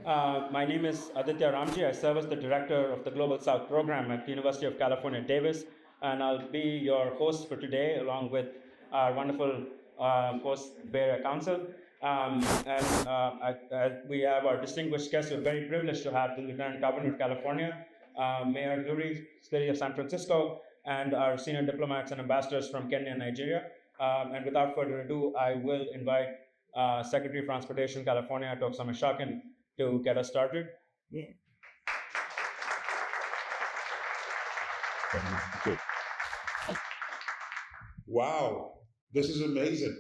My name is Aditya Ramji. I serve as the director of the Global South program at the University of California, Davis, and I'll be your host for today, along with our wonderful host, Bay Area Council. We have our distinguished guests. We're very privileged to have the Lieutenant Governor of California, Mayor Lurie, City of San Francisco, and our senior diplomats and ambassadors from Kenya and Nigeria. And without further ado, I will invite Secretary of Transportation, California, Dr. Shakin, to get us started. Yeah. Wow, this is amazing.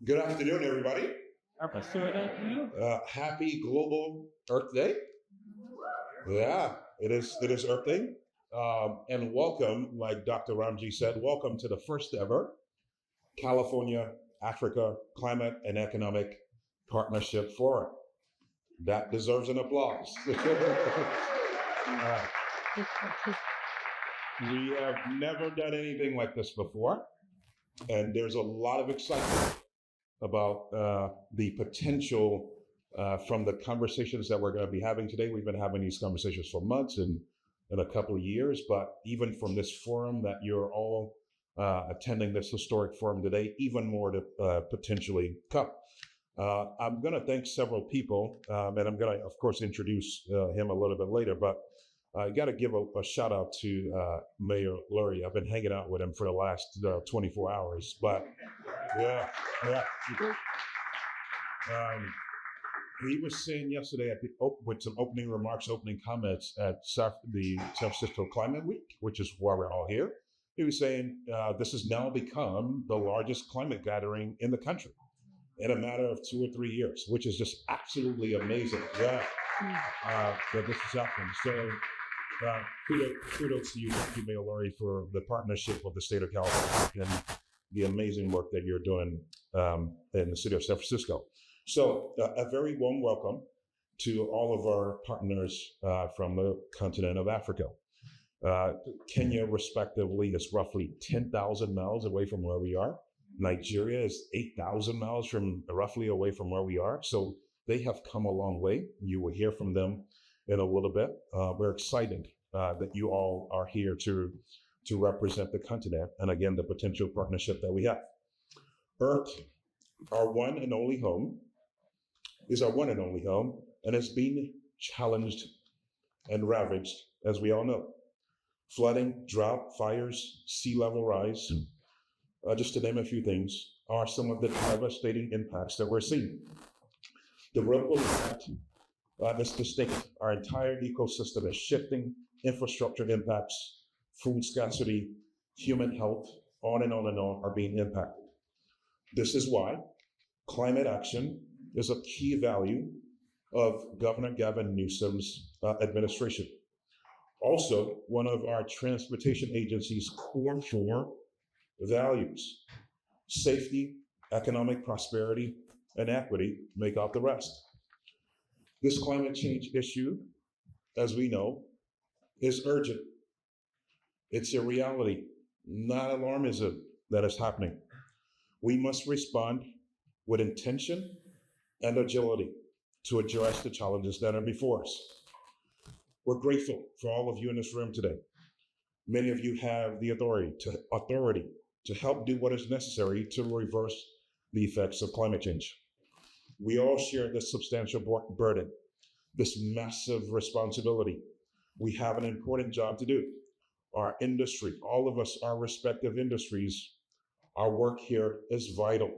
Good afternoon, everybody. Happy Global Earth Day. Yeah, it is Earth Day. And welcome, like Dr. Ramji said, welcome to the first ever California Africa Climate and Economic Partnership Forum. That deserves an applause. We have never done anything like this before, and there's a lot of excitement about the potential from the conversations that we're going to be having today. We've been having these conversations for months and a couple of years, but even from this forum that you're all attending this historic forum today, even more to potentially come. I'm going to thank several people, and I'm going to, of course, introduce him a little bit later, but I got to give a shout out to Mayor Lurie. I've been hanging out with him for the last 24 hours, but yeah. He was saying yesterday with some opening remarks, opening comments at the San Francisco Climate Week, which is why we're all here. He was saying this has now become the largest climate gathering in the country in a matter of 2 or 3 years, which is just absolutely amazing. Yeah, that this is happening. So kudos to you, thank you, Mayor Lurie, for the partnership with the state of California and the amazing work that you're doing in the city of San Francisco. So a very warm welcome to all of our partners from the continent of Africa. Kenya, respectively, is roughly 10,000 miles away from where we are. Nigeria is 8,000 miles from roughly away from where we are. So they have come a long way. You will hear from them in a little bit. We're excited that you all are here to represent the continent and, again, the potential partnership that we have. Earth, our one and only home, is our one and only home, and it's been challenged and ravaged, as we all know. Flooding, drought, fires, sea level rise, just to name a few things, are some of the devastating impacts that we're seeing. The ripple effect is distinct. Our entire ecosystem is shifting, infrastructure impacts, food scarcity, human health, on and on are being impacted. This is why climate action is a key value of Governor Gavin Newsom's administration. Also, one of our transportation agency's core 4 values. Safety, economic prosperity, and equity make out the rest. This climate change issue, as we know, is urgent. It's a reality, not alarmism that is happening. We must respond with intention and agility to address the challenges that are before us. We're grateful for all of you in this room today. Many of you have the authority to help do what is necessary to reverse the effects of climate change. We all share this substantial burden, this massive responsibility. We have an important job to do. Our industry, all of us, our respective industries, our work here is vital.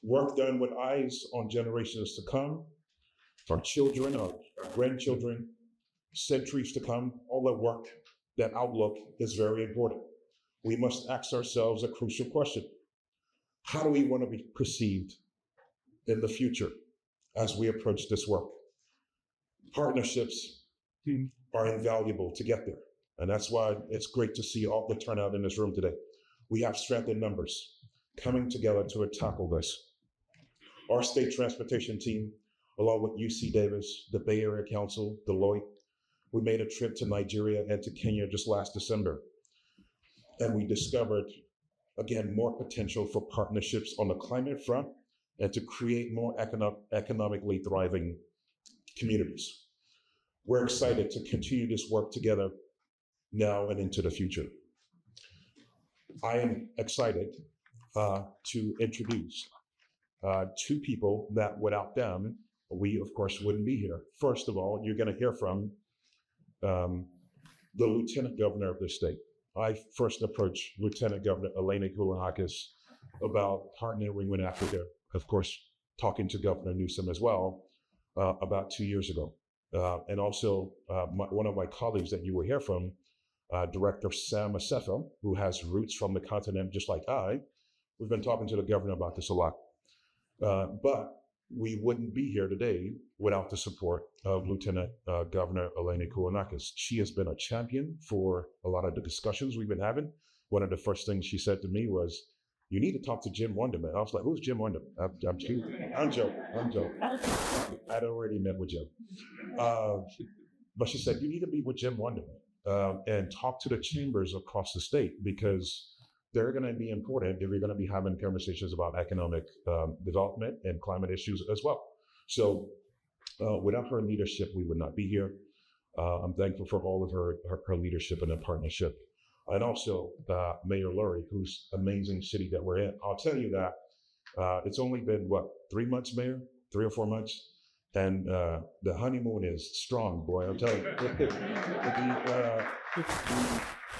Work done with eyes on generations to come, our children, our grandchildren, centuries to come, all that work, that outlook is very important. We must ask ourselves a crucial question. How do we want to be perceived in the future as we approach this work? Partnerships are invaluable to get there. And that's why it's great to see all the turnout in this room today. We have strength in numbers coming together to tackle this. Our state transportation team, along with UC Davis, the Bay Area Council, Deloitte, we made a trip to Nigeria and to Kenya just last December. And we discovered, again, more potential for partnerships on the climate front and to create more economically thriving communities. We're excited to continue this work together now and into the future. I am excited to introduce two people that without them, we of course wouldn't be here. First of all, you're going to hear from the Lieutenant Governor of the state. I first approached Lieutenant Governor Elena Koulakis about partnering with Africa, of course, talking to Governor Newsom as well, about 2 years ago. And also one of my colleagues that you will hear from, Director Sam Asefa, who has roots from the continent just like I. We've been talking to the governor about this a lot. But we wouldn't be here today without the support of Lieutenant Governor Elena Koulakis. She has been a champion for a lot of the discussions we've been having. One of the first things she said to me was, "You need to talk to Jim Wonderman." I was like, "Who's Jim Wonderman?" I'm joking. I'd already met with Jim. But she said, "You need to be with Jim Wonderman and talk to the chambers across the state, because they're going to be important if we're going to be having conversations about economic development and climate issues as well." So without her leadership, we would not be here. I'm thankful for all of her leadership and her partnership. And also Mayor Lurie, whose amazing city that we're in. I'll tell you that it's only been, 3 months, Mayor? 3 or 4 months? And the honeymoon is strong, boy, I'll tell you.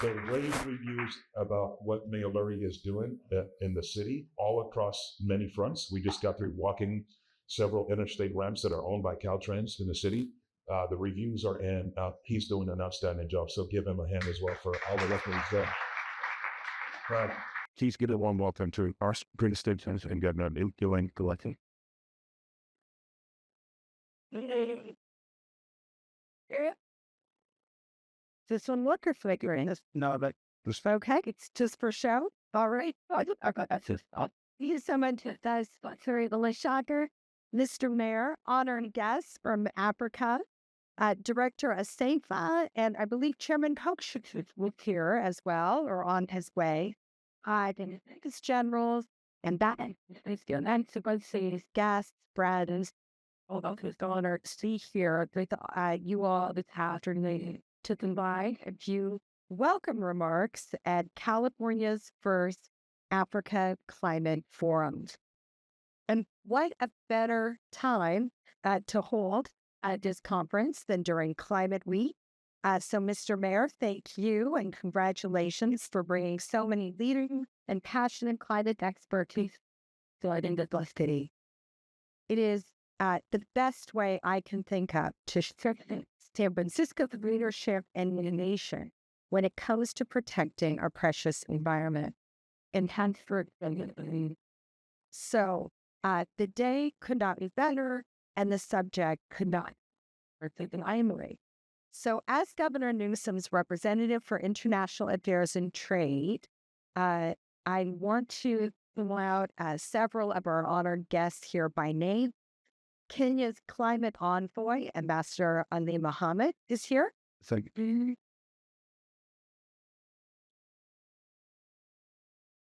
The rave reviews about what Mayor Lurie is doing in the city, all across many fronts. We just got through walking several interstate ramps that are owned by Caltrans in the city. The reviews are in. He's doing an outstanding job, so give him a hand as well for all the work that he's done. Please give a warm welcome to our Green State and Governor Elena Koulakis. This one look or figuring? No, but Okay, it's just for show. All right. He's someone to does very the shocker. Mr. Mayor, honored guests from Africa, Director Asefa, and I believe Chairman Koch should be here as well, or on his way. The biggest generals and that and to both say guests, friends, although it's honored to see here with you all this afternoon to provide a few welcome remarks at California's first Africa Climate Forum. And what a better time to hold this conference than during Climate Week. So, Mr. Mayor, thank you and congratulations for bringing so many leading and passionate climate expertise to the city. It is the best way I can think of to strengthen San Francisco's leadership and the nation when it comes to protecting our precious environment. And so the day could not be better, and the subject could not be timely. So as Governor Newsom's representative for international affairs and trade, I want to pull out several of our honored guests here by name. Kenya's climate envoy, Ambassador Ali Mohammed, is here. thank you.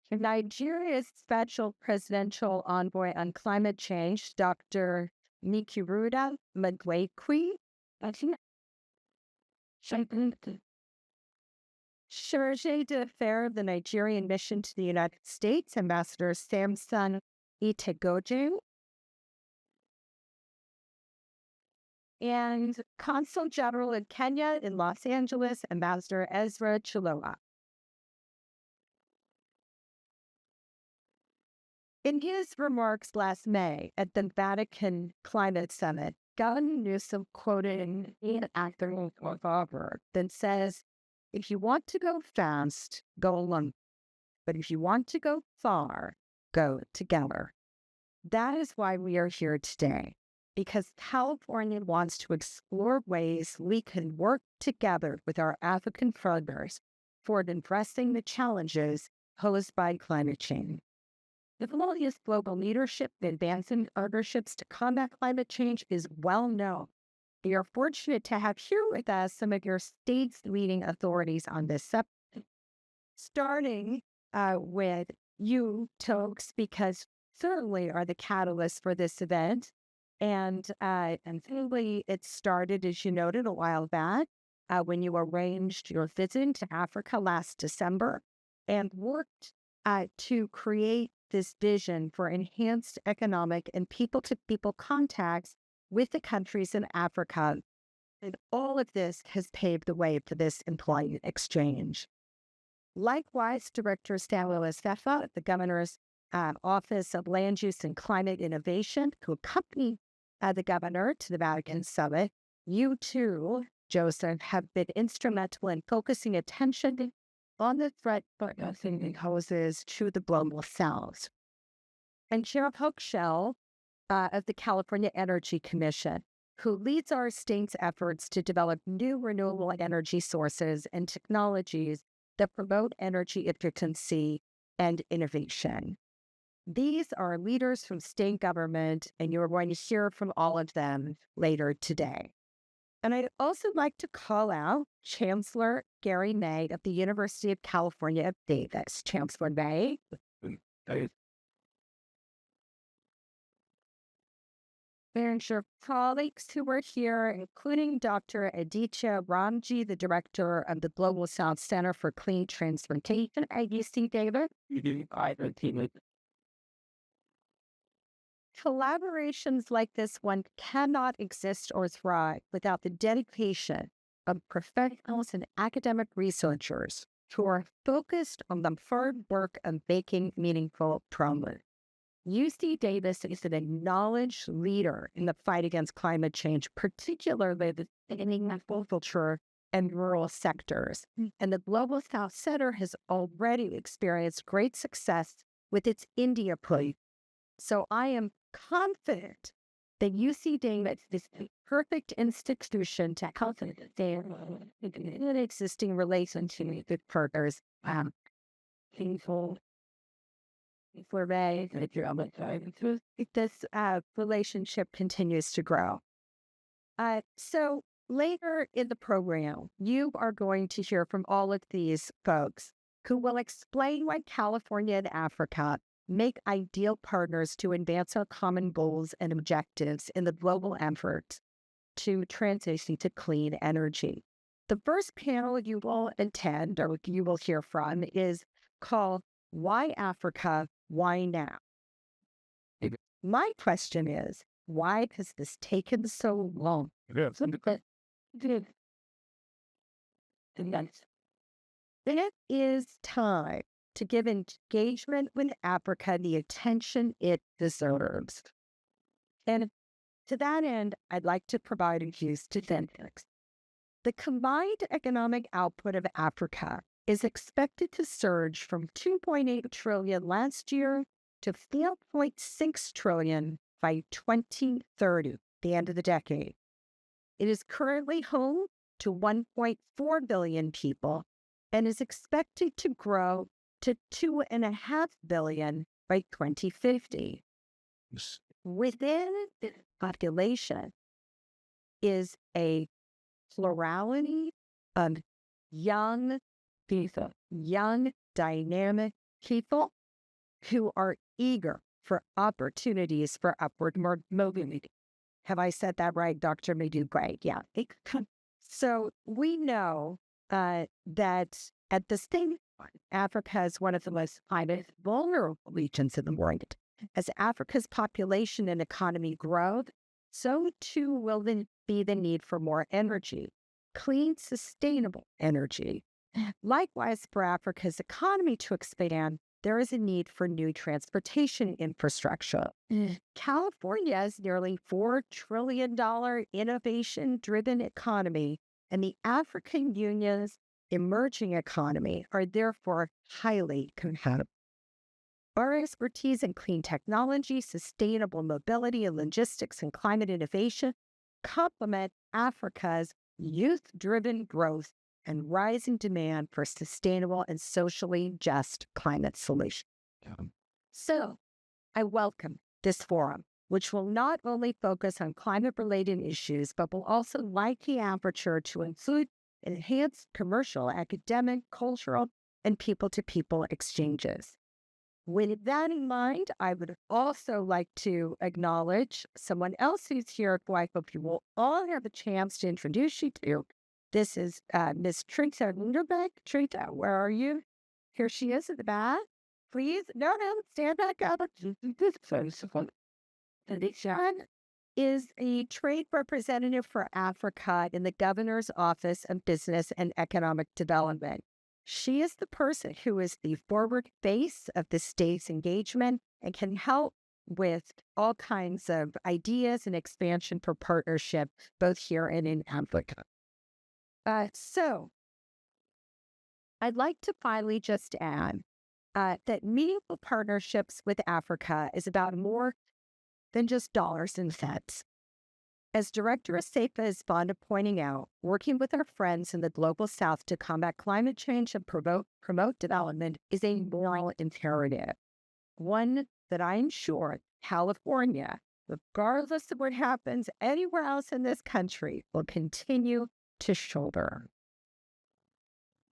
Nigeria's special presidential envoy on climate change, Dr. Nikiruda Magwekwi. Charge d'affaires of the Nigerian mission to the United States, Ambassador Samson Itegoju. And Consul General in Kenya in Los Angeles, Ambassador Ezra Chiloa. In his remarks last May at the Vatican Climate Summit, Governor Newsom quoted an actor proverb that says, "If you want to go fast, go alone. But if you want to go far, go together." That is why we are here today, because California wants to explore ways we can work together with our African partners for addressing the challenges posed by climate change. The Colombia's global leadership in advancing partnerships to combat climate change is well known. We are fortunate to have here with us some of your state's leading authorities on this subject, starting with you, Tokes, because certainly are the catalyst for this event. And really, it started, as you noted, a while back when you arranged your visit to Africa last December and worked to create this vision for enhanced economic and people-to-people contacts with the countries in Africa. And all of this has paved the way for this employment exchange. Likewise, Director Stanley Estefa at the Governor's Office of Land Use and Climate Innovation, who accompanied the governor to the Vatican Summit, you too, Joseph, have been instrumental in focusing attention on the threat it poses to the global south. And Sheriff Hochschild of the California Energy Commission, who leads our state's efforts to develop new renewable energy sources and technologies that promote energy efficiency and innovation. These are leaders from state government, and you're going to hear from all of them later today. And I'd also like to call out Chancellor Gary May of the University of California at Davis. Chancellor May. And your colleagues who were here, including Dr. Aditya Ramji, the director of the Global South Center for Clean Transportation at UC Davis. Collaborations like this one cannot exist or thrive without the dedication of professionals and academic researchers who are focused on the hard work of making meaningful progress. UC Davis is an acknowledged leader in the fight against climate change, particularly in agriculture and rural sectors. And the Global South Center has already experienced great success with its India push. So I am confident that UC Davis is a perfect institution to help their existing relationship with partners. This relationship continues to grow. So later in the program, you are going to hear from all of these folks who will explain why California and Africa make ideal partners to advance our common goals and objectives in the global effort to transition to clean energy. The first panel you will attend, or you will hear from, is called Why Africa, Why Now? My question is, why has this taken so long? It is time to give engagement with Africa the attention it deserves. And to that end, I'd like to provide a few statistics. The combined economic output of Africa is expected to surge from 2.8 trillion last year to 4.6 trillion by 2030, the end of the decade. It is currently home to 1.4 billion people and is expected to grow to 2.5 billion by 2050. Within the population is a plurality of young people, young, dynamic people who are eager for opportunities for upward mobility. Have I said that right, Dr. Madhu-Gray? Yeah. So we know that at the same time, Africa is one of the most climate vulnerable regions in the world. As Africa's population and economy grow, so too will be the need for more energy, clean, sustainable energy. Likewise, for Africa's economy to expand, there is a need for new transportation infrastructure. California's nearly $4 trillion innovation-driven economy and the African Union's emerging economy are therefore highly compatible. Our expertise in clean technology, sustainable mobility, and logistics and climate innovation complement Africa's youth-driven growth and rising demand for sustainable and socially just climate solutions. So, I welcome this forum, which will not only focus on climate-related issues, but will also light the aperture to include enhanced commercial, academic, cultural, and people-to-people exchanges. With that in mind, I would also like to acknowledge someone else who's here who I hope you will all have a chance to introduce you to. This is Miss Trita Lunderbeck. Trita, where are you? Here she is at the back. Please, no, stand back up. Sharon is a trade representative for Africa in the Governor's Office of Business and Economic Development. She is the person who is the forward face of the state's engagement and can help with all kinds of ideas and expansion for partnership, both here and in Africa. So I'd like to finally just add that meaningful partnerships with Africa is about more than just dollars and cents. As Director of SEPA is fond of pointing out, working with our friends in the Global South to combat climate change and promote development is a moral imperative, one that I'm sure California, regardless of what happens anywhere else in this country, will continue to shoulder.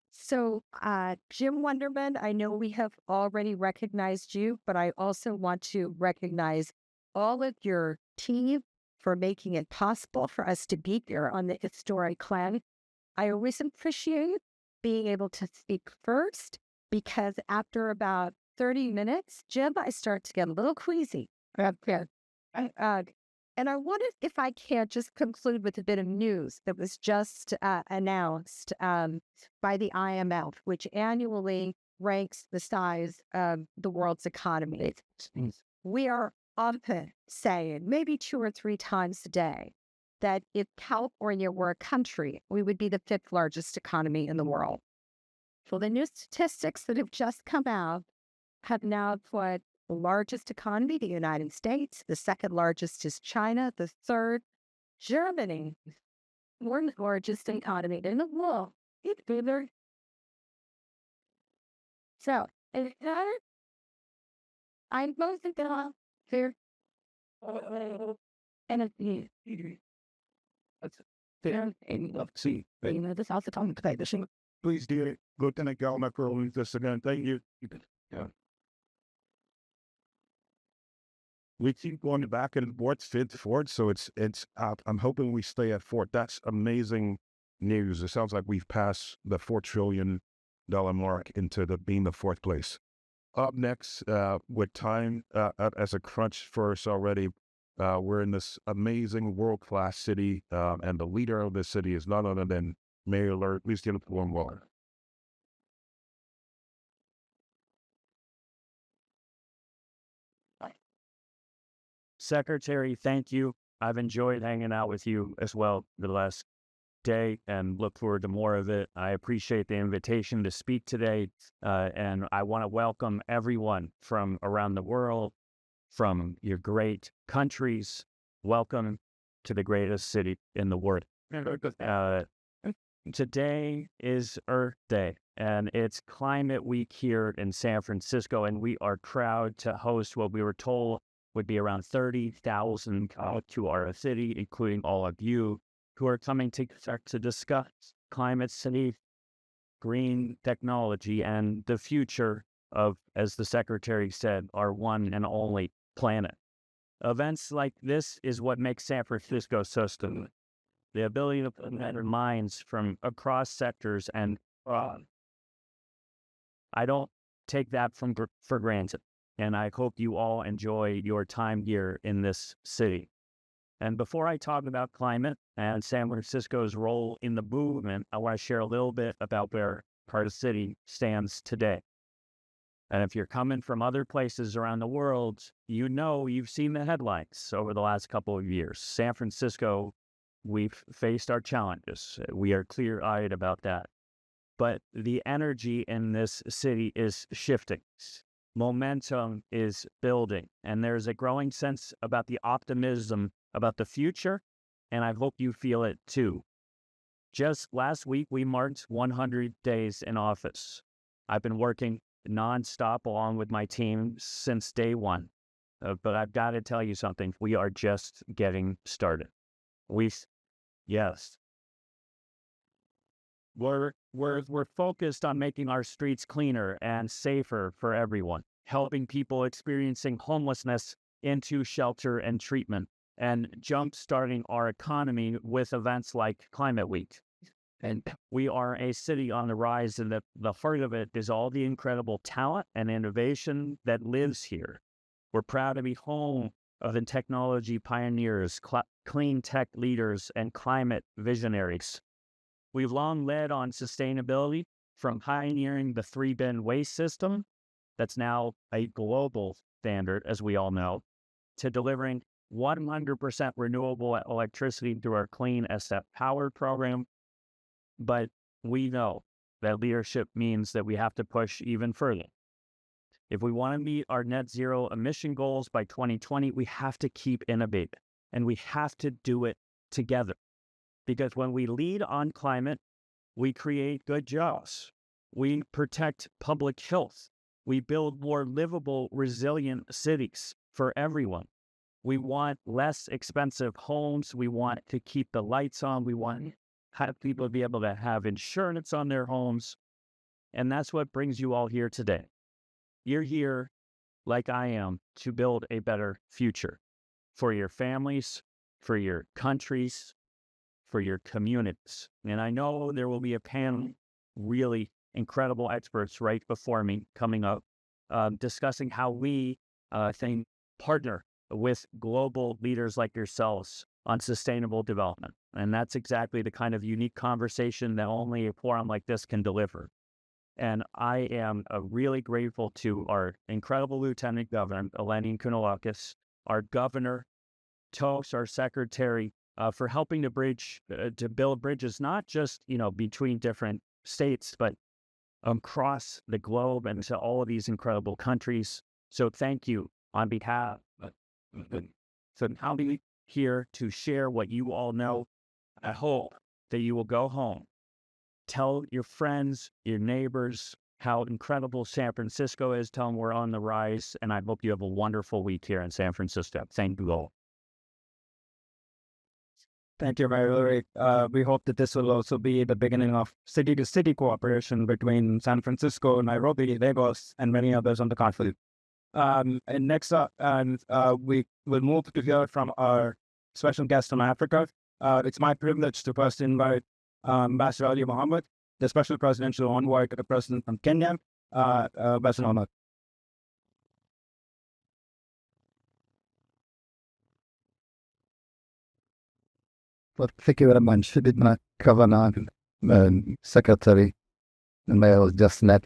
So, Jim Wonderman, I know we have already recognized you, but I also want to recognize all of your team for making it possible for us to be here on the historic land. I always appreciate being able to speak first because after about 30 minutes, Jim, I start to get a little queasy. And I wonder if I can just conclude with a bit of news that was just announced by the IMF, which annually ranks the size of the world's economy. We are often saying, maybe 2 or 3 times a day, that if California were a country, we would be the 5th largest economy in the world. Well, the new statistics that have just come out have now put the largest economy, the United States. The second largest is China. The third, Germany. We're the largest economy in the world. It's bigger. So, and I'm both going here. And it's there. And let's see. This also talking today. This thing. Please do, Lieutenant Governor, for this again. Thank you. Yeah. We keep going back and forth, so it's I'm hoping we stay at 4. That's amazing news. It sounds like we've passed the $4 trillion mark into being the 4th place. Up next, with time as a crunch for us already, we're in this amazing world-class city, and the leader of this city is none other than Mayor Alert. Please give it a warm welcome. Secretary, thank you. I've enjoyed hanging out with you as well the last day and look forward to more of it. I appreciate the invitation to speak today, and I want to welcome everyone from around the world, from your great countries. Welcome to the greatest city in the world. Today is Earth Day, and it's Climate Week here in San Francisco, and we are proud to host what we were told would be around 30,000 to our city, including all of you who are coming to discuss climate city, green technology, and the future of, as the Secretary said, our one and only planet. Events like this is what makes San Francisco so stunning. The ability to put minds from across sectors, and I don't take that for granted. And I hope you all enjoy your time here in this city. And before I talk about climate and San Francisco's role in the movement, I want to share a little bit about where our city stands today. And if you're coming from other places around the world, you know you've seen the headlines over the last couple of years. San Francisco, we've faced our challenges. We are clear-eyed about that. But the energy in this city is shifting. Momentum is building, and there's a growing sense about the optimism about the future, and I hope you feel it too. Just last week, we marked 100 days in office. I've been working nonstop along with my team since day one, but I've got to tell you something. We are just getting started. Yes. We're focused on making our streets cleaner and safer for everyone. helping people experiencing homelessness into shelter and treatment, and jump-starting our economy with events like Climate Week. And we are a city on the rise, and the heart of it is all the incredible talent and innovation that lives here. We're proud to be home of the technology pioneers, clean tech leaders, and climate visionaries. We've long led on sustainability, from pioneering the 3-bin waste system, that's now a global standard, as we all know, to delivering 100% renewable electricity through our Clean SF Power program. But we know that leadership means that we have to push even further. If we want to meet our net zero emission goals by 2020, we have to keep innovating, and we have to do it together. Because when we lead on climate, we create good jobs. We protect public health. We build more livable, resilient cities for everyone. We want less expensive homes. We want to keep the lights on. We want have people be able to have insurance on their homes. And that's what brings you all here today. You're here, like I am, to build a better future for your families, for your countries, for your communities. And I know there will be a panel, really incredible experts right before me coming up, discussing how we think partner with global leaders like yourselves on sustainable development. And that's exactly the kind of unique conversation that only a forum like this can deliver. And I am really grateful to our incredible Lieutenant Governor, Eleni Kounalakis, our Governor, Tos, our Secretary, for helping to build bridges, not just, between different states, but across the globe and to all of these incredible countries. So thank you on behalf of I'll be here to share what you all know. I hope that you will go home, tell your friends, your neighbors, how incredible San Francisco is. Tell them we're on the rise, and I hope you have a wonderful week here in San Francisco. Thank you all. Thank you, Mary. We hope that this will also be the beginning of city-to-city cooperation between San Francisco, Nairobi, Lagos, and many others on the continent. And next up, we will move to hear from our special guest from Africa. It's my privilege to first invite Ambassador Ali Mohammed, the Special Presidential Envoy to the President from Kenya. Ambassador Mohammed. Well, thank you very much. My Governor and Secretary, and Mayor just met,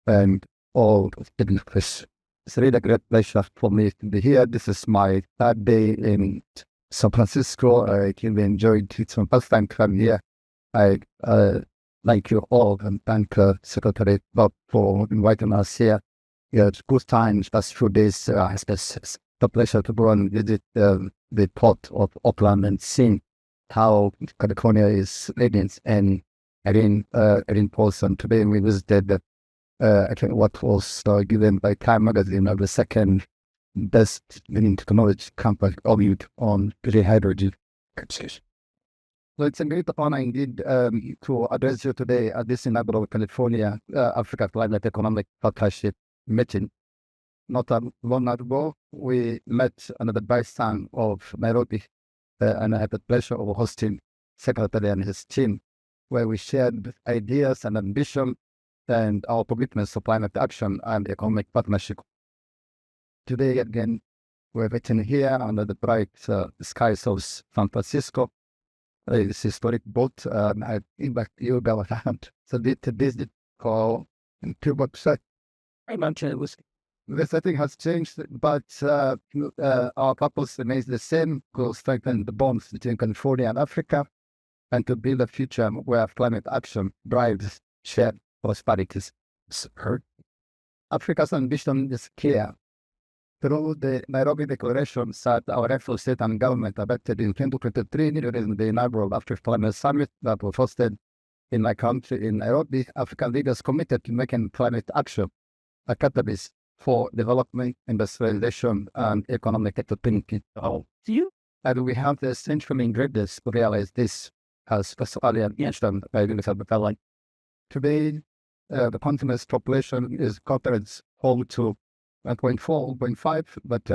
and all of the officials. It's really a great pleasure for me to be here. This is my third day in San Francisco. I really enjoyed it. It's my first time coming here. I thank you all and thank Secretary Bob for inviting us here. It's good times. Last few days, it's a pleasure to go and visit the port of Oakland and see how California is leading. And in person today, we visited I think what was given by Time Magazine as the second best leading technology company on green hydrogen. So it's a great honor indeed to address you today at this inaugural California Africa Climate Economic Partnership meeting. Not long ago, we met under the bystand of Nairobi, and I had the pleasure of hosting Secretary and his team, where we shared ideas and ambition and our commitments to climate action and economic partnership. Today, again, we're meeting here under the bright skies of San Francisco. This historic boat. I invite you about hand. So the visit call and two websites. I mentioned it was the setting has changed, but our purpose remains the same: to strengthen the bonds between California and Africa, and to build a future where climate action drives shared prosperities. Africa's ambition is clear. Through the Nairobi Declaration that our national state and government adopted in 2023 during the inaugural Africa Climate Summit that was hosted in my country in Nairobi, African leaders committed to making climate action a catalyst for development, industrialization, and economic opportunity. And we have the essential ingredients to realize this, as earlier mentioned by Minister Bakalan. Today, the continent's population is conference home to 1.4, 1.5, but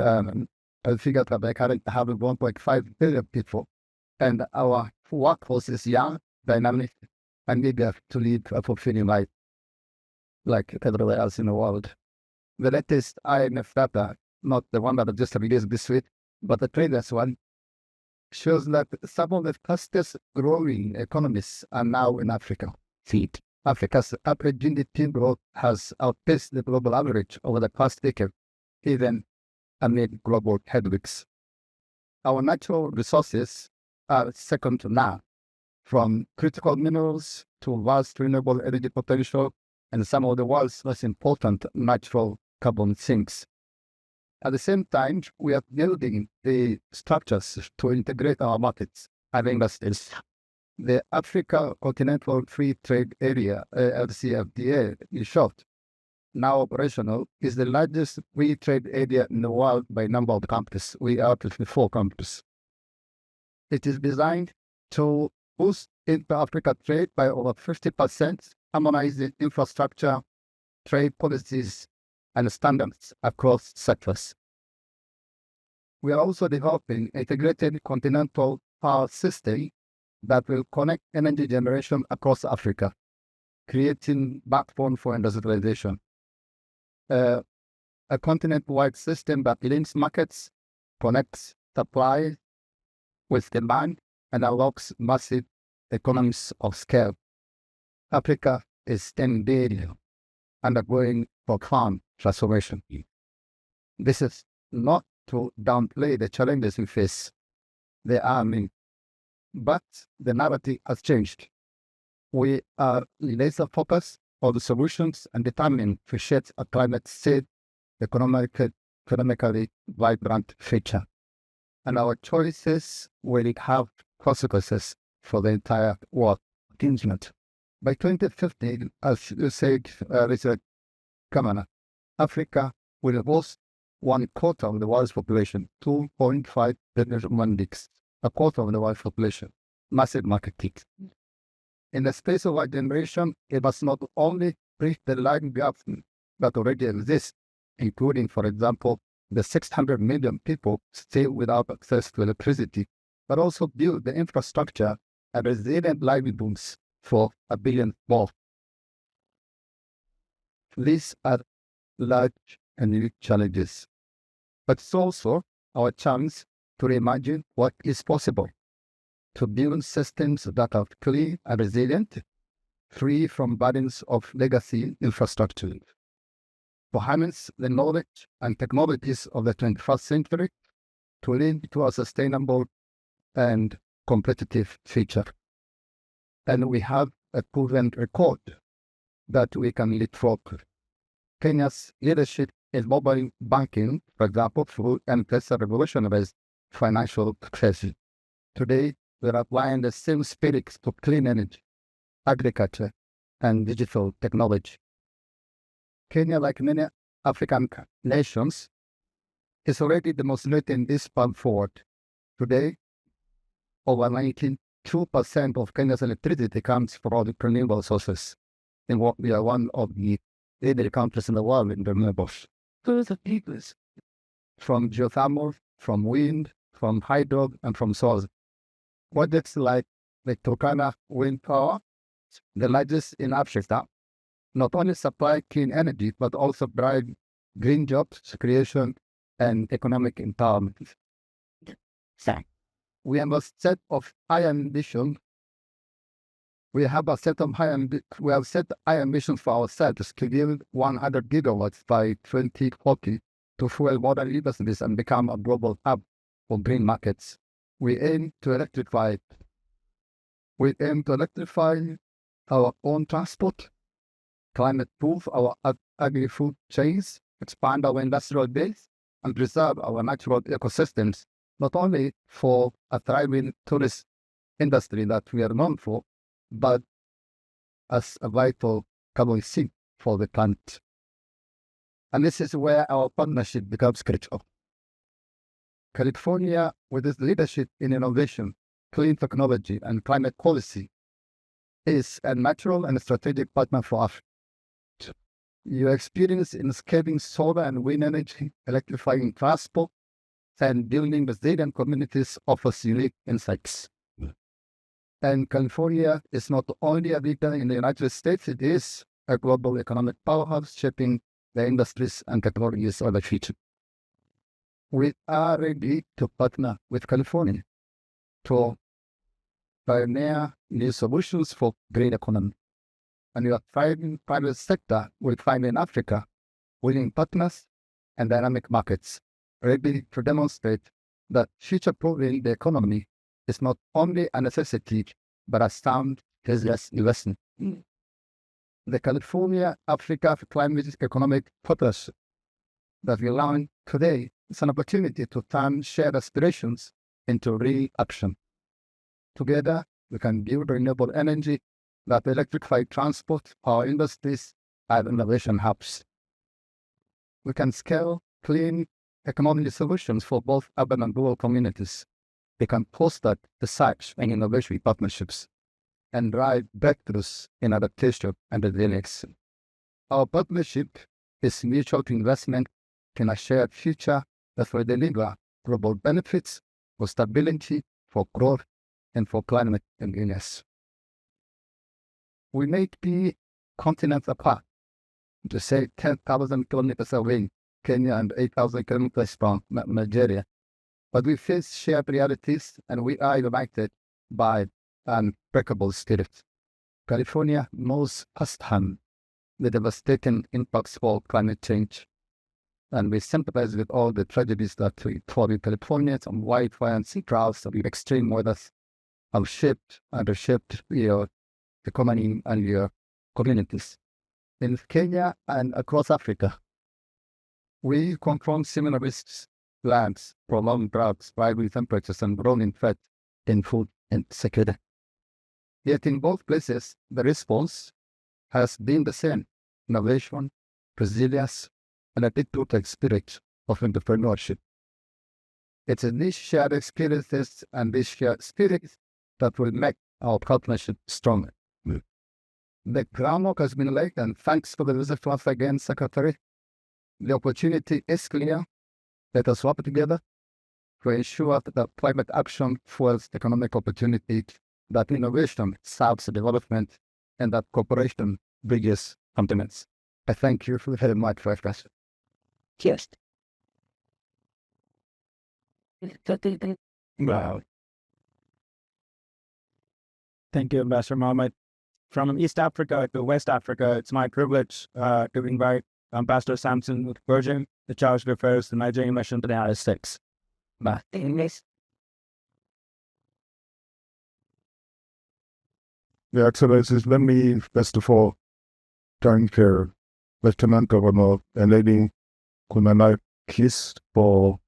I figured that I currently have 1.5 billion people, and our workforce is young, dynamic, and eager to live a fulfilling life like everywhere else in the world. The latest IMF data, not the one that I just released this week, but the previous one, shows that some of the fastest growing economies are now in Africa. Africa's average GDP growth has outpaced the global average over the past decade, even amid global headwinds. Our natural resources are second to none, from critical minerals to vast renewable energy potential and some of the world's most important natural carbon sinks. At the same time, we are building the structures to integrate our markets and industries. The Africa Continental Free Trade Area, LCFTA, in short, now operational, is the largest free trade area in the world by number of countries. We are 54 countries. It is designed to boost inter-Africa trade by over 50%, harmonizing infrastructure, trade policies, and standards across sectors. We are also developing an integrated continental power system that will connect energy generation across Africa, creating backbone for industrialization. A continent-wide system that links markets, connects supply with demand, and unlocks massive economies of scale. Africa is indeed undergoing profound transformation. This is not to downplay the challenges we face. They are many, but the narrative has changed. We are laser focused on the solutions and determined to shape a climate-safe, economically vibrant future. And our choices will have consequences for the entire world. By 2050, as you said, Richard Kamana, Africa will host 1/4 of the world's population, 2.5 billion human beings, 1/4 of the world's population, massive market peak. In the space of a generation, it must not only bridge the line gap that already exists, including, for example, the 600 million people still without access to electricity, but also build the infrastructure and resilient livelihoods for 1 billion more. These are large and unique challenges, but it's also our chance to reimagine what is possible, to build systems that are clean and resilient, free from burdens of legacy infrastructure, to harness the knowledge and technologies of the 21st century to lead to a sustainable and competitive future. And we have a proven record that we can leapfrog. Kenya's leadership in mobile banking, for example, through M-Pesa revolutionized financial crisis. Today, we are applying the same spirit to clean energy, agriculture, and digital technology. Kenya, like many African nations, is already demonstrating this path forward. Today, over 92% of Kenya's electricity comes from renewable sources, and we are one of the leading countries in the world in renewables. From geothermal, from wind, from hydro, and from solar. Projects like the Turkana wind power, the largest in Africa, not only supply clean energy, but also drive green jobs creation and economic empowerment. We have a set of high ambition. We have set high ambition for ourselves to build 100 gigawatts by 2040 to fuel modern industries and become a global hub for green markets. We aim to electrify our own transport, climate-proof our agri-food chains, expand our industrial base, and preserve our natural ecosystems, not only for a thriving tourist industry that we are known for, but as a vital carbon sink for the planet. And this is where our partnership becomes critical. California, with its leadership in innovation, clean technology, and climate policy, is a natural and strategic partner for Africa. Your experience in scaling solar and wind energy, electrifying transport, and building resilient communities offers unique insights. And California is not only a leader in the United States, it is a global economic powerhouse shaping the industries and technologies of the future. We are ready to partner with California to pioneer new solutions for green economy. And your private sector will find in Africa willing partners and dynamic markets ready to demonstrate that future-proofing the economy is not only a necessity, but a sound business investment. The California-Africa Climate Economic Partnership that we launched today is an opportunity to turn shared aspirations into real action. Together, we can build renewable energy that electrify transport, our industries, and innovation hubs. We can scale clean economic solutions for both urban and rural communities. We can foster research and innovation partnerships and drive breakthroughs in adaptation and resilience. Our partnership is mutual investment in a shared future that will deliver global benefits for stability, for growth, and for climate convenience. We may be continents apart, to say 10,000 kilometers away, Kenya, and 8,000 kilometers from Nigeria, but we face shared realities and we are united by an unbreakable spirit. California knows firsthand the devastating impacts of climate change, and we sympathize with all the tragedies that we in California, from wildfire and sea droughts and extreme weather have shaped and reshaped your economy and your communities. In Kenya and across Africa, we confront similar risks: floods, prolonged droughts, rising temperatures, and growing threat in food and security. Yet in both places, the response has been the same: innovation, resilience, and a deep-rooted spirit of entrepreneurship. It's in these shared experiences and this shared spirit that will make our partnership stronger. The groundwork has been laid, and thanks for the visit once again, Secretary. The opportunity is clear. Let us work together to ensure that climate action fuels economic opportunity, that innovation serves development, and that cooperation bridges continents. I thank you for very much for your question. Yes. Wow. Thank you, Ambassador Mohammed. From East Africa to West Africa, it's my privilege to invite Ambassador Sampson Virgin, the Charge of Affairs to the Nigerian mission to the United States. Your Excellencies, let me first of all thank Lieutenant Governor and Lady Kunana Kiss for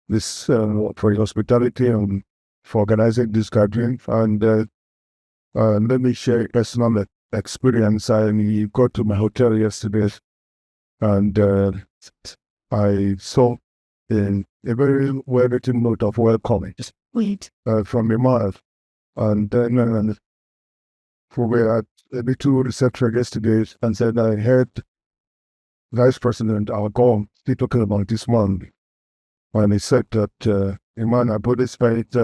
this, for your hospitality and for organizing this gathering. And let me share a personal experience. I got to my hotel yesterday and I saw a very well-written note of welcome from Iman. And then we were at a little reception yesterday and said I heard Vice President Algon talking about this one. And he said that Iman Abode spent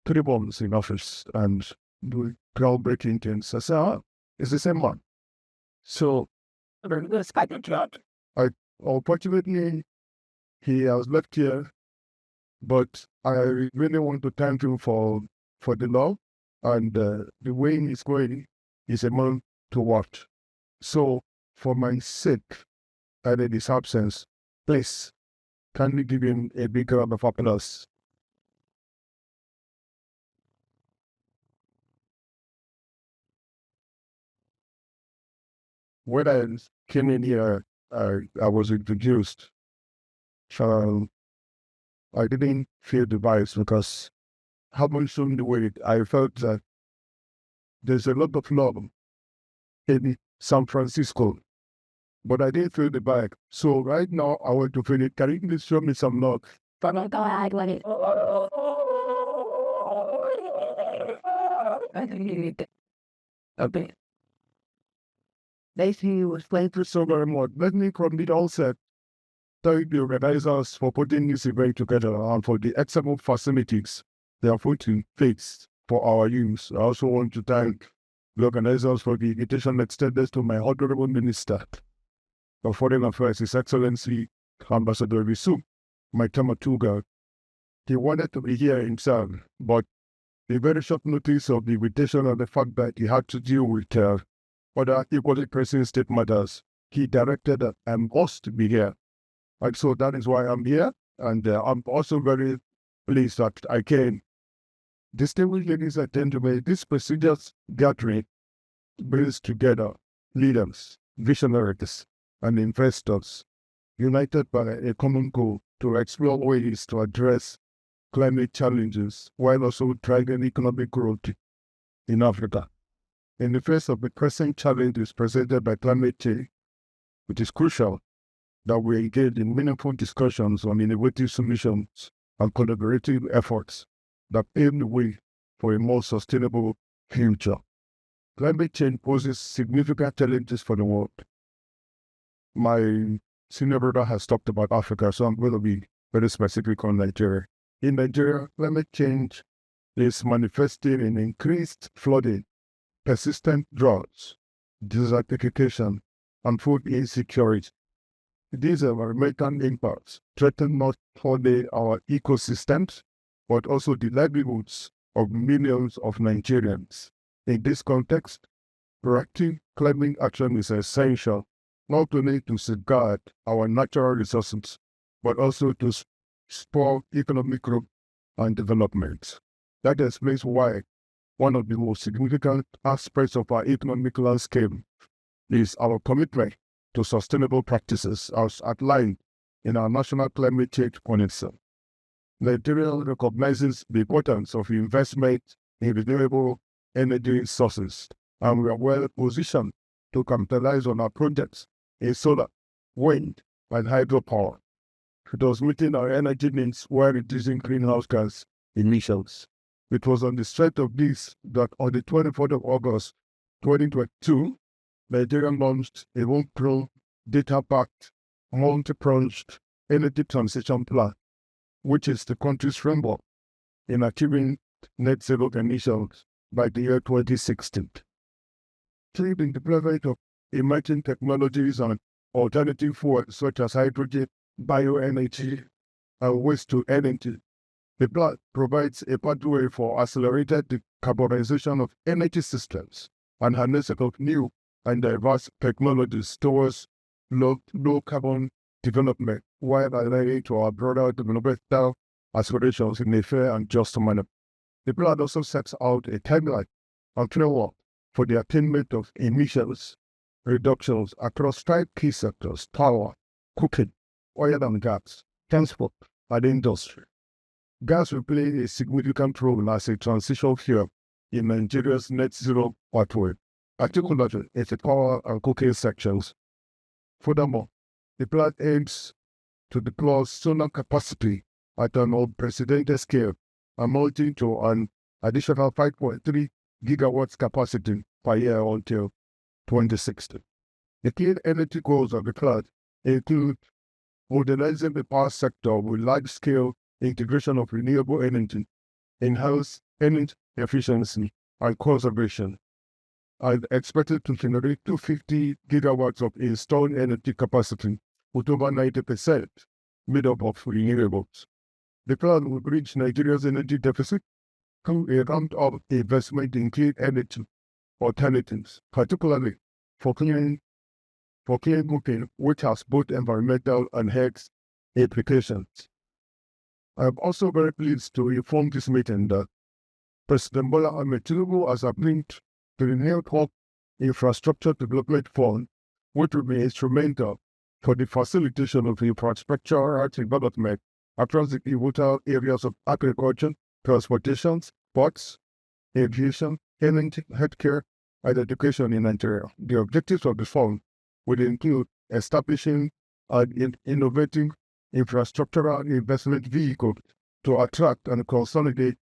3 months in office and doing groundbreaking things. I said, it's the same one. So, unfortunately, he has left here, but I really want to thank him for the love and the way he's going is a man to watch. So, for my sake and in his absence, please, can we give him a big round of applause? When I came in here, I was introduced. So I didn't feel the vibes because having shown the way, I felt that there's a lot of love in San Francisco, but I didn't feel the vibe. So right now, I want to feel it. Can you please show me some love? Okay. Thank you so very much. Let me from the outset thank the organizers for putting this event together and for the excellent facilities they are putting in place for our use. I also want to thank the organizers for the invitation extended to my Honorable Minister of Foreign Affairs, His Excellency Ambassador Risu, my Tamatuga. He wanted to be here himself, but the very short notice of the invitation and the fact that he had to deal with other equally pressing state matters, he directed that I must be here. And so that is why I'm here. And I'm also very pleased that I came. Distinguished ladies and gentlemen, this prestigious gathering brings together leaders, visionaries, and investors united by a common goal to explore ways to address climate challenges while also driving economic growth in Africa. In the face of the pressing challenges presented by climate change, it is crucial that we engage in meaningful discussions on innovative solutions and collaborative efforts that pave the way for a more sustainable future. Climate change poses significant challenges for the world. My senior brother has talked about Africa, so I'm going to be very specific on Nigeria. In Nigeria, climate change is manifesting in increased flooding, persistent droughts, desertification, and food insecurity. These environmental impacts threaten not only our ecosystems, but also the livelihoods of millions of Nigerians. In this context, proactive climate action is essential not only to safeguard our natural resources, but also to spur economic growth and development. That explains why one of the most significant aspects of our economic landscape is our commitment to sustainable practices as outlined in our National Climate Change Policy. Nigeria recognizes the importance of investment in renewable energy sources, and we are well positioned to capitalize on our projects in solar, wind, and hydropower, thus meeting our energy needs while reducing greenhouse gas emissions. It was on the strength of this that on the 24th of August 2022, Nigeria launched a home-grown, data-backed, multi-pronged energy transition plan, which is the country's framework in achieving net zero emissions by the year 2060. Through the development of emerging technologies and alternative fuels such as hydrogen, bioenergy, and waste-to-energy, the plan provides a pathway for accelerated decarbonization of energy systems and harnessing of new and diverse technologies towards low-carbon development while aligning to our broader developmental aspirations in a fair and just manner. The plan also sets out a timeline and framework for the attainment of emissions reductions across 5 key sectors: power, cooking, oil and gas, transport, and industry. Gas will play a significant role as a transition fuel in Nigeria's net zero pathway, particularly in the power and cooking sections. Furthermore, the plan aims to deploy solar capacity at an unprecedented scale, amounting to an additional 5.3 gigawatts capacity per year until 2060. The clean energy goals of the plan include modernizing the power sector with large-scale integration of renewable energy, enhanced energy efficiency and conservation, and expected to generate 250 gigawatts of installed energy capacity, with over 90% made up of renewables. The plan will bridge Nigeria's energy deficit through a ramped-up investment in clean energy alternatives, particularly for clean cooking, which has both environmental and health implications. I am also very pleased to inform this meeting that President Bola Ahmed Tinubu has agreed to the New Hope Infrastructure Development Fund, which will be instrumental for the facilitation of infrastructural development across the pivotal areas of agriculture, transportation, ports, aviation, energy, healthcare, and education in Nigeria. The objectives of the fund will include establishing and innovating infrastructural investment vehicles to attract and consolidate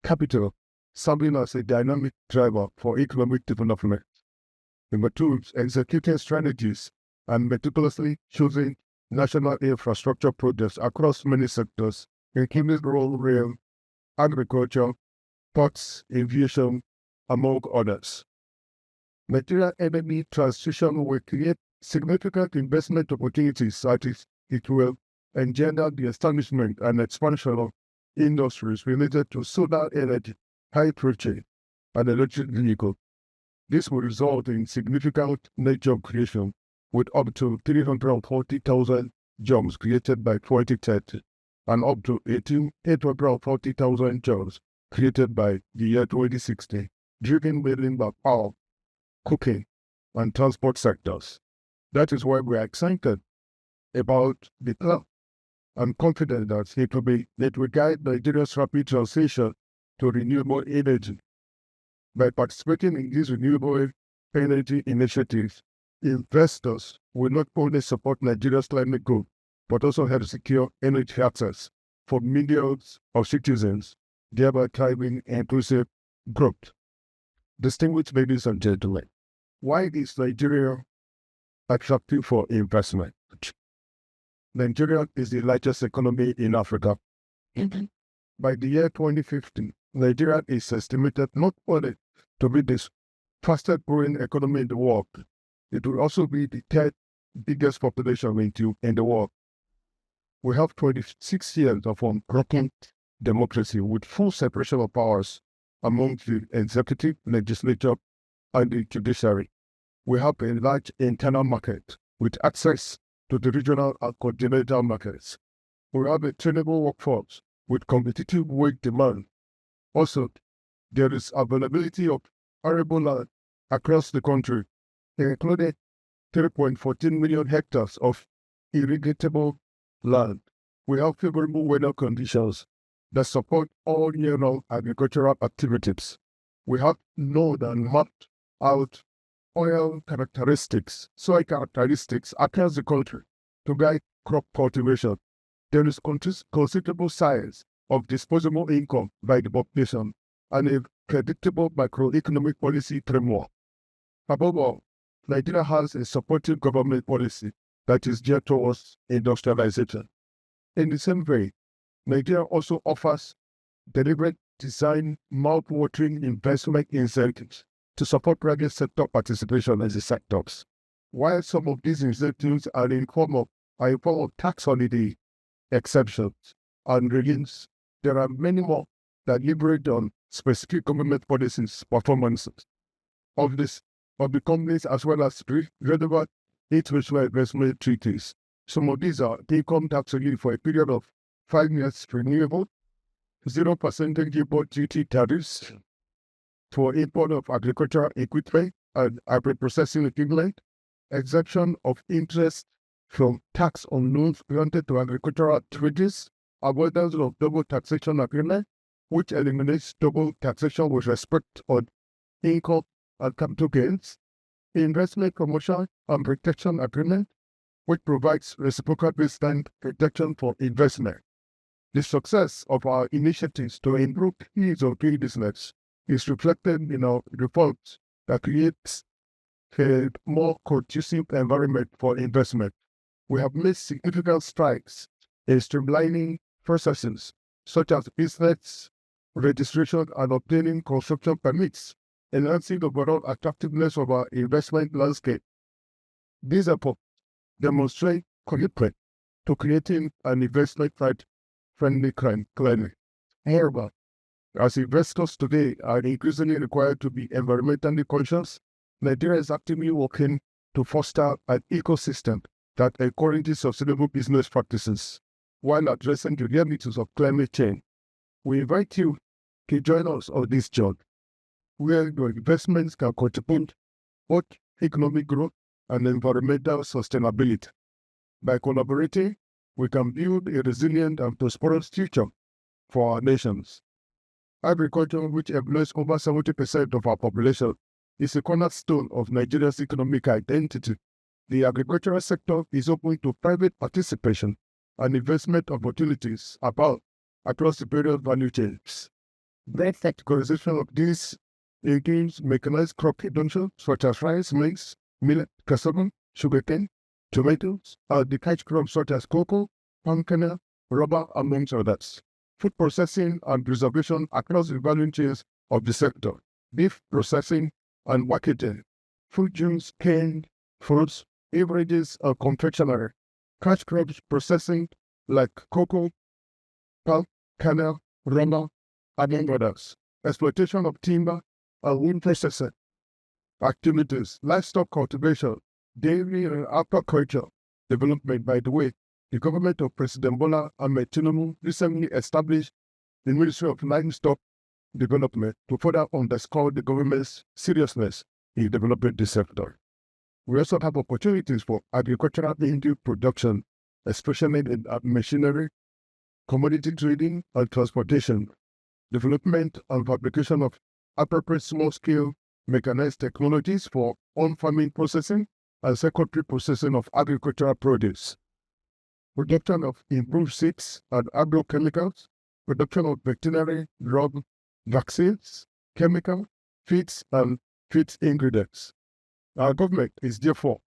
capital, serving as a dynamic driver for economic development. Number two, executing strategies and meticulously choosing national infrastructure projects across many sectors, including rural rail, agriculture, ports, aviation, among others. Nigeria energy transition will create significant investment opportunities as it will engender the establishment and expansion of industries related to solar energy, hydrogen, and electric vehicles. This will result in significant net job creation, with up to 340,000 jobs created by 2030 and up to 840,000 jobs created by the year 2060, driven mainly by power, cooking, and transport sectors. That is why we are excited about the plan. I'm confident that it will guide Nigeria's rapid transition to renewable energy. By participating in these renewable energy initiatives, investors will not only support Nigeria's climate goal, but also help secure energy access for millions of citizens, thereby driving inclusive growth. Distinguished ladies and gentlemen, why is Nigeria attractive for investment? Nigeria is the largest economy in Africa. By the year 2050, Nigeria is estimated not only to be the fastest growing economy in the world, it will also be the third biggest population in the world. We have 26 years of unbroken democracy with full separation of powers among the executive, legislature, and the judiciary. We have a large internal market with access to the regional and continental markets. We have a trainable workforce with competitive wage demand. Also, there is availability of arable land across the country, including 3.14 million hectares of irrigatable land. We have favorable weather conditions that support all year-round agricultural activities. We have known and mapped out soil characteristics across the country to guide crop cultivation. There is considerable size of disposable income by the population and a predictable macroeconomic policy framework. Above all, Nigeria has a supportive government policy that is geared towards industrialization. In the same way, Nigeria also offers deliberate design mouth-watering investment incentives to support private sector participation in the sectors. While some of these incentives are in form of tax holiday exceptions and reliefs, there are many more that leverage on specific government policies performances of the companies as well as relevant international investment treaties. Some of these are income tax relief for a period of 5 years renewable, 0% import duty tariffs for import of agricultural equipment and agri-processing equipment, exemption of interest from tax on loans granted to agricultural activities, avoidance of double taxation agreement, which eliminates double taxation with respect on income and capital gains, investment promotion and protection agreement, which provides reciprocal baseline protection for investment. The success of our initiatives to improve ease of doing business is reflected in our reforms that creates a more conducive environment for investment. We have made significant strides in streamlining processes such as business registration and obtaining construction permits, enhancing the overall attractiveness of our investment landscape. These efforts demonstrate commitment to creating an investment-friendly climate. However, as investors today are increasingly required to be environmentally conscious, Nigeria is actively working to foster an ecosystem that encourages sustainable business practices while addressing the realities of climate change. We invite you to join us on this journey, where your investments can contribute both economic growth and environmental sustainability. By collaborating, we can build a resilient and prosperous future for our nations. Agriculture, which employs over 70% of our population, is a cornerstone of Nigeria's economic identity. The agricultural sector is open to private participation and investment opportunities across the various value chains. The categorization of these includes mechanized crop production such as rice, maize, millet, cassava, sugarcane, tomatoes, and detached crops such as cocoa, palm kernel, rubber, amongst others. Food processing and preservation across the value chains of the sector, beef processing and marketing, fruit juice, canned fruits, beverages, and confectionery, cash crops processing like cocoa, palm kernel, rubber, and others, exploitation of timber and wood processing activities, livestock cultivation, dairy and aquaculture development. By the way, the government of President Bola Ahmed Tinubu recently established the Ministry of Livestock Development to further underscore the government's seriousness in developing this sector. We also have opportunities for agricultural input production, especially in machinery, commodity trading, and transportation, development and fabrication of appropriate small-scale mechanized technologies for on-farming processing and secondary processing of agricultural produce, production of improved seeds and agrochemicals, production of veterinary drug, vaccines, chemical, feeds, and feed ingredients. Our government is therefore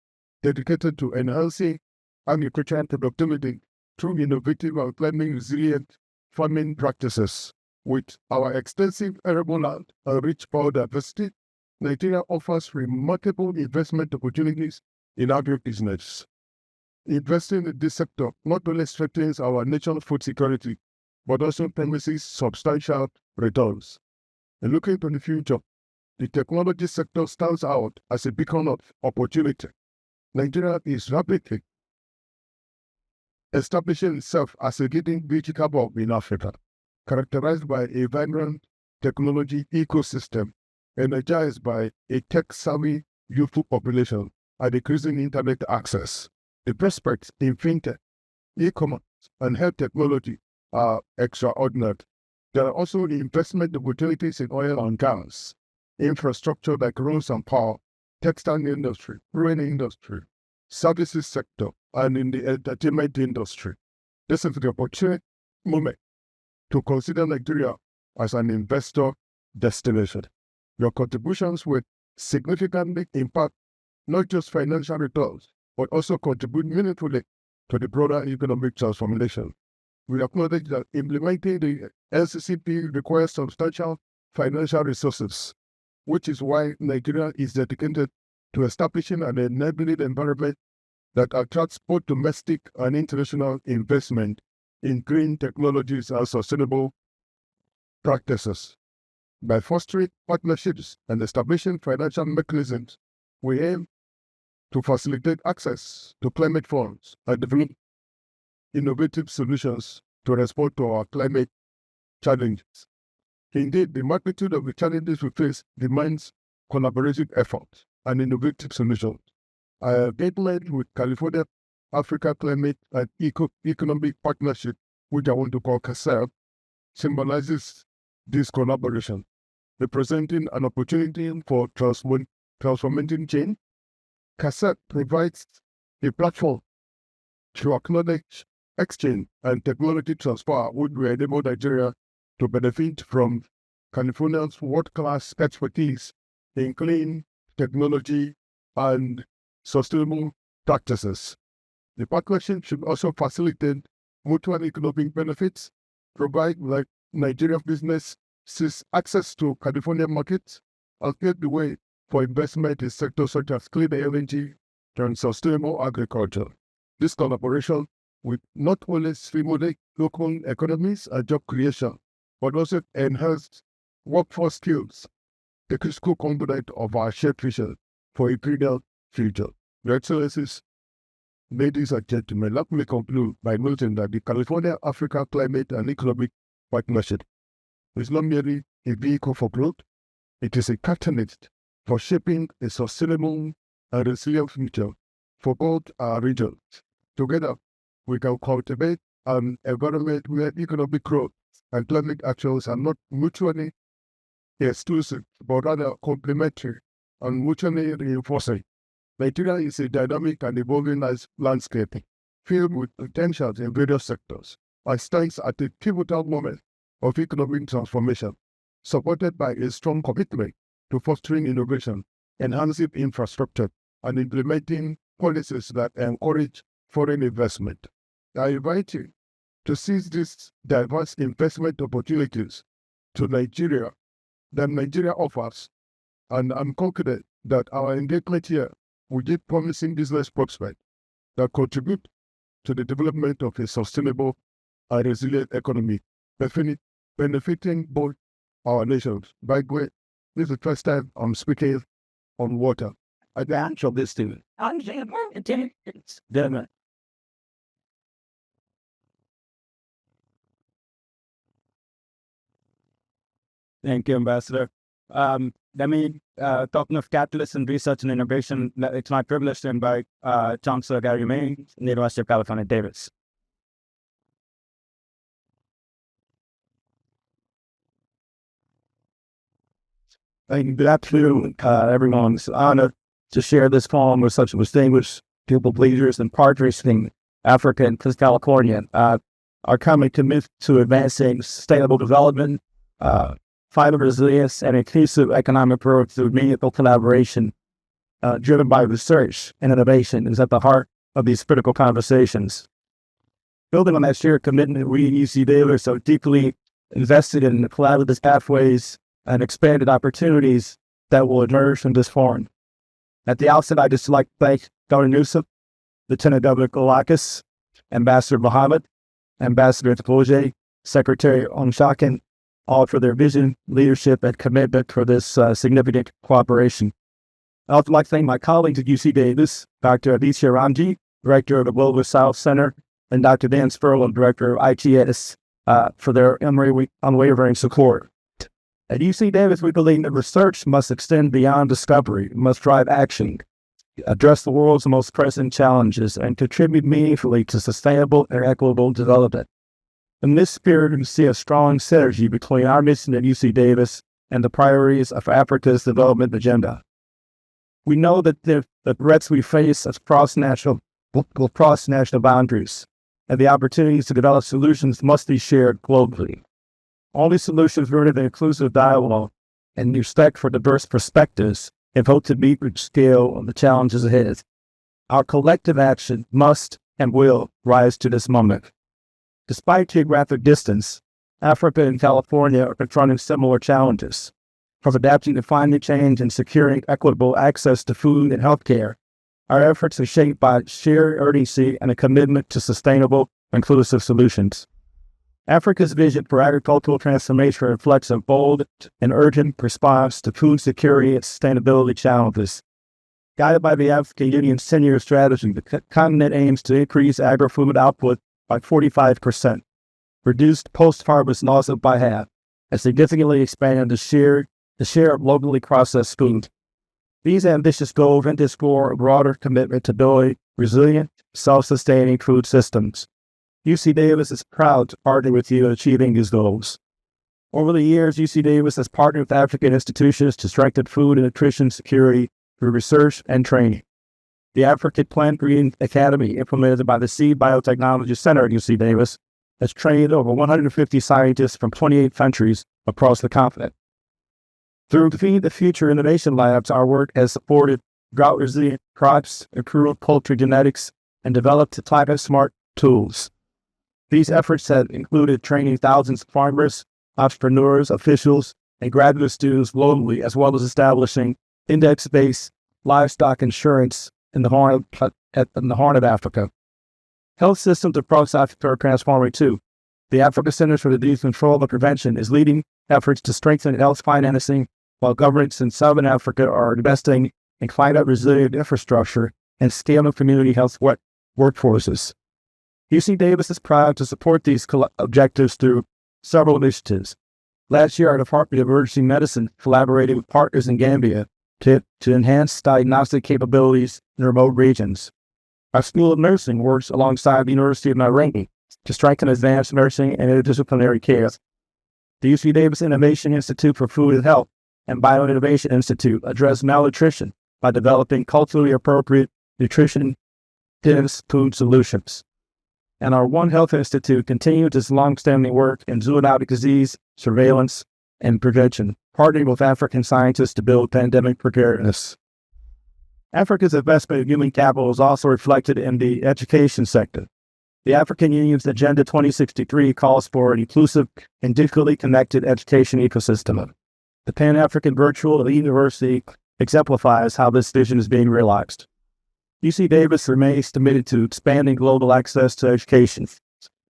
dedicated to enhancing agricultural productivity through innovative and climate-resilient farming practices. With our extensive arable land and rich biodiversity, Nigeria offers remarkable investment opportunities in agribusiness. Investing in this sector not only strengthens our national food security, but also promises substantial returns. And looking to the future, the technology sector stands out as a beacon of opportunity. Nigeria is rapidly establishing itself as a leading digital hub in Africa, characterized by a vibrant technology ecosystem, energized by a tech-savvy youthful population and increasing internet access. The prospects in fintech, e-commerce, and health technology are extraordinary. There are also investment opportunities in oil and gas, infrastructure like roads and power, textile industry, brewing industry, services sector, and in the entertainment industry. This is the opportune moment to consider Nigeria as an investor destination. Your contributions will significantly impact not just financial returns, but also contribute meaningfully to the broader economic transformation. We acknowledge that implementing the LCCP requires substantial financial resources, which is why Nigeria is dedicated to establishing an enabling environment that attracts both domestic and international investment in green technologies and sustainable practices. By fostering partnerships and establishing financial mechanisms, we aim to facilitate access to climate funds and develop innovative solutions to respond to our climate challenges. Indeed, the magnitude of the challenges we face demands collaborative efforts and innovative solutions. Our engagement with California Africa Climate and Economic Partnership, which I want to call CASEP, symbolizes this collaboration, representing an opportunity for transforming change. CASEP provides a platform to acknowledge, exchange, and technology transfer, which will enable Nigeria to benefit from California's world-class expertise in clean technology and sustainable practices. The partnership should also facilitate mutual economic benefits, provide Nigerian businesses access to California markets, and pave the way for investment in sectors such as clean energy and sustainable agriculture. This collaboration will not only stimulate local economies and job creation, but also enhance workforce skills, the critical component of our shared vision for a greener future. Your Excellencies, ladies and gentlemen, let me conclude by noting that the California Africa Climate and Economic Partnership is not merely a vehicle for growth, it is a catalyst for shaping a sustainable and resilient future for both our regions. Together, we can cultivate an environment where economic growth and climate actions are not mutually exclusive, but rather complementary and mutually reinforcing. Nigeria is a dynamic and evolving landscape filled with potentials in various sectors and stands at a pivotal moment of economic transformation, supported by a strong commitment to fostering innovation, enhancing infrastructure, and implementing policies that encourage foreign investment. I invite you to seize these diverse investment opportunities to Nigeria that Nigeria offers, and I'm confident that our engagement here will give promising business prospects that contribute to the development of a sustainable and resilient economy, benefiting both our nations. By the way, this is the first time I'm speaking on water. I answer this thing. Thank you, Ambassador. Talking of catalysts and research and innovation, it's my privilege to invite Chancellor Gary May from the University of California, Davis. Thank you. Good afternoon, everyone. It's an honor to share this forum with such distinguished people, leaders, and partners in Africa and California. Our common commitment to advancing sustainable development, fighting resilience, and inclusive economic growth through meaningful collaboration driven by research and innovation is at the heart of these critical conversations. Building on that shared commitment, we at UC Davis are deeply invested in the collaborative pathways and expanded opportunities that will emerge from this forum. At the outset, I'd just like to thank Governor Newsom, Lieutenant Governor Galakis, Ambassador Mohammed, Ambassador Taboje, Secretary Onshakin, all for their vision, leadership, and commitment for this significant cooperation. I'd also like to thank my colleagues at UC Davis, Dr. Aditya Ramji, Director of the Global South Center, and Dr. Dan Sperlin, Director of ITS, for their unwavering support. At UC Davis, we believe that research must extend beyond discovery, must drive action, address the world's most pressing challenges, and contribute meaningfully to sustainable and equitable development. In this spirit, we see a strong synergy between our mission at UC Davis and the priorities of Africa's development agenda. We know that the threats we face will cross national boundaries, and the opportunities to develop solutions must be shared globally. Only solutions rooted in inclusive dialogue and respect for diverse perspectives if hope to meet and scale on the challenges ahead. Our collective action must and will rise to this moment. Despite geographic distance, Africa and California are confronting similar challenges. From adapting to climate change and securing equitable access to food and healthcare, our efforts are shaped by shared urgency and a commitment to sustainable, inclusive solutions. Africa's vision for agricultural transformation reflects a bold and urgent response to food security and sustainability challenges. Guided by the African Union's 10-year strategy, the continent aims to increase agri-food output by 45%, reduce post-harvest losses by half, and significantly expand the share of locally processed food. These ambitious goals underscore a broader commitment to building resilient, self-sustaining food systems. UC Davis is proud to partner with you in achieving these goals. Over the years, UC Davis has partnered with African institutions to strengthen food and nutrition security through research and training. The African Plant Breeding Academy, implemented by the Seed Biotechnology Center at UC Davis, has trained over 150 scientists from 28 countries across the continent. Through Feed the Future Innovation Labs, our work has supported drought-resilient crops, improved poultry genetics, and developed climate-smart tools. These efforts have included training thousands of farmers, entrepreneurs, officials, and graduate students globally, as well as establishing index-based livestock insurance in the Horn of Africa. Health systems across Africa are transforming too. The Africa Centers for Disease Control and Prevention is leading efforts to strengthen health financing, while governments in Southern Africa are investing in climate-resilient infrastructure and scaling community health workforces. UC Davis is proud to support these objectives through several initiatives. Last year, our Department of Emergency Medicine collaborated with partners in Gambia to enhance diagnostic capabilities in remote regions. Our School of Nursing works alongside the University of Nairobi to strengthen advanced nursing and interdisciplinary care. The UC Davis Innovation Institute for Food and Health and Bioinnovation Institute address malnutrition by developing culturally appropriate nutrition-dense food solutions. And our One Health Institute continues its long-standing work in zoonotic disease surveillance and prevention, partnering with African scientists to build pandemic preparedness. Africa's investment in human capital is also reflected in the education sector. The African Union's Agenda 2063 calls for an inclusive and digitally connected education ecosystem. The Pan-African Virtual University exemplifies how this vision is being realized. UC Davis remains committed to expanding global access to education.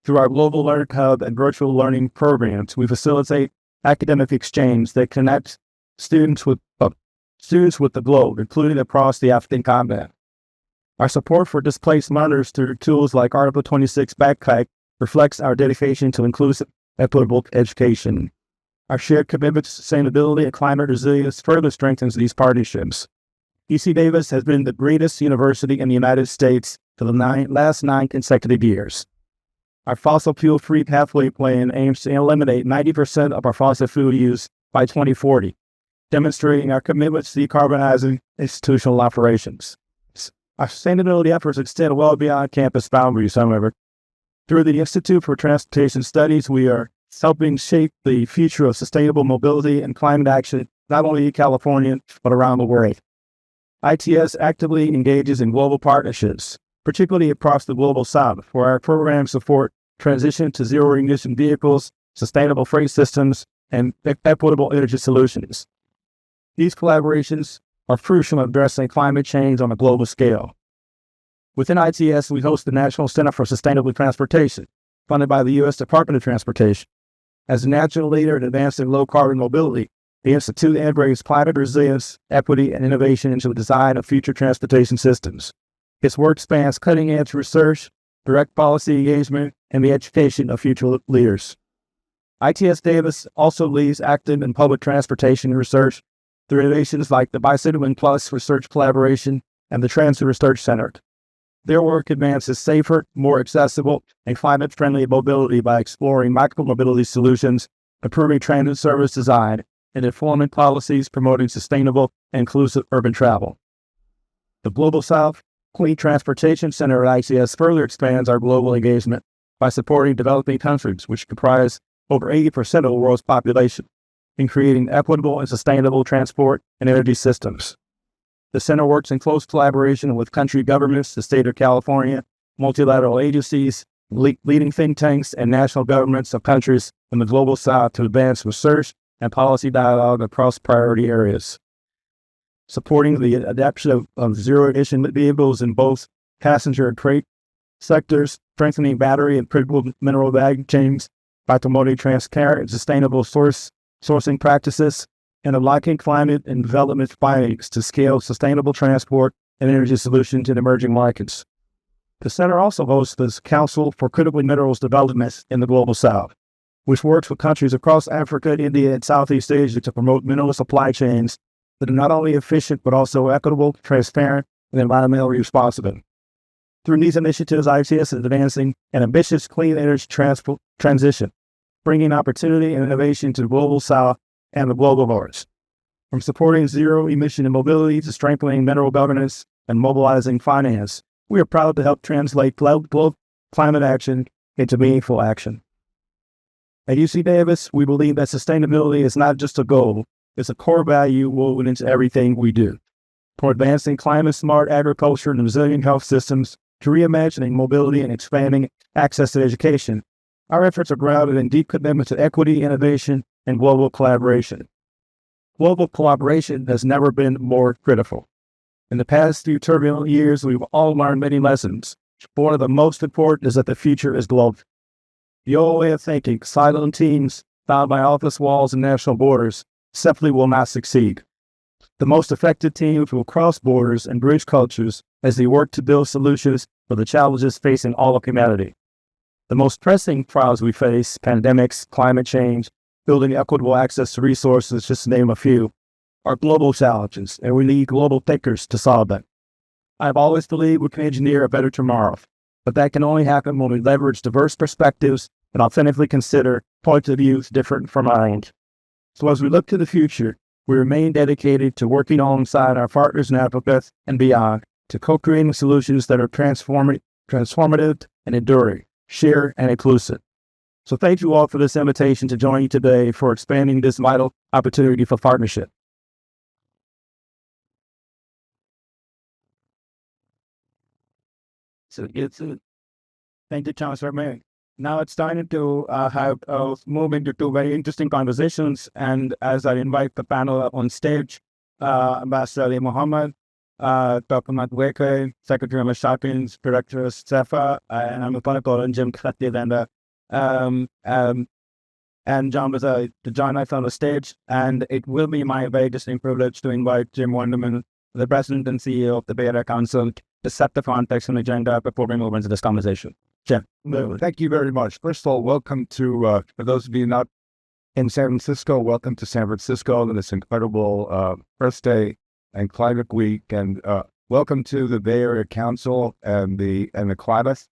Through our Global Learning Hub and virtual learning programs, we facilitate academic exchange that connects students with the globe, including across the African continent. Our support for displaced learners through tools like Article 26 Backpack reflects our dedication to inclusive, equitable education. Our shared commitment to sustainability and climate resilience further strengthens these partnerships. UC Davis has been the greatest university in the United States for the last 9 consecutive years. Our fossil fuel-free pathway plan aims to eliminate 90% of our fossil fuel use by 2040, demonstrating our commitment to decarbonizing institutional operations. Our sustainability efforts extend well beyond campus boundaries, however. Through the Institute for Transportation Studies, we are helping shape the future of sustainable mobility and climate action, not only in California, but around the world. ITS actively engages in global partnerships, particularly across the Global South, where our programs support transition to zero-emission vehicles, sustainable freight systems, and equitable energy solutions. These collaborations are crucial in addressing climate change on a global scale. Within ITS, we host the National Center for Sustainable Transportation, funded by the U.S. Department of Transportation. As a national leader in advancing low-carbon mobility, the Institute integrates climate resilience, equity, and innovation into the design of future transportation systems. Its work spans cutting-edge research, direct policy engagement, and the education of future leaders. ITS Davis also leads active in public transportation research through innovations like the Bicycle Plus Research Collaboration and the Transit Research Center. Their work advances safer, more accessible, and climate-friendly mobility by exploring micromobility solutions, improving transit service design, and informing policies promoting sustainable and inclusive urban travel. The Global South Clean Transportation Center at ITS further expands our global engagement by supporting developing countries, which comprise over 80% of the world's population, in creating equitable and sustainable transport and energy systems. The center works in close collaboration with country governments, the state of California, multilateral agencies, leading think tanks, and national governments of countries in the Global South to advance research and policy dialogue across priority areas. Supporting the adoption of zero-emission vehicles in both passenger and freight sectors, strengthening battery and critical mineral value chains by promoting transparent and sustainable sourcing practices, and unlocking climate and development findings to scale sustainable transport and energy solutions in emerging markets. The center also hosts the Council for Critical Minerals Development in the Global South, which works with countries across Africa, India, and Southeast Asia to promote mineral supply chains that are not only efficient, but also equitable, transparent, and environmentally responsible. Through these initiatives, ITS is advancing an ambitious clean energy transition, bringing opportunity and innovation to the Global South and the global north. From supporting zero-emission mobility to strengthening mineral governance and mobilizing finance, we are proud to help translate global climate action into meaningful action. At UC Davis, we believe that sustainability is not just a goal, it's a core value woven into everything we do. From advancing climate-smart agriculture and resilient health systems to reimagining mobility and expanding access to education, our efforts are grounded in deep commitment to equity, innovation, and global collaboration. Global collaboration has never been more critical. In the past few turbulent years, we've all learned many lessons. One of the most important is that the future is global. The old way of thinking, siloed teams bound by office walls and national borders, simply will not succeed. The most effective teams will cross borders and bridge cultures as they work to build solutions for the challenges facing all of humanity. The most pressing trials we face, pandemics, climate change, building equitable access to resources, just to name a few, are global challenges, and we need global thinkers to solve them. I've always believed we can engineer a better tomorrow, but that can only happen when we leverage diverse perspectives and authentically consider points of view different from our own. So as we look to the future, we remain dedicated to working alongside our partners in Africa and beyond to co-creating solutions that are transformative and enduring, shared and inclusive. So thank you all for this invitation to join you today for expanding this vital opportunity for partnership. So thank you, Chancellor May. Now it's time to move into two very interesting conversations. And as I invite the panel up on stage, Ambassador Ali Mohammed, Dr. Matt Wake, Secretary of Shopping's Director of CEFA, and I'm going to call in Jim Khatib and John was to join us on the stage. And it will be my very distinct privilege to invite Jim Wonderman, the President and CEO of the Bay Area Council, to set the context and agenda before we move into this conversation. Jim. Thank you very much. First of all, welcome to, for those of you not in San Francisco, welcome to San Francisco on this incredible Earth Day and Climate Week. And welcome to the Bay Area Council and the Climate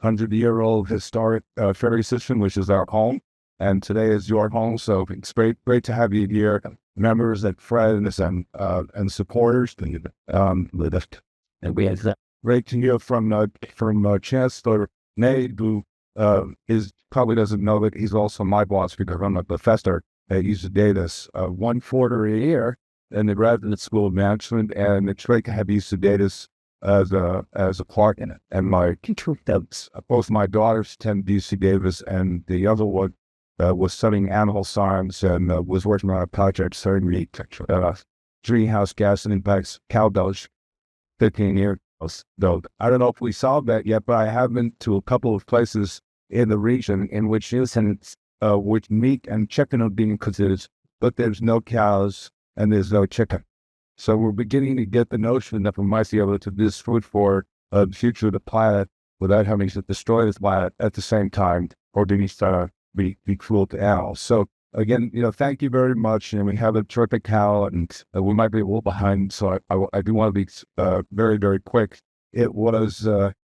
100-year-old historic ferry system, which is our home. And today is your home, so it's great to have you here, members and friends and supporters. And we had great to hear from Chancellor Ney, who probably doesn't know that he's also my boss because I'm a professor at UC Davis, 1 quarter a year in the Graduate School of Management, and it's great to have UC Davis as a part in it. And my both my daughters attend UC Davis, and the other one was studying animal science and was working on a project studying the greenhouse gas and impacts cow belch 15 years ago. I don't know if we solved that yet, but I have been to a couple of places in the region in which which meat and chicken are being considered, but there's no cows and there's no chicken. So we're beginning to get the notion that we might be able to produce food for the future of the planet without having to destroy this planet at the same time, or do we be cruel to animals. So again, thank you very much. And we have a terrific cow, and we might be a little behind. So I do want to be very, very quick. It was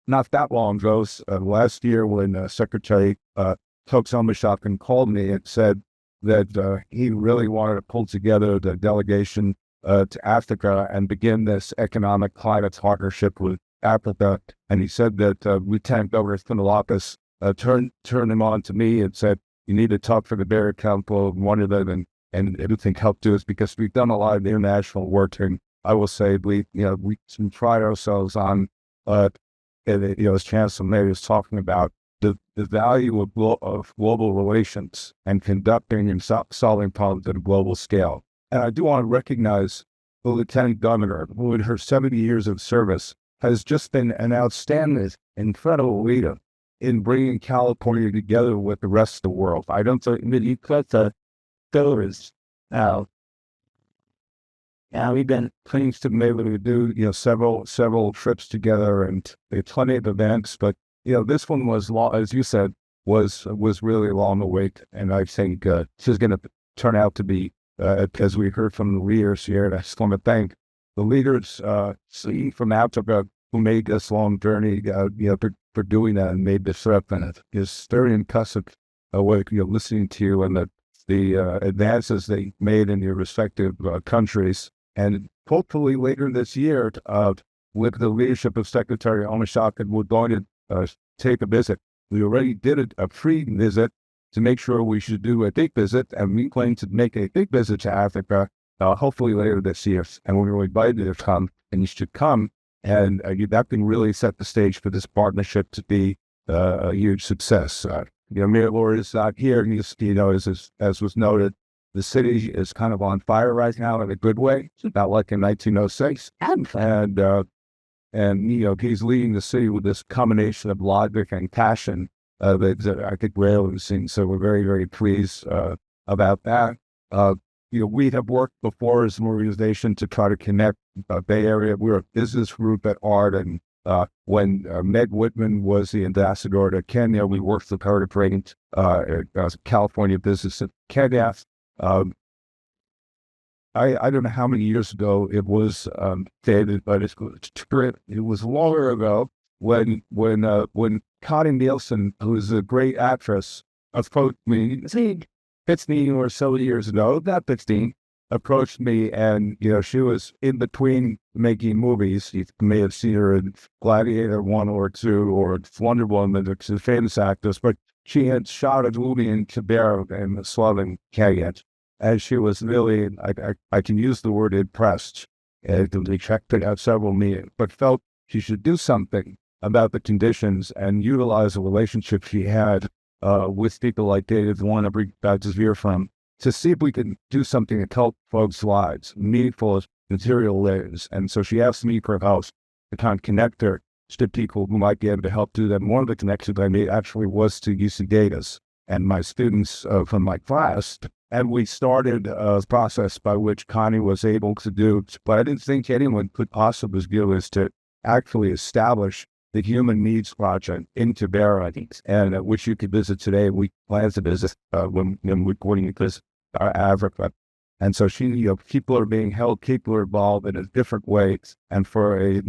not that long ago, last year, when Secretary Selma called me and said that he really wanted to pull together the delegation to Africa and begin this economic climate partnership with Africa. And he said that Lieutenant Governor Spindalakis turned him on to me and said, you need to talk for the Bay Area Council and one of them, and everything helped us because we've done a lot of international work. And I will say we pride ourselves on, as Chancellor May was talking about, the value of global relations and conducting and solving problems at a global scale. And I do want to recognize the Lieutenant Governor, who in her 70 years of service has just been an outstanding, incredible leader in bringing California together with the rest of the world. I don't think that he cut the pillars out. Yeah, we've been pleased to be able to do, several trips together and plenty of events. But, this one was, as you said, was really long await. And I think this is going to turn out to be, as we heard from the leaders here, and I just want to thank the leaders from Africa who made this long journey, for doing that and made this up. And it is very impressive listening to you and the advances they made in your respective countries. And hopefully later this year, with the leadership of Secretary Omashaka, we're going to take a visit. We already did a pre-visit to make sure we should do a big visit, and we plan to make a big visit to Africa, hopefully later this year. And we're invited to come, and you should come. And that can really set the stage for this partnership to be a huge success. Mayor Lord is not here. As was noted, the city is kind of on fire right now in a good way. It's about like in 1906. And he's leading the city with this combination of logic and passion that I think we're able to see. So we're very, very pleased about that. We have worked before as an organization to try to connect Bay Area. We're a business group at ART, and when Meg Whitman was the ambassador to Kenya, we worked with her to bring California business in Kenya. I don't know how many years ago it was dated, but it was longer ago when Connie Nielsen, who is a great actress, approached me. 15 or so years ago, not 15, approached me, and she was in between making movies. You may have seen her in Gladiator 1 or 2 or Wonder Woman. She's a famous actress, but she had shot a movie in Quebec and the Slovene Canyon, and she was really, I can use the word impressed, and we checked it out several meetings, but felt she should do something about the conditions and utilize the relationship she had with people like David, the one I bring back to hear from, to see if we can do something to help folks' lives, meaningful material ways. And so she asked me for help to kind of connect her to people who might be able to help do that. One of the connections I made actually was to UC Davis and my students from my class. And we started a process by which Connie was able to do, but I didn't think anyone could possibly do, is to actually establish the Human Needs Project in Tibera, and which you could visit today. We plan to visit when we're going to visit Africa. And so people are being held, people are involved in a different way. And for a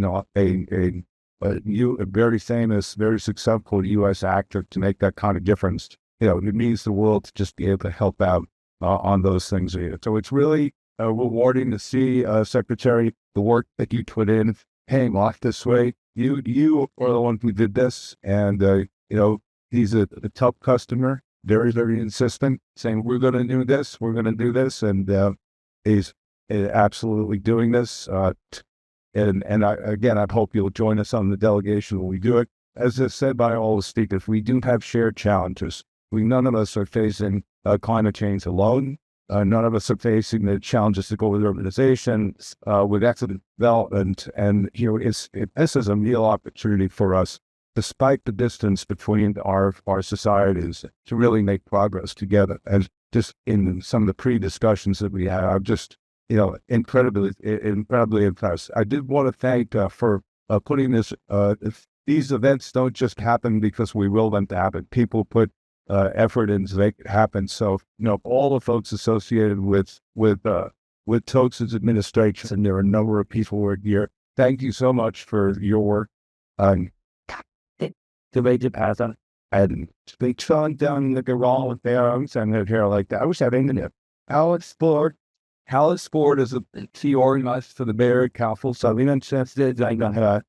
very famous, very successful U.S. actor to make that kind of difference, it means the world to just be able to help out on those things. So it's really rewarding to see, Secretary, the work that you put in, paying off this way. You are the one who did this, and he's a tough customer, very, very insistent, saying we're going to do this, and he's absolutely doing this. And I hope you'll join us on the delegation when we do it. As I said by all the speakers, we do have shared challenges. None of us are facing climate change alone. None of us are facing the challenges that go with urbanization, with economic development, and this is a real opportunity for us, despite the distance between our societies, to really make progress together. And just in some of the pre-discussions that we had, I'm just incredibly impressed. I did want to thank for putting this. These events don't just happen because we will them to happen. People put effort into make it happen. So all the folks associated with Tokes' administration, and there are a number of people who are here. Thank you so much for your work. To make it happen, and they trod down the wall with their arms and their hair like that. I was having it. Alex Ford is a key organizer for the Mayor Council. So we mentioned that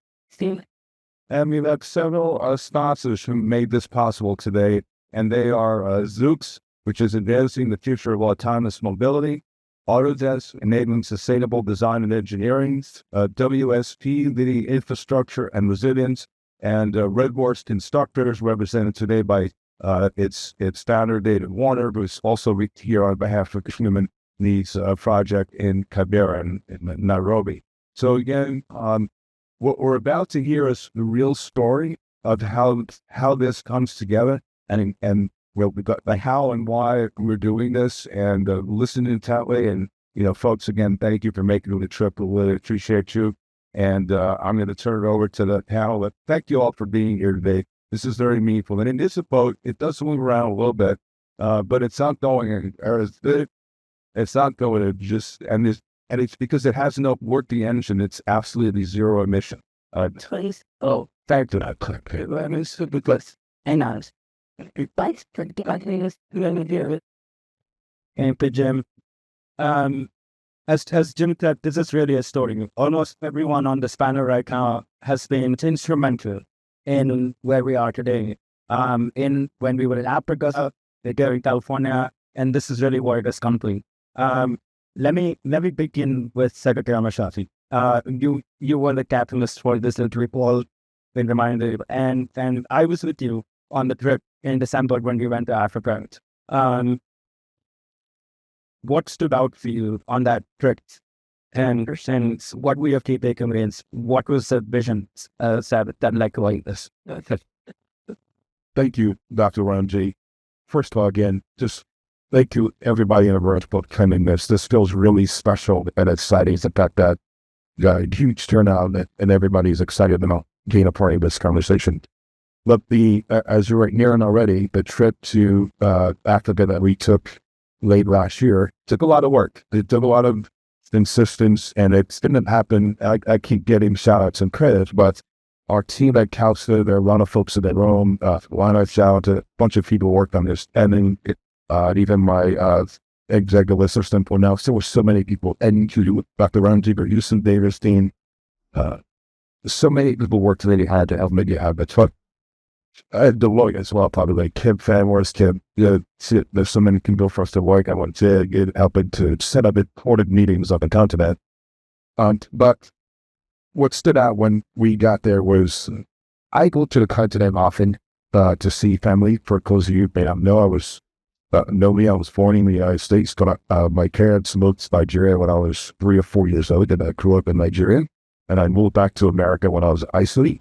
and we've had several sponsors who made this possible today. And they are Zoox, which is advancing the future of autonomous mobility, Autodesk, enabling sustainable design and engineering, WSP, leading infrastructure and resilience, and Red Horse Constructors, represented today by its founder, David Warner, who's also here on behalf of the Human Needs Project in Kibera in Nairobi. So again, what we're about to hear is the real story of how this comes together. And we've got the how and why we're doing this, and listening intently. And folks, again, thank you for making the trip. We really appreciate you. And I'm going to turn it over to the panel. But thank you all for being here today. This is very meaningful, and it is a boat. It does move around a little bit, but it's not going. It's not going to just and it's because it has no working engine. It's absolutely zero emission. Please. Oh, thank you. And Jim, as Jim said, this is really a story. Almost everyone on this panel right now has been instrumental in where we are today. When we were in Africa, there in California, and this is really where it has come to. Let me begin with Secretary Amashafi. You were the catalyst for this report, been reminded, and I was with you on the trip in December when we went to Africa. What stood out for you on that trip? And what were your key takeaways? What was the vision that led like this? Thank you, Dr. Ramji. First of all, again, just thank you everybody in the world for attending this. This feels really special and exciting. The fact that huge turnout and everybody's excited about being a part of this conversation. But as you were hearing already, the trip to Africa that we took late last year took a lot of work. It took a lot of insistence, and it didn't happen. I keep getting shout outs and credit, but our team at Calsta, there are a lot of folks in Rome. Why not shout out to a bunch of people who worked on this, and then even my executive assistant. Well, now there were so many people, and to Dr. Ramji, Houston Davis, team. So many people worked today had to help make it happen. Deloitte as well, probably like Kim Fanworth, Kim. There's so many people for us to work. I want to get helping to set up important meetings on the continent. But what stood out when we got there was I go to the continent often to see family. For those of you who may not know, I was born in the United States, but my parents moved to Nigeria when I was 3 or 4 years old, and I grew up in Nigeria. And I moved back to America when I was ISOE.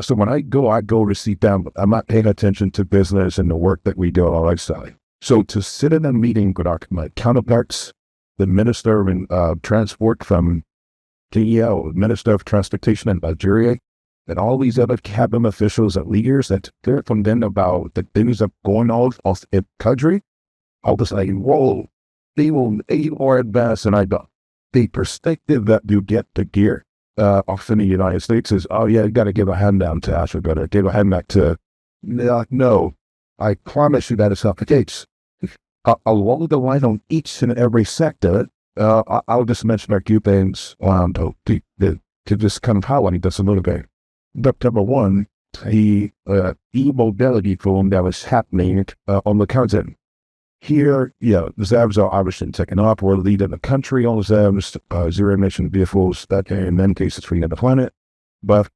So when I go to see them. I'm not paying attention to business and the work that we do on our side. So to sit in a meeting with my counterparts, the Minister of Transport from Kenya, Minister of Transportation in Nigeria, and all these other cabinet officials and leaders that hear from them about the things that are going on in the country, I was like, whoa, they will aid or advance. And I got the perspective that you get to gear often in the United States is, oh yeah, you got to give a hand down to Africa, got to give a hand back to, no, I promise you that is not the case. Along the line on each and every sector, I'll just mention a few things to just kind of highlight this a little bit. But number one, the e-mobility boom that was happening on the continent. Here, the ZEVs are obviously taking off. We're leading the country on ZEVs, zero-emission vehicles that in many cases free the planet. But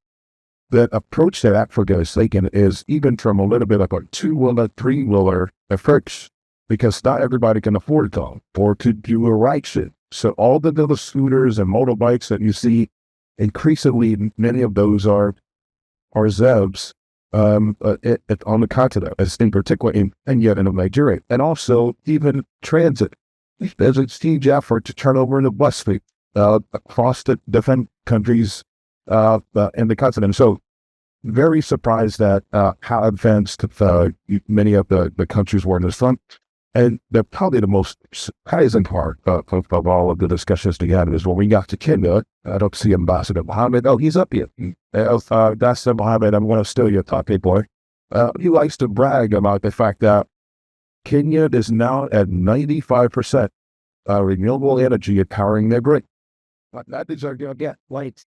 the approach that Africa is taking is even from a little bit of a two-wheeler, three-wheeler approach, because not everybody can afford it all or to do a ride shit. So all the little scooters and motorbikes that you see, increasingly many of those are ZEVs on the continent, as in particular and yet in Nigeria, and also even transit. There's a huge effort to turn over the bus fleet across the different countries in the continent. So very surprised at how advanced many of the countries were in this front. And probably the most surprising part of all of the discussions together is when we got to Kenya. I don't see Ambassador Mohammed. Oh, he's up here. That's Mohammed. I'm going to steal your topic, boy. He likes to brag about the fact that Kenya is now at 95% renewable energy powering their grid. But that is our get lights.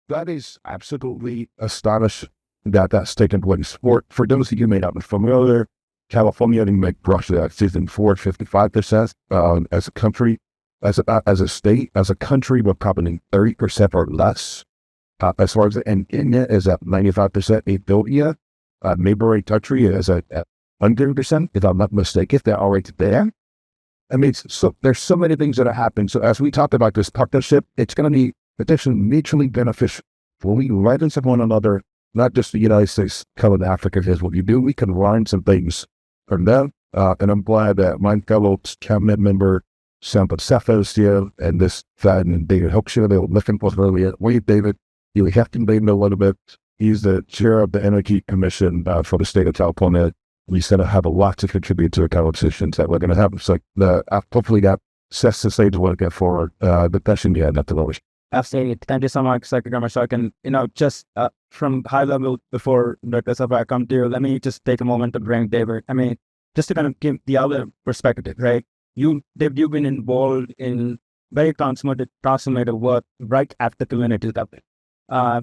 That is absolutely astonishing that that's taken place. For those of you who may not be familiar, California didn't make roughly that season 55% as a country, as a state, as a country, we're probably 30% or less. As far as and Kenya is at 95%. Ethiopia, neighboring country, is at 100%. If I'm not mistaken, they're already there. I mean, so there's so many things that are happening. So as we talk about this partnership, it's going to be potentially mutually beneficial. When we write into one another, not just the United States, coming to Africa, here's what you do. We can learn some things from them. And I'm glad that my fellow cabinet member, Samba Sefa, is here, and this Thad and David Hoekstra, they were looking for earlier. Wait, David, you have to name a little bit. He's the chair of the Energy Commission for the state of California. We said I have a lot to contribute to the conversations that we're going to have. So hopefully that sets the stage for the session you had at the moment. Absolutely. Thank you so much, Secretary Mashak. And, just from high level before Dr. Safa come to you, let me just take a moment to bring David. I mean, just to kind of give the other perspective, right? You've been involved in very transformative work right at the community level,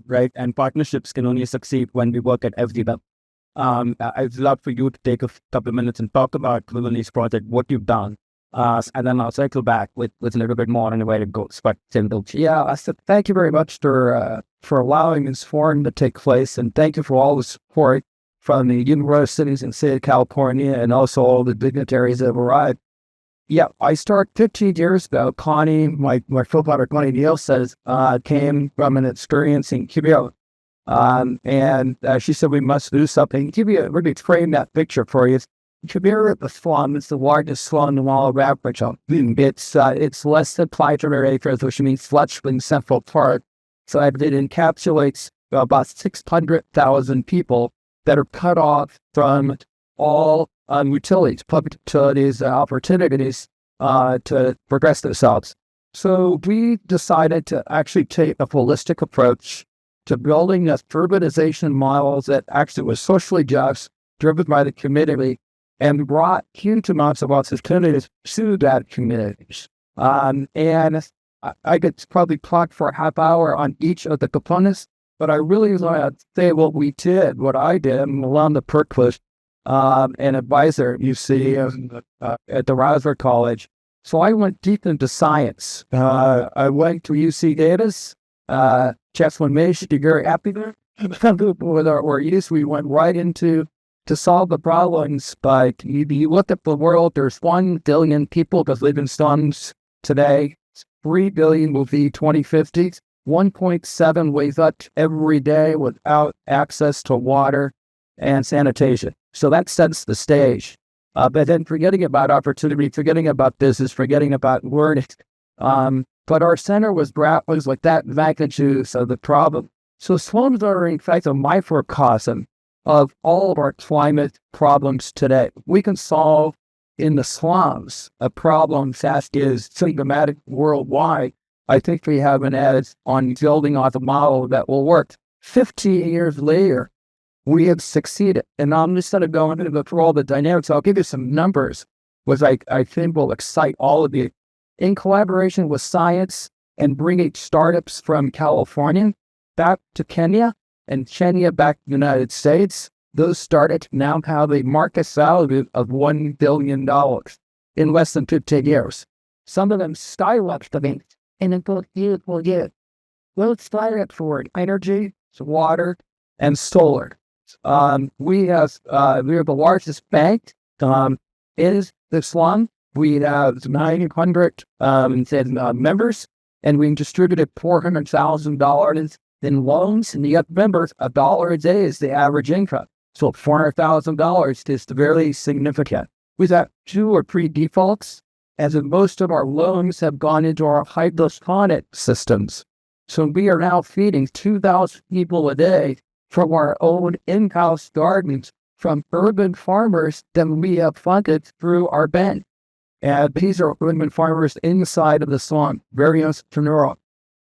right? And partnerships can only succeed when we work at every level. I'd love for you to take a couple of minutes and talk about Wilderness Project, what you've done. And then I'll cycle back with a little bit more on the way to go. But yeah, I said thank you very much for allowing this forum to take place, and thank you for all the support from the universities in the state of California and also all the dignitaries that have arrived. Yeah, I started 15 years ago. Connie, my co-founder Connie Neal says, came from an experience in Cuba, and she said we must do something. Let me frame that picture for you. Kibera, the slum, is the largest slum in all of Africa. It's less than 500 acres, which means Fletchling Central Park. So it encapsulates about 600,000 people that are cut off from all utilities, public utilities, opportunities to progress themselves. So we decided to actually take a holistic approach to building a urbanization model that actually was socially just, driven by the community, and brought huge amounts of opportunities to that communities. And I could probably talk for a half hour on each of the components, but I really want to say what I did. I'm Alon Perklish, an advisor, you see, at the Roswell College. So I went deep into science. I went to UC Davis, Chancellor May should be very happy there. With our use, we went right into to solve the problems. But you look at the world, there's 1 billion people that live in slums today. 3 billion will be 2050. 1.7 wakes up every day without access to water and sanitation. So that sets the stage. But then forgetting about opportunity, forgetting about business, forgetting about learning. But our center was like that magnitude of the problem. So slums are in fact a microcosm of all of our climate problems today. We can solve in the slums a problem that is symptomatic worldwide. I think we have an edge on building off a model that will work. 15 years later, we have succeeded. And I'm just going to go into all the dynamics. I'll give you some numbers, which I think will excite all of you. In collaboration with science and bringing startups from California back to Kenya and Kenya back to the United States, those startups now have a market value of $1 billion in less than 15 years. Some of them skyrocketed in a beautiful year. Well, it's startup for energy, water, and solar. We are the largest bank in the slum. We have 900 members, and we distributed $400,000 in loans. And you have members, $1 a day is the average income. So $400,000 is very significant. We've got 2 or 3 defaults, as in most of our loans have gone into our hydroponic systems. So we are now feeding 2,000 people a day from our own in-house gardens from urban farmers that we have funded through our bank. And these are urban farmers inside of the slum, very entrepreneurial.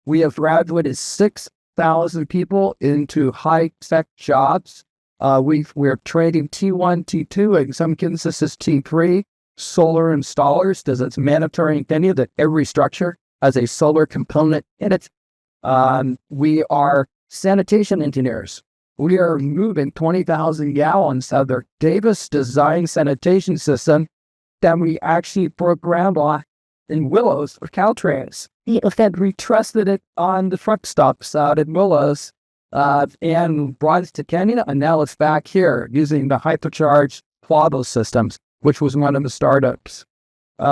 We have graduated 6,000 people into high-tech jobs. We're training T1, T2, in some cases T3, solar installers, because it's mandatory in Kenya that every structure has a solar component in it. We are sanitation engineers. We are moving 20,000 gallons of their Davis design sanitation system that we actually programmed on in Willows or Caltrans. And we trusted it on the truck stops out in Willows and brought it to Kenya, and now it's back here using the hypercharged Quavo systems, which was one of the startups. We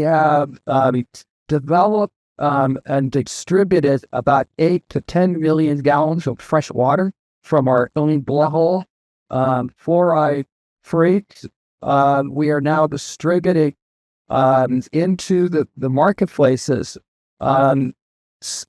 have developed and distributed about 8 to 10 million gallons of fresh water from our own borehole, fluoride free. We are now distributing into the marketplaces,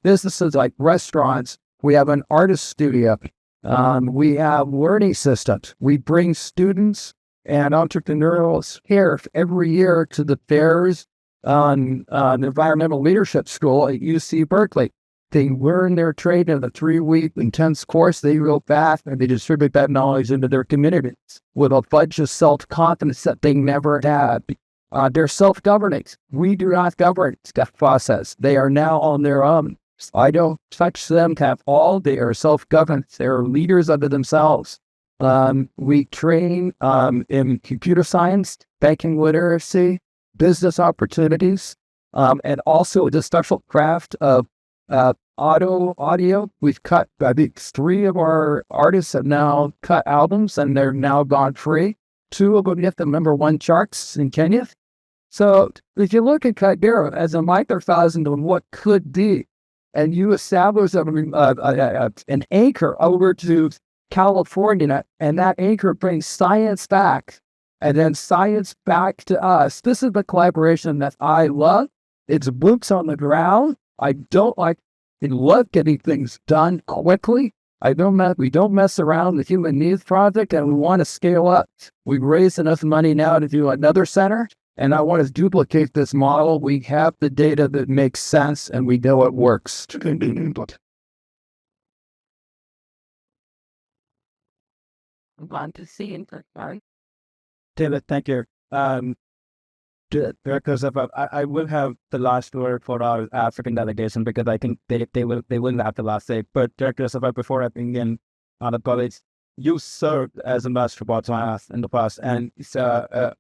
businesses like restaurants. We have an artist studio. We have learning systems. We bring students and entrepreneurs here every year to the fairs on the Environmental Leadership School at UC Berkeley. They learn their trade in a 3-week intense course. They go back and they distribute that knowledge into their communities with a bunch of self-confidence that they never had. They're self-governing. We do not govern that process. They are now on their own. I don't touch them at all. They are self-governed. They're leaders unto themselves. We train in computer science, banking literacy, business opportunities, and also the special craft of audio. We've cut, I think 3 of our artists have now cut albums and they're now gone free. 2 of them hit the #1 charts in Kenya. So if you look at Kagera as a microcosm of what could be, and you establish an anchor over to California, and that anchor brings science back, and then science back to us. This is the collaboration that I love. It's boots on the ground. I love getting things done quickly. We don't mess around with Human Needs Project, and we want to scale up. We've raised enough money now to do another center, and I want to duplicate this model. We have the data that makes sense, and we know it works. Want to see it, right? David, thank you. Directors of I will have the last word for our African delegation because I think they will have the last say. But Director of before I bring in out of college, you served as ambassador for Botswana in the past, and it's or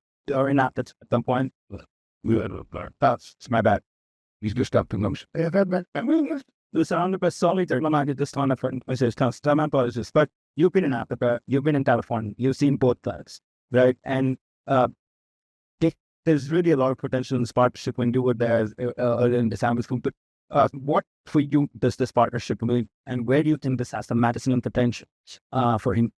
not at some point. That's my bad. He's just up to them. The sound of a solid diplomatic this time of my apologies, but you've been in Africa, you've been in California, you've seen both sides, right? And there's really a lot of potential in this partnership when you were there in December. But what for you does this partnership mean, and where do you think this has the medicinal potential for him?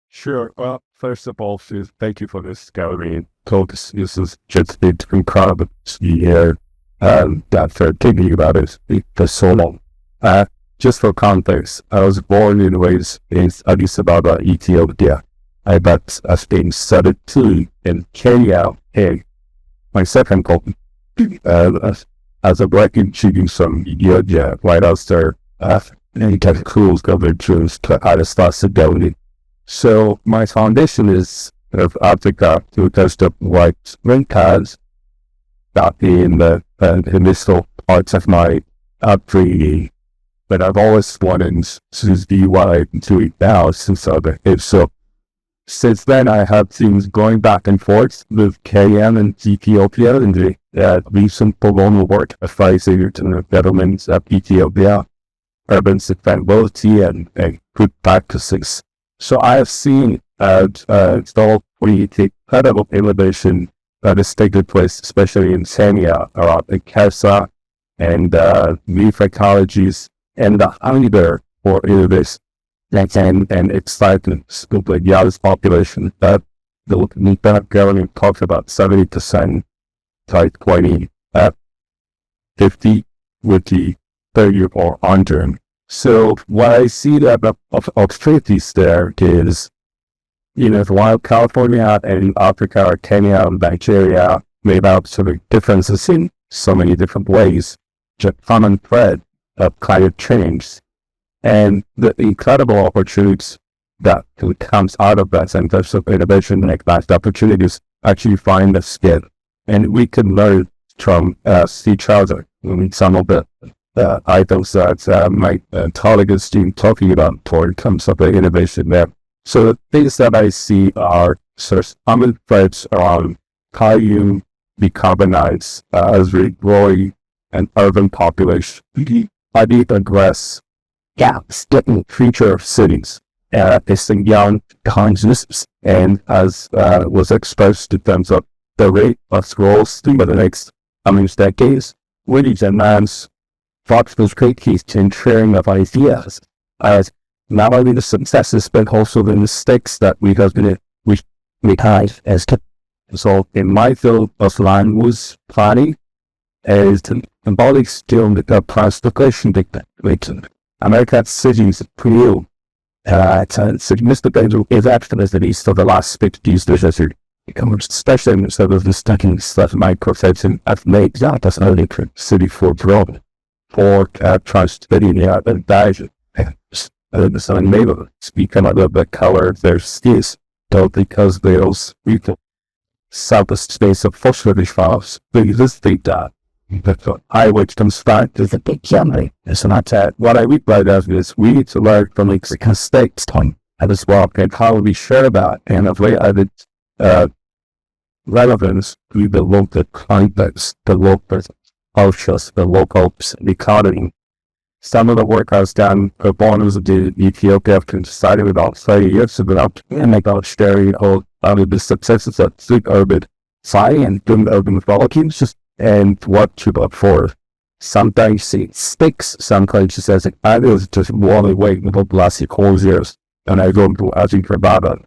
Sure. Well, first of all, Sue, thank you for this gallery. This is just incredible to see here that thinking about it for so long. Just for context, I was born and raised in Addis Ababa, Ethiopia. But I've been studied too in Kenya, and my second home as a black student from Ethiopia, right after and get schools government to Addis Ababa. So my foundation is of Africa to test up white rent cards back in the initial parts of my upbringing. But I've always wanted to be what I'm doing now since other kids. So since then, I have things going back and forth with KM and Ethiopia and the recent colonial work advising to the governments of Ethiopia, urban sustainability and good practices. So I have seen all the incredible innovation that is taking place, especially in Kenya, around the CASA and leaf ecologies and the hunger for innovation. And excitement with the youngest population that the Lieutenant Governor talks about 70% by 2050 with the 30 or under. So what I see that of opportunities there is, while California and Africa or Kenya and Nigeria made out sort of differences in so many different ways, the common thread of climate change and the incredible opportunities that comes out of that in terms of innovation and advanced opportunities actually find a skill. And we can learn from each other. Some of the items that my colleague is talking about in terms of the innovation there. So the things that I see are sort of common threads around how you decarbonize as we grow an urban population. How do you address gaps in the future of cities? It's a young consciousness, and as was expressed in terms of the rate of growth over the next coming decades, we need to enhance thoughtful creativity and sharing of ideas as not only the successes but also the mistakes that we have as to. So in my field of land use planning is to embody still the transportation dictation. American cities new. It's a significant event as the east of the last 50 years, especially in the studying stuff my profession have made that as an electric city for growth, for transporting the advantage. The sun neighborhood speak another the color of their skis, though because those people southwest space of phosphorus files, they just think that. I which comes back to the big family. It's not that. What I mean by that is we need to learn from Mexican states time as well and how we share that and a way added relevance to the local context, the local cultures, the local economy. Some of the work I was done born of the Ethiopia started about 30 years ago and about sharing all the successes of the urban science and doing urban development and what to look for. Sometimes it sticks, sometimes it says I was just one away with the last 4 years. And I go to Addis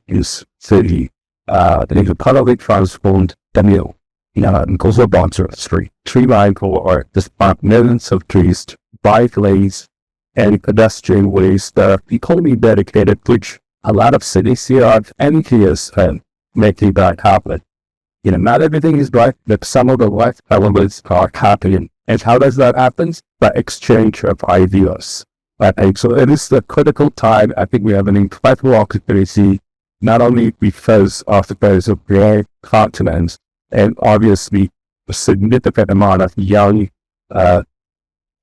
is city. They totally transformed the mill. And goes up onto the street. Tree line or just millions of trees, bike lanes, and pedestrian ways that are economy dedicated, which a lot of cities here are envious and making that happen. Not everything is right, but some of the right elements are happening. And how does that happen? By exchange of ideas. And so it is the critical time. I think we have an incredible opportunity, not only because of the various of great continents, and obviously a significant amount of young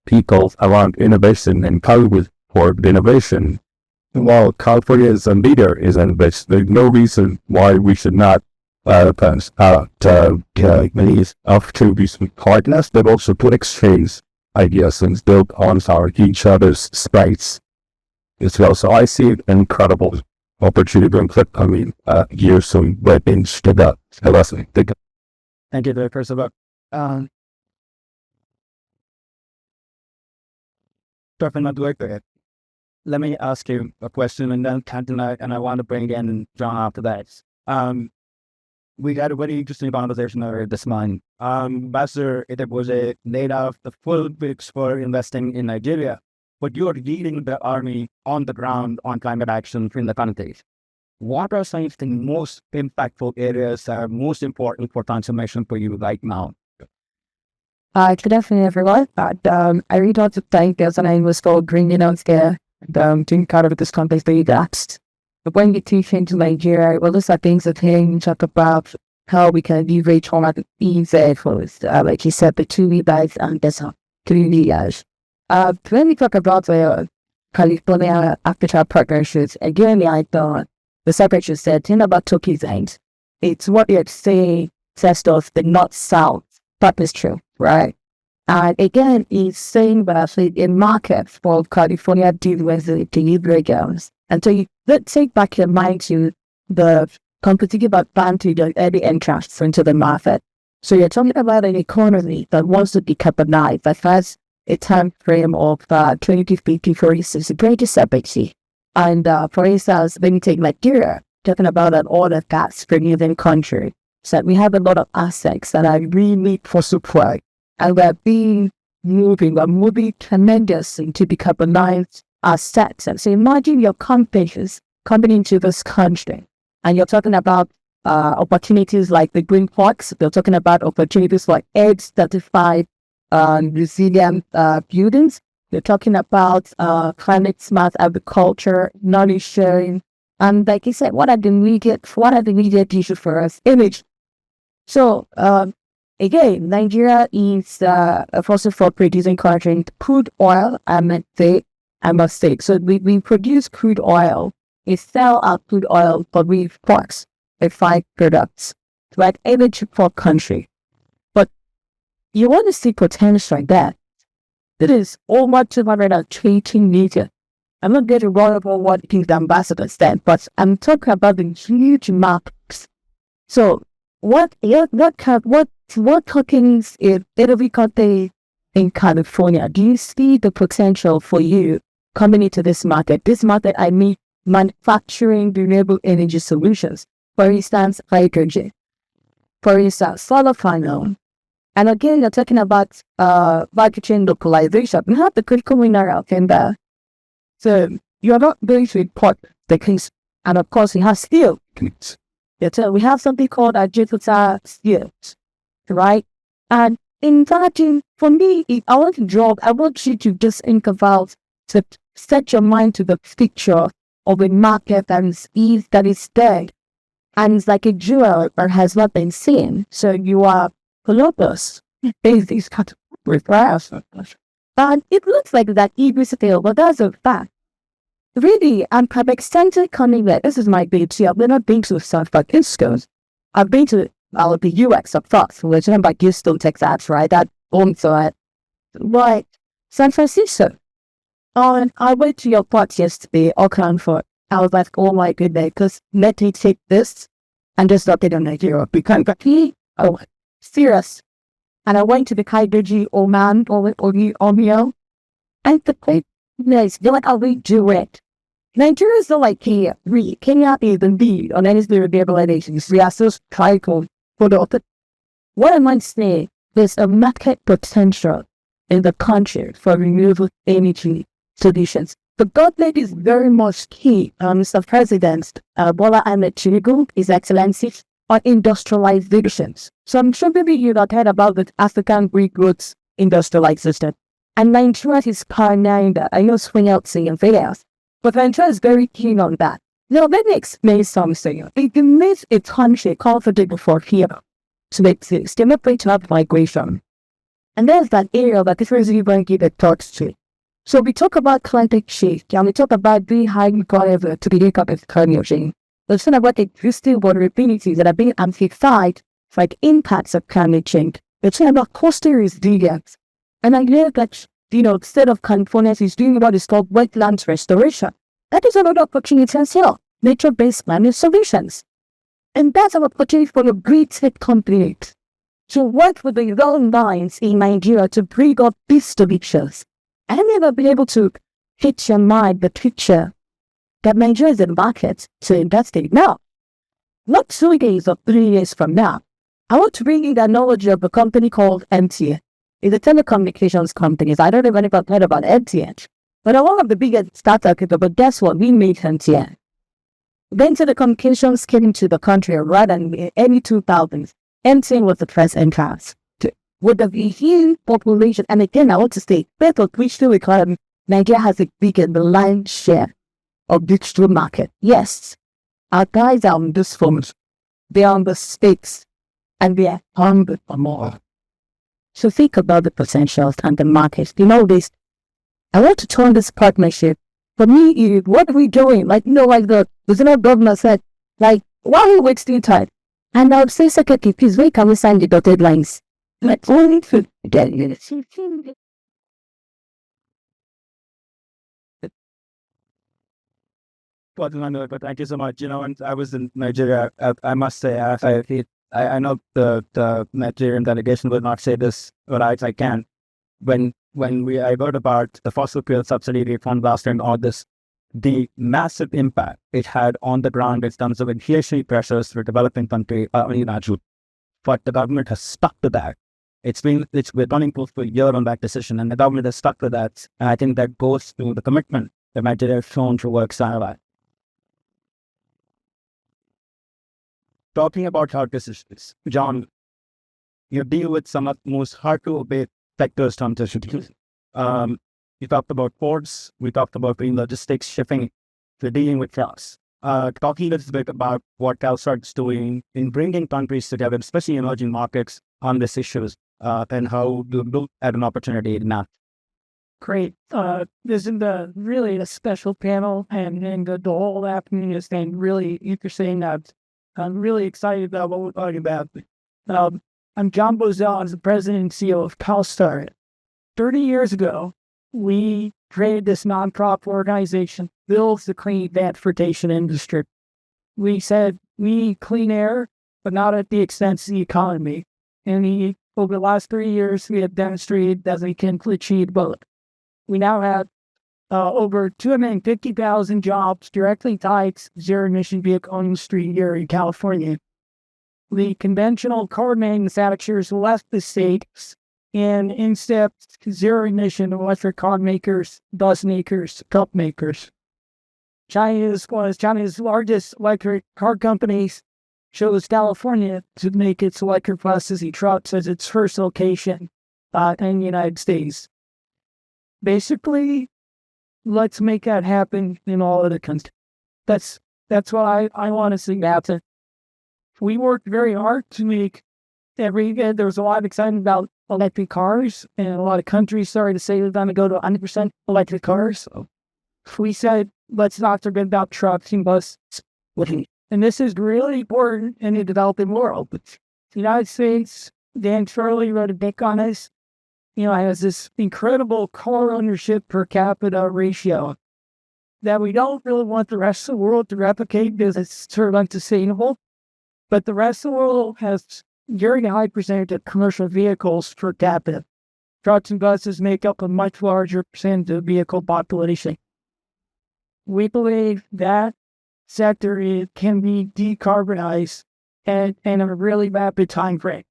people around innovation and Hollywood for innovation. While California is a leader in innovation, there's no reason why we should not pass out these opportunities with partners, but also to exchange ideas and build on each other's strengths as well. So I see an incredible opportunity in clip coming years soon, but instead of lesson. Thank you, Dr. Sabak. Dr. Madwek, let me ask you a question, and then and I want to bring in John after that. We had a very interesting conversation earlier this morning. Ambassador, it was laid out the full fix for investing in Nigeria, but you are leading the army on the ground on climate action in the country. What are some of the most impactful areas that are most important for transformation for you right now? Good afternoon, everyone. I really want to thank us, and I was for bringing us here being part of this context very vast. But when you teach into Nigeria, well, those are things that we talk about how we can leverage on the easy for like you said, the 2 leaders and there's 3 leaders. When we talk about the California Africa partnerships, again, like the separatist said, think about two key things. It's what you're saying, test of the north-south. That is true, right? And again, it's saying that in markets for California deal with the delivery girls. And so let's take back your mind to the competitive advantage of early entrance into the market. So you're talking about an economy that wants to decarbonize, that has a time frame of 2050, for instance, 2070. And for instance, when you take Nigeria, talking about an oil and gas producing country, so we have a lot of assets that are really for supply, and we're moving tremendously to decarbonize assets. And so imagine your companies coming into this country, and you're talking about opportunities like the green parks. You're talking about opportunities like EDGE-certified resilient buildings. You're talking about climate smart agriculture, knowledge sharing, and like I said, what are the immediate issues for us? Image. So again, Nigeria is a fossil fuel producing country. Crude oil, I must say. So we produce crude oil. We sell our crude oil, but we export refined products. Right? Energy poor country. But you want to see potential like that. It is over 220 million. I'm not getting wrong about what the ambassador said, but I'm talking about the huge markets. So what companies in every country in California, do you see the potential for you coming into this market? This market, I mean, manufacturing renewable energy solutions. For instance, hydrogen. For instance, solar panel. And again, you're talking about value chain localization. We have the critical mineral in there. So you're not going to import the things. And of course, we have steel. We have something called Jupiter steel, right? And in fact, for me, if I want I want you to just think about, to set your mind to the picture of a market that is dead. And it's like a jewel that has not been seen. So you are Columbus. These kind of requires. And it looks like that easy still, but that's a fact. Really, I'm extended coming there. This is my beauty. I've never been to San Francisco. I've been to the US, of course, which is by Houston, Texas, right? That also but San Francisco. And I went to your part yesterday, Oakland for. I was like, oh my goodness, because let me take this and just drop it on Nigeria. Because oh, serious. And I went to the Kaidoji Oman or Omeo. And the place is like how we do it. Nigeria is not like Kenya. Kenya is the lead on any rehabilitations. We are so critical for the. What am I saying? There's a market potential in the country for renewable energy solutions. The government is very much key, Mr. President Bola Ahmed Tinubu, His Excellency, on industrializations. So I'm sure maybe you've heard about the African Greek roots industrialization. And Nigeria is pioneering that. I know swing out saying things, but Nigeria is very keen on that. Now let me explain something. It makes a country comfortable for here. to make things. They're not going to have migration. And there's that area that this is going to give a thought to. So we talk about climate change, and we talk about being highly vulnerable to the impact of climate change. Let's talk about existing vulnerabilities that are being amplified by the impacts of climate change. Let's talk about coastal resilience. And I know that, instead of California is doing what is called wetlands restoration. That is another opportunity as well. Nature-based management solutions. And that's an opportunity for the great tech companies to work with the young minds in Nigeria to bring up these solutions. And they'll be able to hit your mind the picture that Nigeria is a market to invest in. Now, not 2 days or 3 years from now, I want to bring you the knowledge of a company called MTN. It's a telecommunications company. I don't know if anyone heard about MTN, but one of the biggest startups, but guess what? We made MTN. Then telecommunications came into the country right in the early 2000s. MTN was the first entrance with a huge population. And again, I want to say, based on digital economy, Nigeria has a bigger lion's share of digital market. Yes, our guys are on this phones. They are on the stakes, and they are hungry for more. So think about the potentials and the markets. This. I want to turn this partnership. For me, what are we doing? Like the Brazilian governor said, why are we wasting time? And I would say, secretary, please, where can we sign the dotted lines? Let's only get it. But thank you so much. And I was in Nigeria. I must say, I know the Nigerian delegation will not say this, but I can. When I heard about the fossil fuel subsidy refund last year in August, the massive impact it had on the ground in terms of inflationary pressures for developing countries are unimaginable. But the government has stuck to that. We're running close to a year on that decision, and the government has stuck to that. And I think that goes to the commitment that Nigeria has shown to work side. Talking about hard decisions, John, you deal with some of the most hard to obey sectors transition. We talked about ports, we talked about logistics, shipping, we're dealing with chaos. Talking a little bit about what CalSTART is doing in bringing countries together, especially emerging markets, on these issues, and how you look at an opportunity in that. Great. This is really a special panel, and the whole afternoon is really interesting. I'm really excited about what we're talking about. I'm John Bozell. I'm the president and CEO of CalSTART. 30 years ago, we created this nonprofit organization, builds the clean transportation industry. We said we need clean air, but not at the expense of the economy. And over the last 3 years, we have demonstrated that we can achieve both. We now have over 250,000 jobs directly tied to zero-emission vehicle industry here in California. The conventional car manufacturers left the states, and in stepped zero-emission electric car makers, bus makers, truck makers. China is one of China's largest electric car companies, chose California to make its electric buses and trucks as its first location in the United States. Basically, let's make that happen in all of the country. That's what I want to see happen. We worked very hard to make there was a lot of excitement about electric cars, and a lot of countries started to say they're going to go to 100% electric cars. So we said, let's not forget about trucks and buses. And this is really important in the developing world. But the United States, Dan Shirley wrote a book on this, has this incredible car ownership per capita ratio that we don't really want the rest of the world to replicate because it's sort of unsustainable. But the rest of the world has very high percentage of commercial vehicles per capita. Trucks and buses make up a much larger percentage of the vehicle population. We believe that sector can be decarbonized in a really rapid time frame.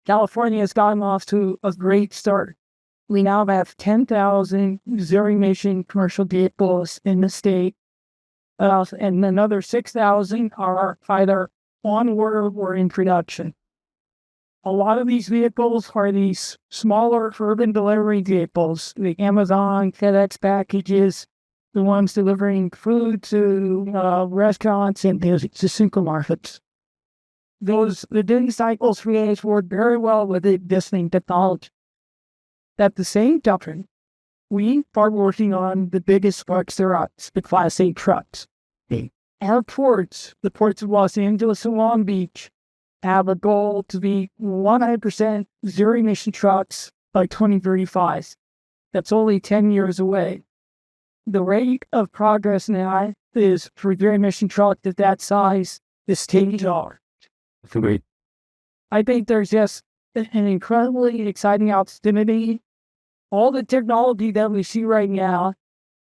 California has gotten off to a great start. We now have 10,000 zero-emission commercial vehicles in the state, and another 6,000 are either on order or in production. A lot of these vehicles are these smaller urban delivery vehicles, the Amazon, FedEx packages, the ones delivering food to restaurants and to supermarkets. the duty cycles creates work very well with existing technology. At the same time, we are working on the biggest trucks there are, the Class 8 trucks. Our ports, the ports of Los Angeles and Long Beach, have a goal to be 100% zero-emission trucks by 2035. That's only 10 years away. The rate of progress now is for zero-emission trucks of that size is state-of-the-art. Great. I think there's just an incredibly exciting opportunity. All the technology that we see right now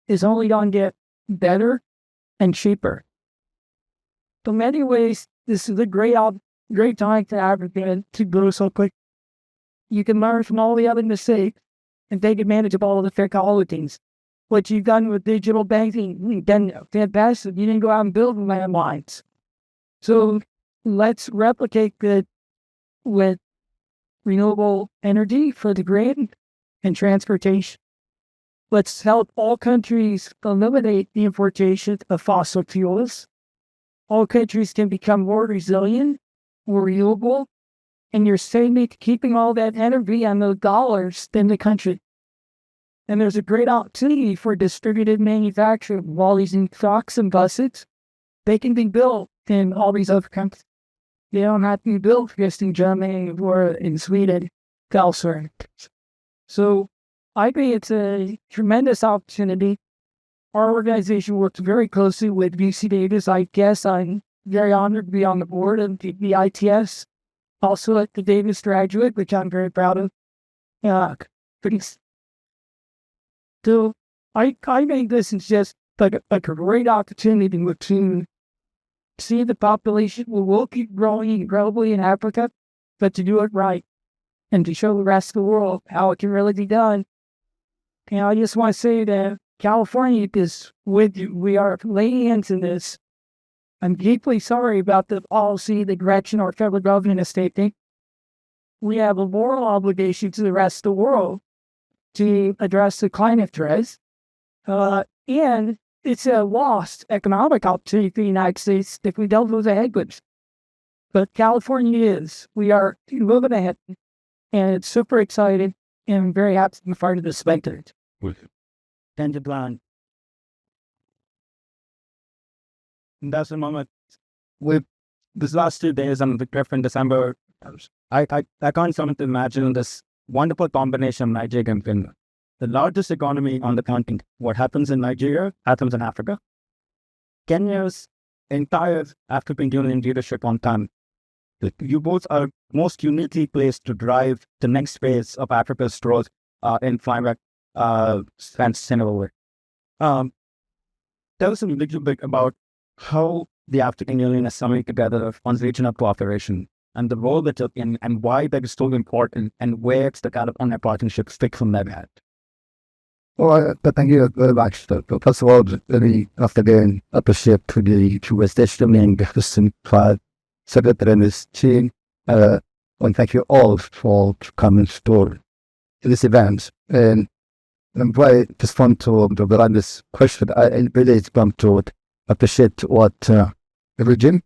is only going to get better and cheaper. In many ways, this is a great time to advocate to grow so quick. You can learn from all the other mistakes and take advantage of all of the technologies. What you've done with digital banking, you've done fantastic. You didn't go out and build landlines. So let's replicate that with renewable energy for the grid and transportation. Let's help all countries eliminate the importation of fossil fuels. All countries can become more resilient, more renewable, and you're saving, keeping all that energy and those dollars in the country. And there's a great opportunity for distributed manufacturing of all these new trucks and buses. They can be built in all these other countries. They don't have to be built just in Germany or in Sweden, elsewhere. So I think it's a tremendous opportunity. Our organization works very closely with UC Davis. I guess I'm very honored to be on the board of the ITS, also at the Davis graduate, which I'm very proud of. So I think this is just like a great opportunity to see the population will keep growing incredibly in Africa, but to do it right and to show the rest of the world how it can really be done. And I just want to say that California is with you. We are laying into this. I'm deeply sorry about the policy that Gretchen, our federal government, is taking. We have a moral obligation to the rest of the world to address the climate threat. And it's a lost economic opportunity for the United States if we don't move ahead with it. But California is. We are moving ahead. And it's super exciting. And I'm very happy to be part of this event. Thank you, Plan. That's the moment. With this last 2 days on the trip in December, I can't come to imagine this wonderful combination of Nigeria and Finland. The largest economy on the continent. What happens in Nigeria happens in Africa. Kenya's entire African Union leadership on time. You both are most uniquely placed to drive the next phase of Africa's growth in climate sustainable. Tell us a little bit about how the African Union is coming together on regional cooperation and the role that it's in and why that is so important and where it's the California partnership stick from that hat. Well, thank you very much. First of all, really, after again, appreciate to the jurisdiction and the secretary and his team. And thank you all for coming to this event. And I'm very just want to run this question. I really want to appreciate what the regime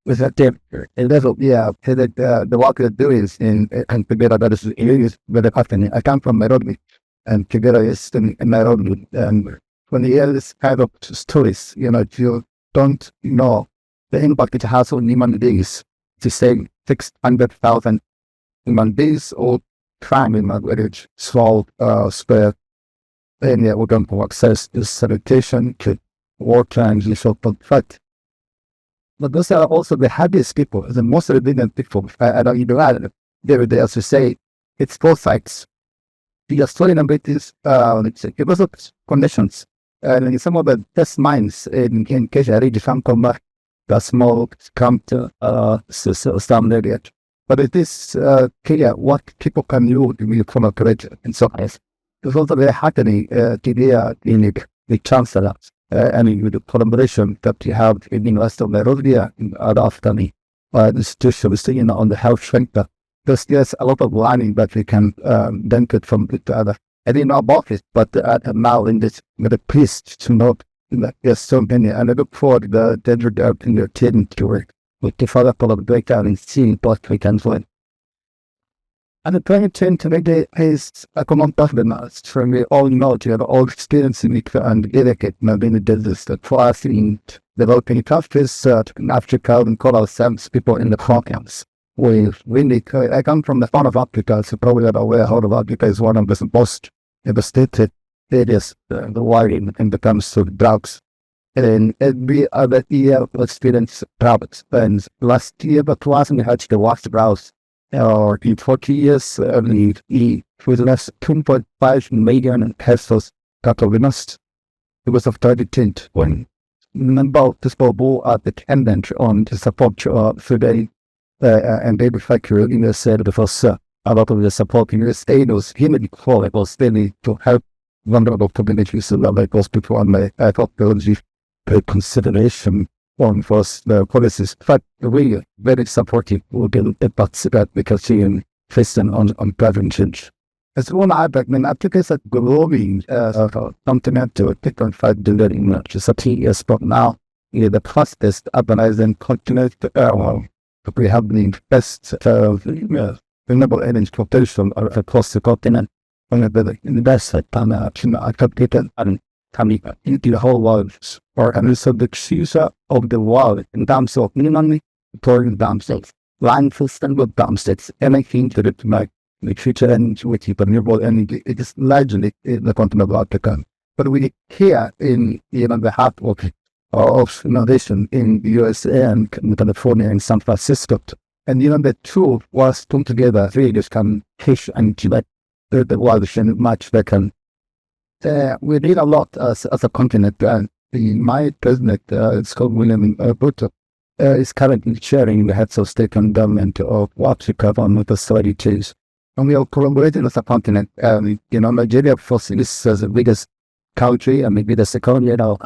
with that team. And that's the work they're doing and together that is very happening. I come from Nairobi. And together is in Nairobi. And when you hear this kind of stories, if you don't know the impact it has on human beings, to say 600,000 human beings or crime in my village, small spare area we don't have access to sanitation, to water and so forth. But those are also the happiest people, the most resilient people. I don't even add they also say it's both sides. The story number is because of conditions. And some of the best minds in Kenya really come back, the small come to some area. But it is clear what people can do to become a courage and so on. It's also very happening today in the chancellor. With the collaboration that you have in the University of Nairobi and other academic institutions on the health sector. There's a lot of learning that we can benefit from each other. I didn't know about it, but now in this, with a pleased to know that there's so many, and I look forward to the in your team to with the further breakdown and seeing what we can do. And the 2020 really is a common governance from we all know to have all experience in it and dedicate maybe business that for us in developing countries in Africa and call ourselves people in the programs. We really, I come from the part of Africa, so probably not aware how Africa is one of the most devastated areas the world when it comes to drugs. And every other year we experience problems. And last year, but wasn't had the worst drought. Or in 40 years, we lost 2.5 million pesos that we lost. It was of 2010 when number of people are dependent on the support today. And they factory in the said because a lot of the support in the state was human was really to help vulnerable communities like those people on the technology consideration on was the policies. But we very supportive will be participate because we facing on climate change. As one aspect, Africa is a growing continent to 8.5 billion in just 30 years from now. It is the fastest urbanizing continent. We have the best renewable energy potential across the continent. One of the best completed and coming into the whole world. And also the future of the world in terms of minimally important downstates, land sustainable downstates, anything to do like the future energy with renewable energy. It is largely in the continent of Africa. But we here in the heart of innovation in the USA and California and San Francisco. And the two was put together, really just can push and let the world much better. We did a lot as a continent. My president, it's called William Ruto, is currently chairing the heads of state and government of Africa on the society change. And we are collaborating as a continent. Nigeria, of course, is the biggest country and maybe the second in our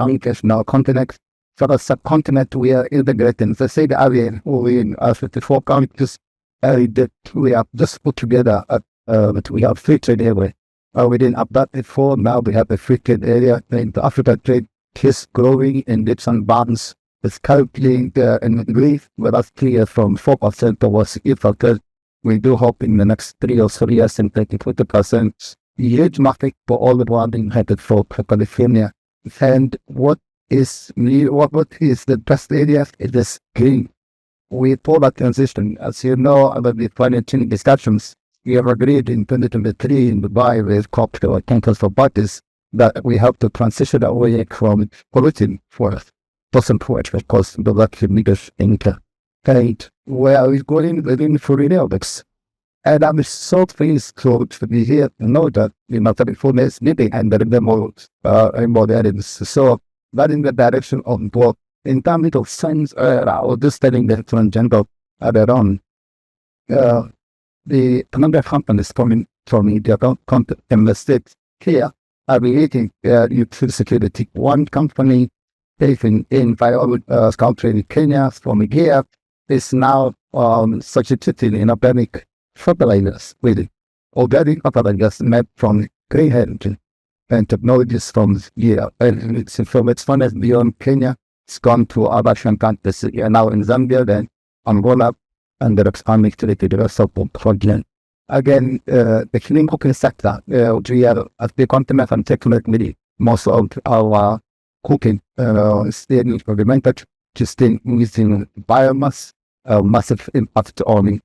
continent. So as a continent, we are integrating. As I say, the area we in 54 countries that we have just put together. But we have free trade area. We didn't have that before. Now we have a free trade area. The Africa trade is growing in leaps and bounds. It's currently in Greece, but that's clear from 4% towards 8%. We do hope in the next 3 or 4 years and 20%. Huge market for all the world headed for California. And what is the best area? It is green. We for that transition, as you know, about the financial discussions, we have agreed in 2023 in Dubai with COP for parties that we have to transition away from polluting forest, fossil fuels, because the luxury leaders in and where we going within for renewables. And I'm so pleased to be here to know that California is leading and there are more evidence. So that in the direction of both in terms of science, I was just telling the transgender earlier on. The number of companies coming from India content in the States here are relating to security. One company based in Viola country in Kenya from here is now substituting in organic fertilizers with organic fertilizers made from green hydrogen and technologies from here. And it's from its funded beyond Kenya. It's gone to other countries. Now in Zambia, then Angola, and they're expanding to the rest of the continent. Again, the clean cooking sector, we are at the continent and technically most of our cooking is still implemented, just in using biomass, massive impact on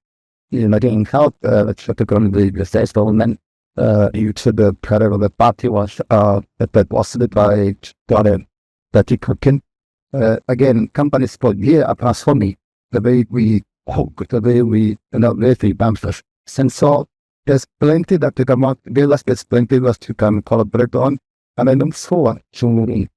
getting health, particularly the state government, due to the prayer of the party was that was led by Daddy Cooking. Again, companies for here are transforming the way we cook, the way we really bounce. And so there's plenty that we can there's plenty that you can collaborate on. And I look forward to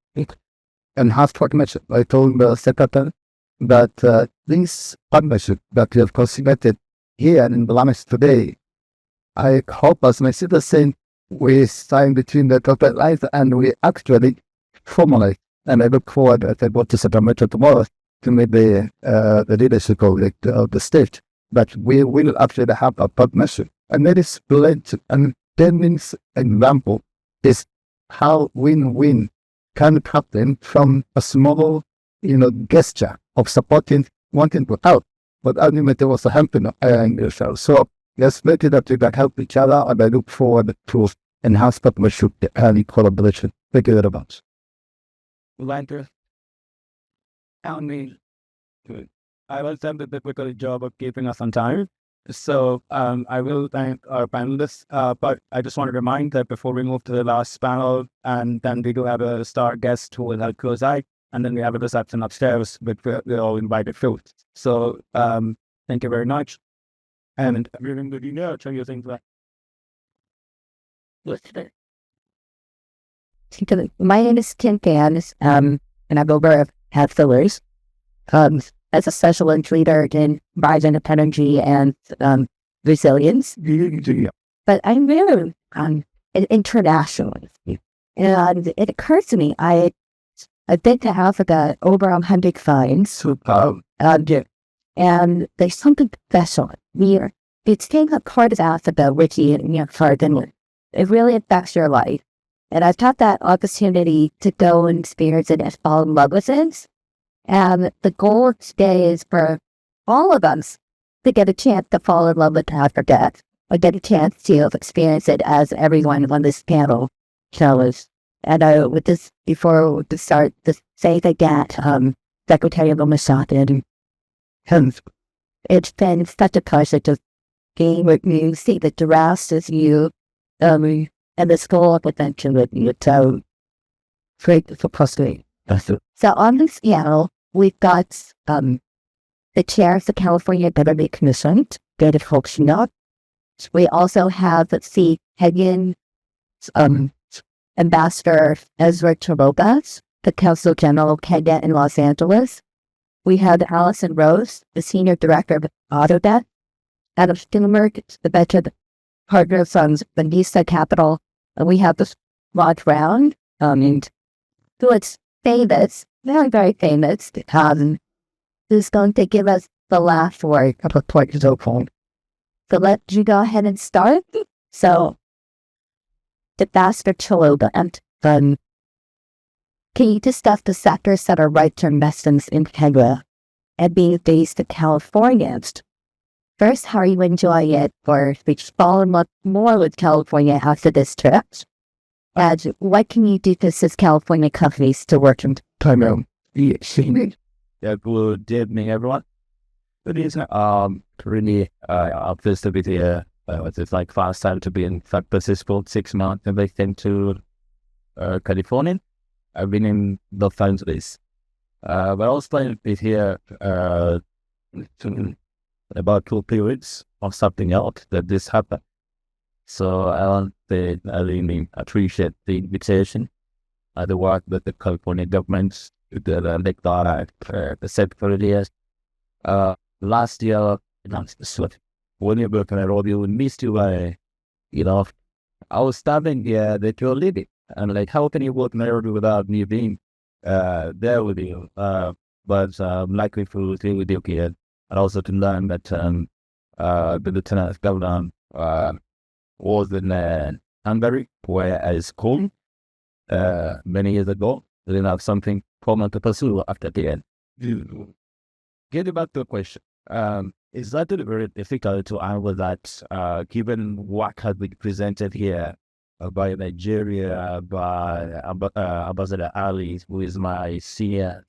enhance partnership. I told the secretary that this partnership that we have consummated here in Belamis today, I hope as my citizen, we sign between the corporate lines and we actually formalize. And I look forward to what to submit tomorrow to meet the leadership of the state. But we will actually have a partnership. And that is plenty. And Dennis' example is how win-win can happen from a small, gesture of supporting wanting to help, but ultimately also helping yourself. So let's make it up to that help each other, and I look forward to enhance partnership and collaboration. Thank you very much. Lander, I will done the difficult job of keeping us on time. So I will thank our panelists, but I just want to remind that before we move to the last panel, and then we do have a star guest who will help close out, and then we have a reception upstairs, but we're all invited through. So thank you very much. And everything that you know, show you things like. My name is Kim Pan, and I'm over at Fillers as a special leader in rising energy and resilience. But I'm really internationally. And it occurs to me, I've been to Africa over 100 times. And there's something special here. It's being a part of Africa, which it really affects your life. And I've had that opportunity to go and experience it and fall in love with it. And the goal today is for all of us to get a chance to fall in love with Africa, or get a chance to experience it as everyone on this panel shows. And I would just, before we start, just say that Secretary Lomashakin, it's been such a pleasure to be with you, see the dress as you, and the school of attention with you. So, great for possibly. So on this panel, we've got the chair of the California Government Commission, David Hochschnell. We also have the Kenyan Ambassador Ezra Chiroga, the Consul General of Kenya in Los Angeles. We have Allison Rose, the Senior Director of Autodesk. Adam Stilmerk, the veteran partner from Vanessa Capital. And we have this Rod Brown, who is famous, very, very famous, who's going to give us the last word of the point so far. So let you go ahead and start. So, Ambassador Chiroga, can you discuss the sectors that are right to investments in Kenya and being based in California? First, how are you enjoying it, or which fall in love more with California after this trip? And what can you do to assist California companies to work in Kenya? Yeah, good evening, everyone. It is really obvious to be here. It's like first time to be in San Francisco, 6 months, and I came to California. I've been in Los Angeles, but I was planning to be here about 2 periods of something else that this happened. So I really appreciate the invitation, the work that the California government, the secretary last year, when you work in Nairobi, we missed you by, I was standing here that you're living. And like, how can you work in Nairobi without me being there with you? But I'm likely to stay with you here. And also to learn that the lieutenant governor was in Hungary, where I schooled many years ago. They didn't have something common to pursue after the end. Getting back to the question, it's actually very difficult to answer that, given what has been presented here by Nigeria, by Ambassador Ali, who is my senior.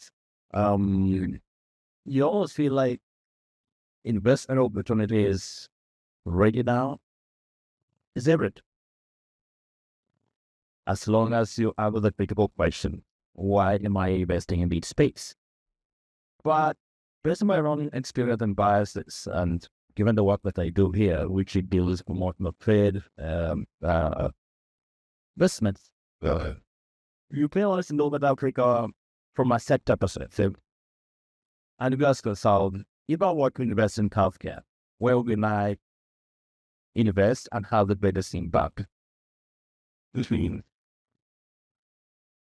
You always feel like investment opportunities right now is everything. As long as you have the critical question, why am I investing in this space? But based on my own experience and biases, and given the work that I do here, which it deals with more trade, investments, you pay us in North Africa from a sector perspective. And we ask ourselves, if I want to invest in healthcare, where will I invest and have the greatest impact? When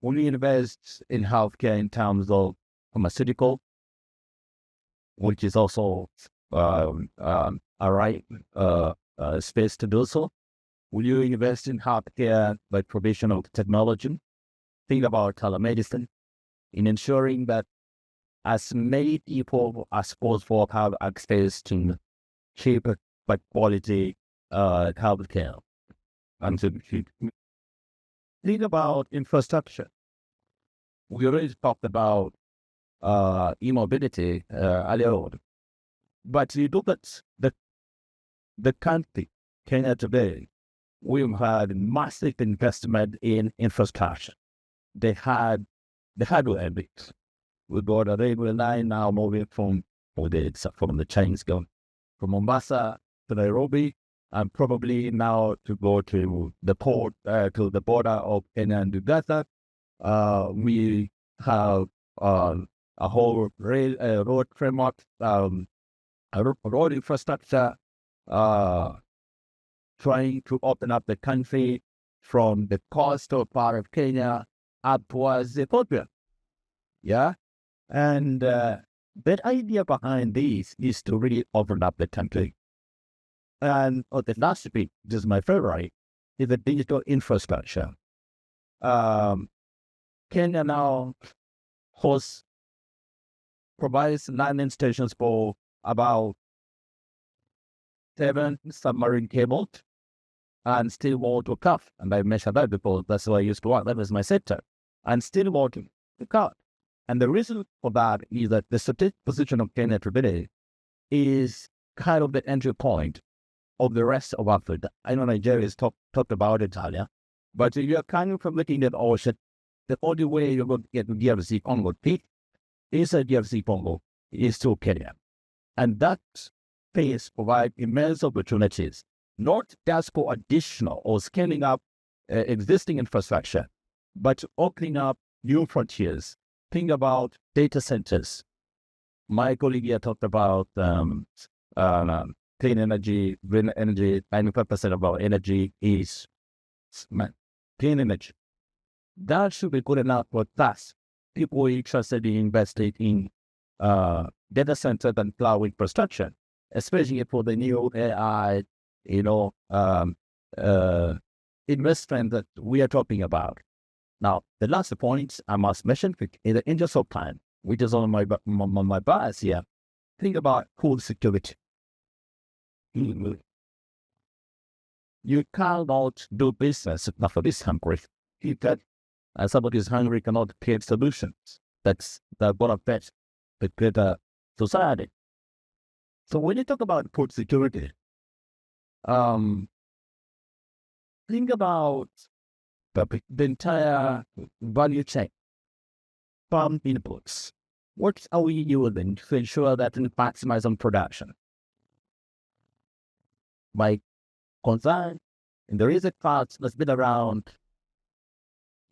we invest in healthcare in terms of pharmaceutical, which is also a right space to do so, will you invest in healthcare by provision of technology? Think about telemedicine, in ensuring that as many people as possible have access to cheap but quality healthcare. And so think about infrastructure. We already talked about e-mobility earlier, but you look at the country, Kenya today, we've had massive investment in infrastructure. They had railways. We got a railway line now moving from the Chinese going from Mombasa to Nairobi, and probably now to go to the port, to the border of Kenya and Uganda. We have a whole road framework, road infrastructure, trying to open up the country from the coastal part of Kenya up towards Ethiopia. Yeah. And the idea behind this is to really open up the country. And the last bit, this is my favorite, is the digital infrastructure. Kenya now provides landing stations for about 7 submarine cables and still more to come. And I mentioned that before. That's why I used to work. That was my sector. And still more to come. And the reason for that is that the strategic position of Kenya today is kind of the entry point of the rest of Africa. I know Nigeria has talked about it earlier, but if you're kind of from looking at the ocean, the only way you're going to get to DRC Congo inside DRC Congo is through Kenya. And that space provides immense opportunities, not just for additional or scaling up existing infrastructure, but opening up new frontiers. Think about data centers. My colleague here talked about clean energy, green energy. 95% of our energy is clean energy. That should be good enough for us. People interested in investing in data centers and cloud infrastructure, especially for the new AI, investment that we are talking about. Now, the last point I must mention is the interest of time, which is on my bias here. Think about food security. You cannot do business if somebody is hungry. And somebody is hungry cannot create solutions. That's the benefit the greater society. So when you talk about food security, think about the entire value chain, farm inputs. What are we using to ensure that we maximize on production? My concern in the recent past has been around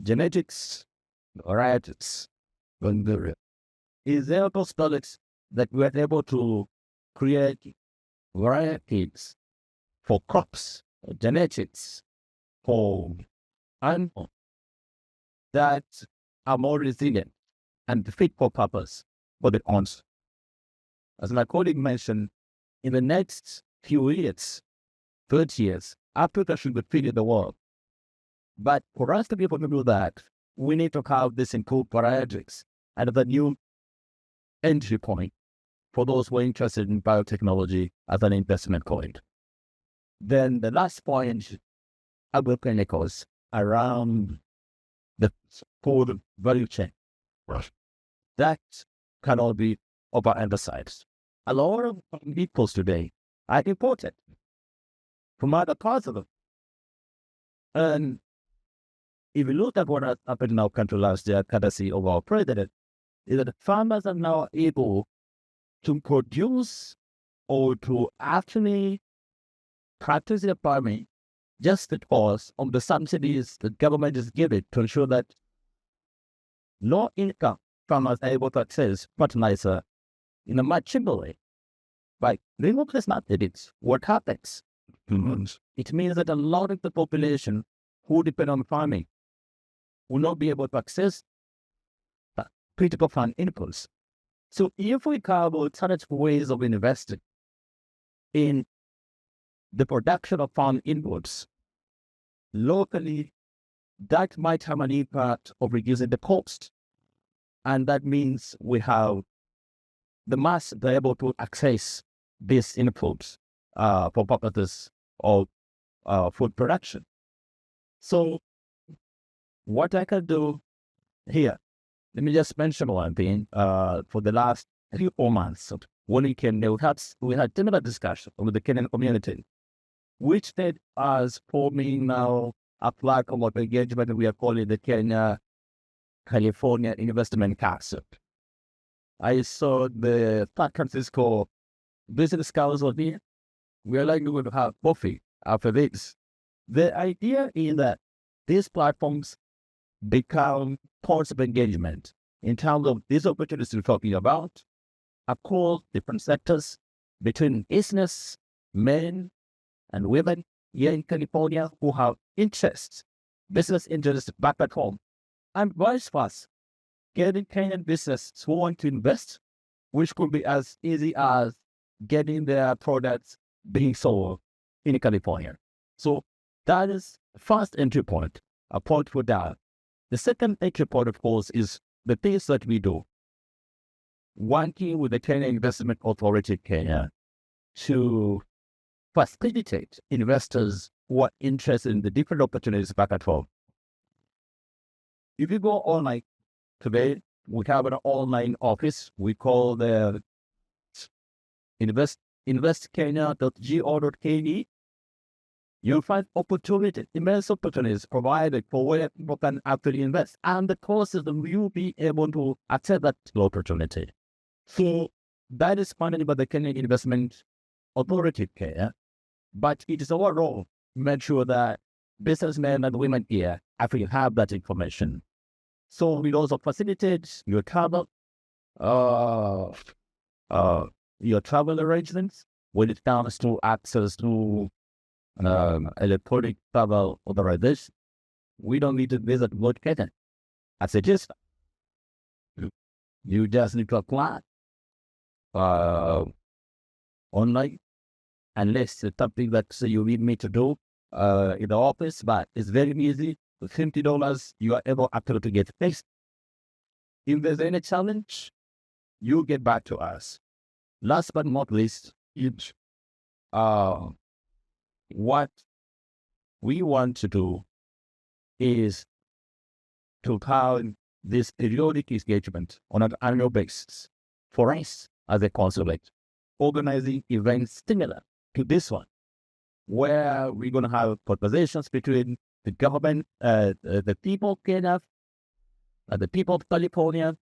genetics, varieties. Is there a possibility that we are able to create varieties for crops, genetics, for animals that are more resilient and fit for purpose for the cons? As my colleague mentioned, in the next few years, 30 years, Africa should be feeding the world. But for us to be able to do that, we need to have this improved varieties and the new entry point for those who are interested in biotechnology as an investment point. Then the last point, agrochemicals around the food value chain. That cannot be overemphasized. A lot of vehicles today are imported from other parts of the world. And if you look at what happened in our country last year, courtesy of our president, is that farmers are now able to produce or to actually practice their farming just because of the subsidies the government is giving to ensure that low-income farmers are able to access fertilizer in a much cheaper way. But remove this subsidies, what happens? It means that a lot of the population who depend on farming will not be able to access critical farm inputs. So if we have alternative ways of investing in the production of farm inputs locally, that might have an impact of reducing the cost. And that means we have the mass be able to access these inputs for purposes of food production. So what I can do here, let me just mention one thing. For the last 3-4 months, when we had similar discussion with the Kenyan community, which led us forming now a platform of engagement we are calling the Kenya California Investment Council. I saw the San Francisco Business Council here. We are likely going to have coffee after this. The idea is that these platforms become points of engagement in terms of these opportunities we're talking about across different sectors between business, men and women here in California who have interests, business interests back at home, and vice versa, getting Kenyan business who want to invest, which could be as easy as getting their products being sold in California. So that is the first entry point, a point for that. The second entry point, of course, is the things that we do. Working with the Kenya Investment Authority Kenya to facilitate investors who are interested in the different opportunities back at home. If you go online today, we have an online office we call the investkenya.go.ke. You'll find immense opportunities provided for where people can actually invest. And the courses you'll be able to access that opportunity. So that is funded by the Kenya Investment Authority Kenya. But it is our role to make sure that businessmen and women here actually have that information. So we also facilitate your travel arrangements when it comes to access to electronic travel authorization. We don't need to visit World Kenya. I suggest you just need to apply online, unless it's something that you need me to do in the office, but it's very easy. With $50, you are able actually to get fixed. If there's any challenge, you get back to us. Last but not least, what we want to do is to have this periodic engagement on an annual basis for us as a consulate, organizing events similar to this one, where we're going to have conversations between the government, the people of Kenya, and the people of California,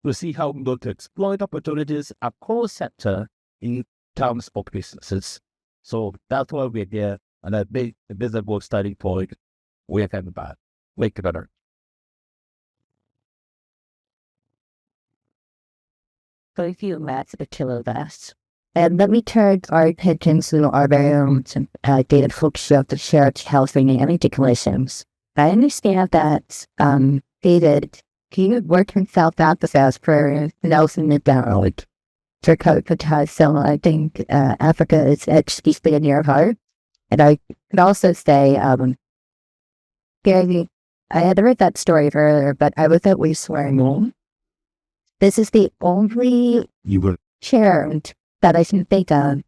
to see how we're going to exploit opportunities across sector in terms of businesses. So that's why we're here, and I think the business work starting point we're having about. Way together. Thank you, Matt, for the killer vest. And let me turn our attention to our very own David Fuchs of the Shared Health and Energy Commissions. I understand that David, he worked himself out the fast for Nelson Mandela for COVID, so I think Africa is deeply in your heart. And I could also say, Gary, I had heard that story earlier, but I was at least swearing on. This is the only chair that I can think of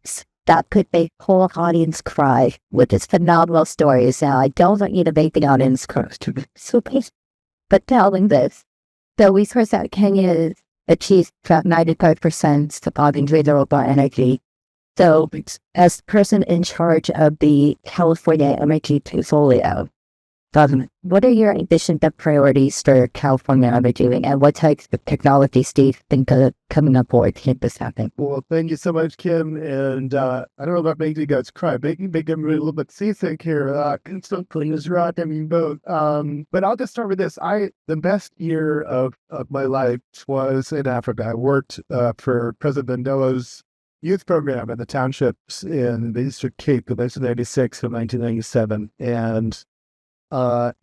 that could make whole audience cry with its phenomenal stories. Now, I don't want you to make the audience cry, so please, but telling this, the resource that Kenya achieved about 95% of renewable energy. So, as the person in charge of the California energy portfolio, what are your ambitions and priorities for California energy, and what types of technologies do you think are coming up board to make this happen? Well, thank you so much, Kim. And I don't know about making you guys cry, making everybody a little bit seasick here. Instantly is right. I mean, both. But I'll just start with this. The best year of my life was in Africa. I worked for President Mandela's youth program in the townships in the Eastern Cape of 1996 to 1997. And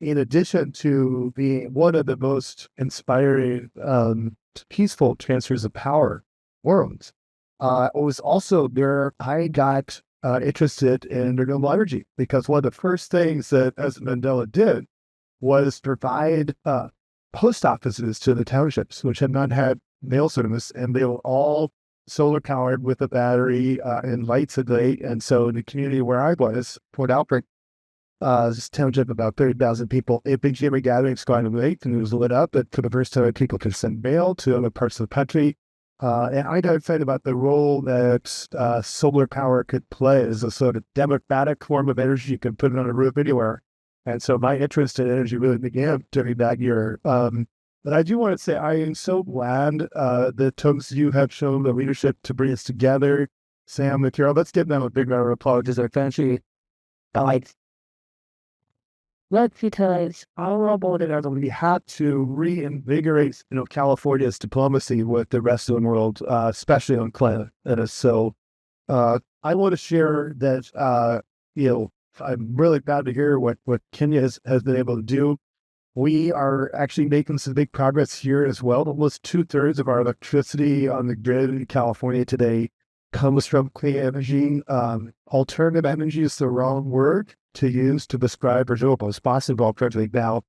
in addition to being one of the most inspiring, peaceful transfers of power worlds, it was also there I got interested in renewable energy, because one of the first things that President Mandela did was provide post offices to the townships, which had not had mail service, and they were all solar powered with a battery and lights at night. And so in the community where I was, Port Alfred, this township, about 30,000 people, a big family gathering going late, and it was lit up. And for the first time, people could send mail to other parts of the country. And I got excited about the role that solar power could play as a sort of democratic form of energy. You can put it on a roof anywhere. And so my interest in energy really began during that year. But I do want to say I am so glad that folks you have shown the leadership to bring us together. Sam and Carol, let's give them a big round of applause. Essentially, let's because our role together, we have to reinvigorate, California's diplomacy with the rest of the world, especially on climate. So I want to share that, I'm really glad to hear what Kenya has been able to do. We are actually making some big progress here as well. Almost 2/3 of our electricity on the grid in California today comes from clean energy. Alternative energy is the wrong word to use to describe renewables, possible alternative now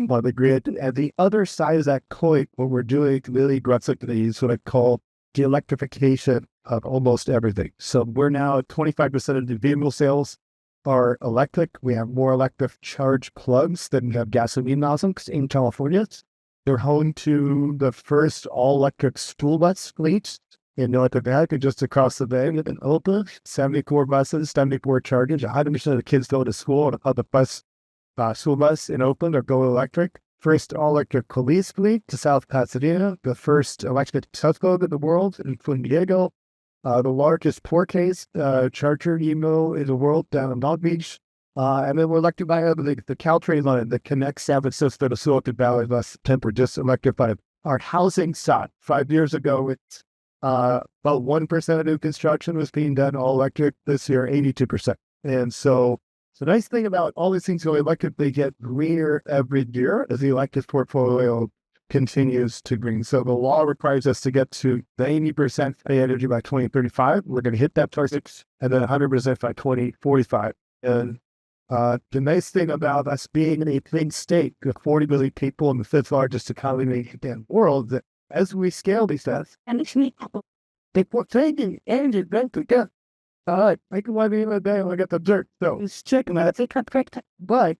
on the grid. And the other side of that coin, what we're doing really aggressively is what I call the electrification of almost everything. So we're now at 25% of the vehicle sales are electric. We have more electric charge plugs than we have gasoline nozzles in California. They're home to the first all-electric school bus fleets in North America, just across the bay in Oakland. 74 buses, 74 chargers. 100% of the kids go to school on the school bus in Oakland are going electric. First all-electric police fleet to South Pasadena. The first electric tugboat in the world in San Diego. The largest port case charger emo in the world down in Long Beach. And then we're electrifying the Caltrain line that connects San Francisco to Silicon Valley last September, just electrified. Our housing stock 5 years ago, it's about 1% of new construction was being done all electric. This year, 82%. And so the nice thing about all these things going electric, they get greener every year as the electric portfolio continues to green. So the law requires us to get to 90% energy by 2035. We're going to hit that target, and then 100% by 2045. And the nice thing about us being in a big state with 40 million people and the fifth largest economy in the world, that as we scale these things, and it's they put taking energy back together. I can want to be day when I get the dirt. So it's checking that. But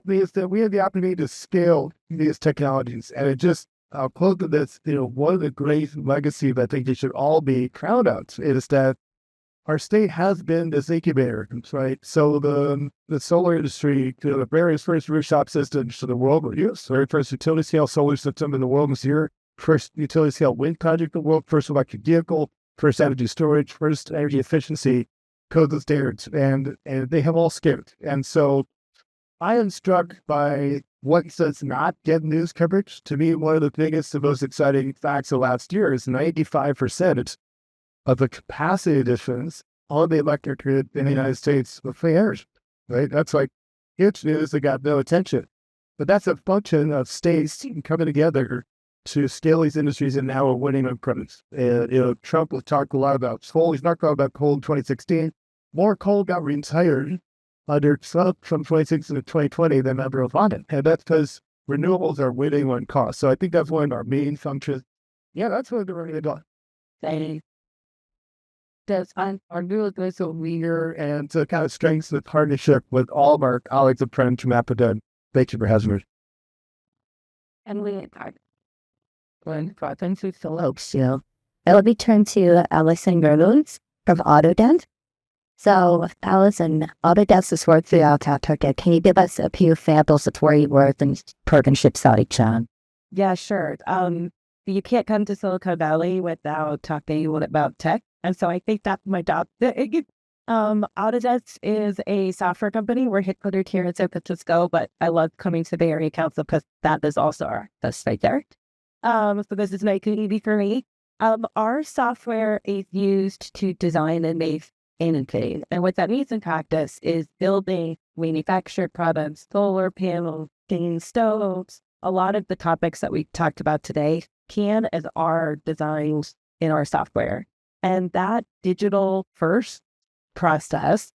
is that we have the opportunity to scale these technologies. And it just, I'll close with this, one of the great legacy that I think you should all be proud of is that our state has been this incubator, right? So the solar industry, the various first rooftop systems in the world were used. The very first utility scale solar system in the world was here. First utility scale wind project in the world, first electric vehicle, first energy storage, first energy efficiency codes and standards, and they have all skipped. And so I am struck by what does not get news coverage. To me, one of the biggest and most exciting facts of last year is 95% of the capacity additions on the electric grid in the United States were free energy, right? That's like huge news that got no attention. But that's a function of states coming together to scale these industries, and now we're winning on credits. And, Trump was talking a lot about coal. He's not talking about coal in 2016. More coal got retired under Trump from 2016 to 2020 than ever wanted. And that's because renewables are winning on cost. So I think that's one of our main functions. Yeah, that's what they're really doing. That's our new advisor leader and to kind of strengthen the partnership with all of our colleagues and friends from Apodon. Thank you for having me. And we are going for thank you so much. Let me turn to Allison Gerlitz from Autodesk. So, Allison, Autodesk has worked throughout Caltech. Can you give us a few examples of where you worked and partnerships out each other? Yeah, sure. You can't come to Silicon Valley without talking about tech. And so I think that's my job. Autodesk is a software company. We're headquartered here in San Francisco, but I love coming to the Bay Area Council because that is also our office right there. So this is making it easy for me. Our software is used to design and make anything. And what that means in practice is building manufactured products, solar panels, stoves. A lot of the topics that we talked about today can as are designed in our software. And that digital first process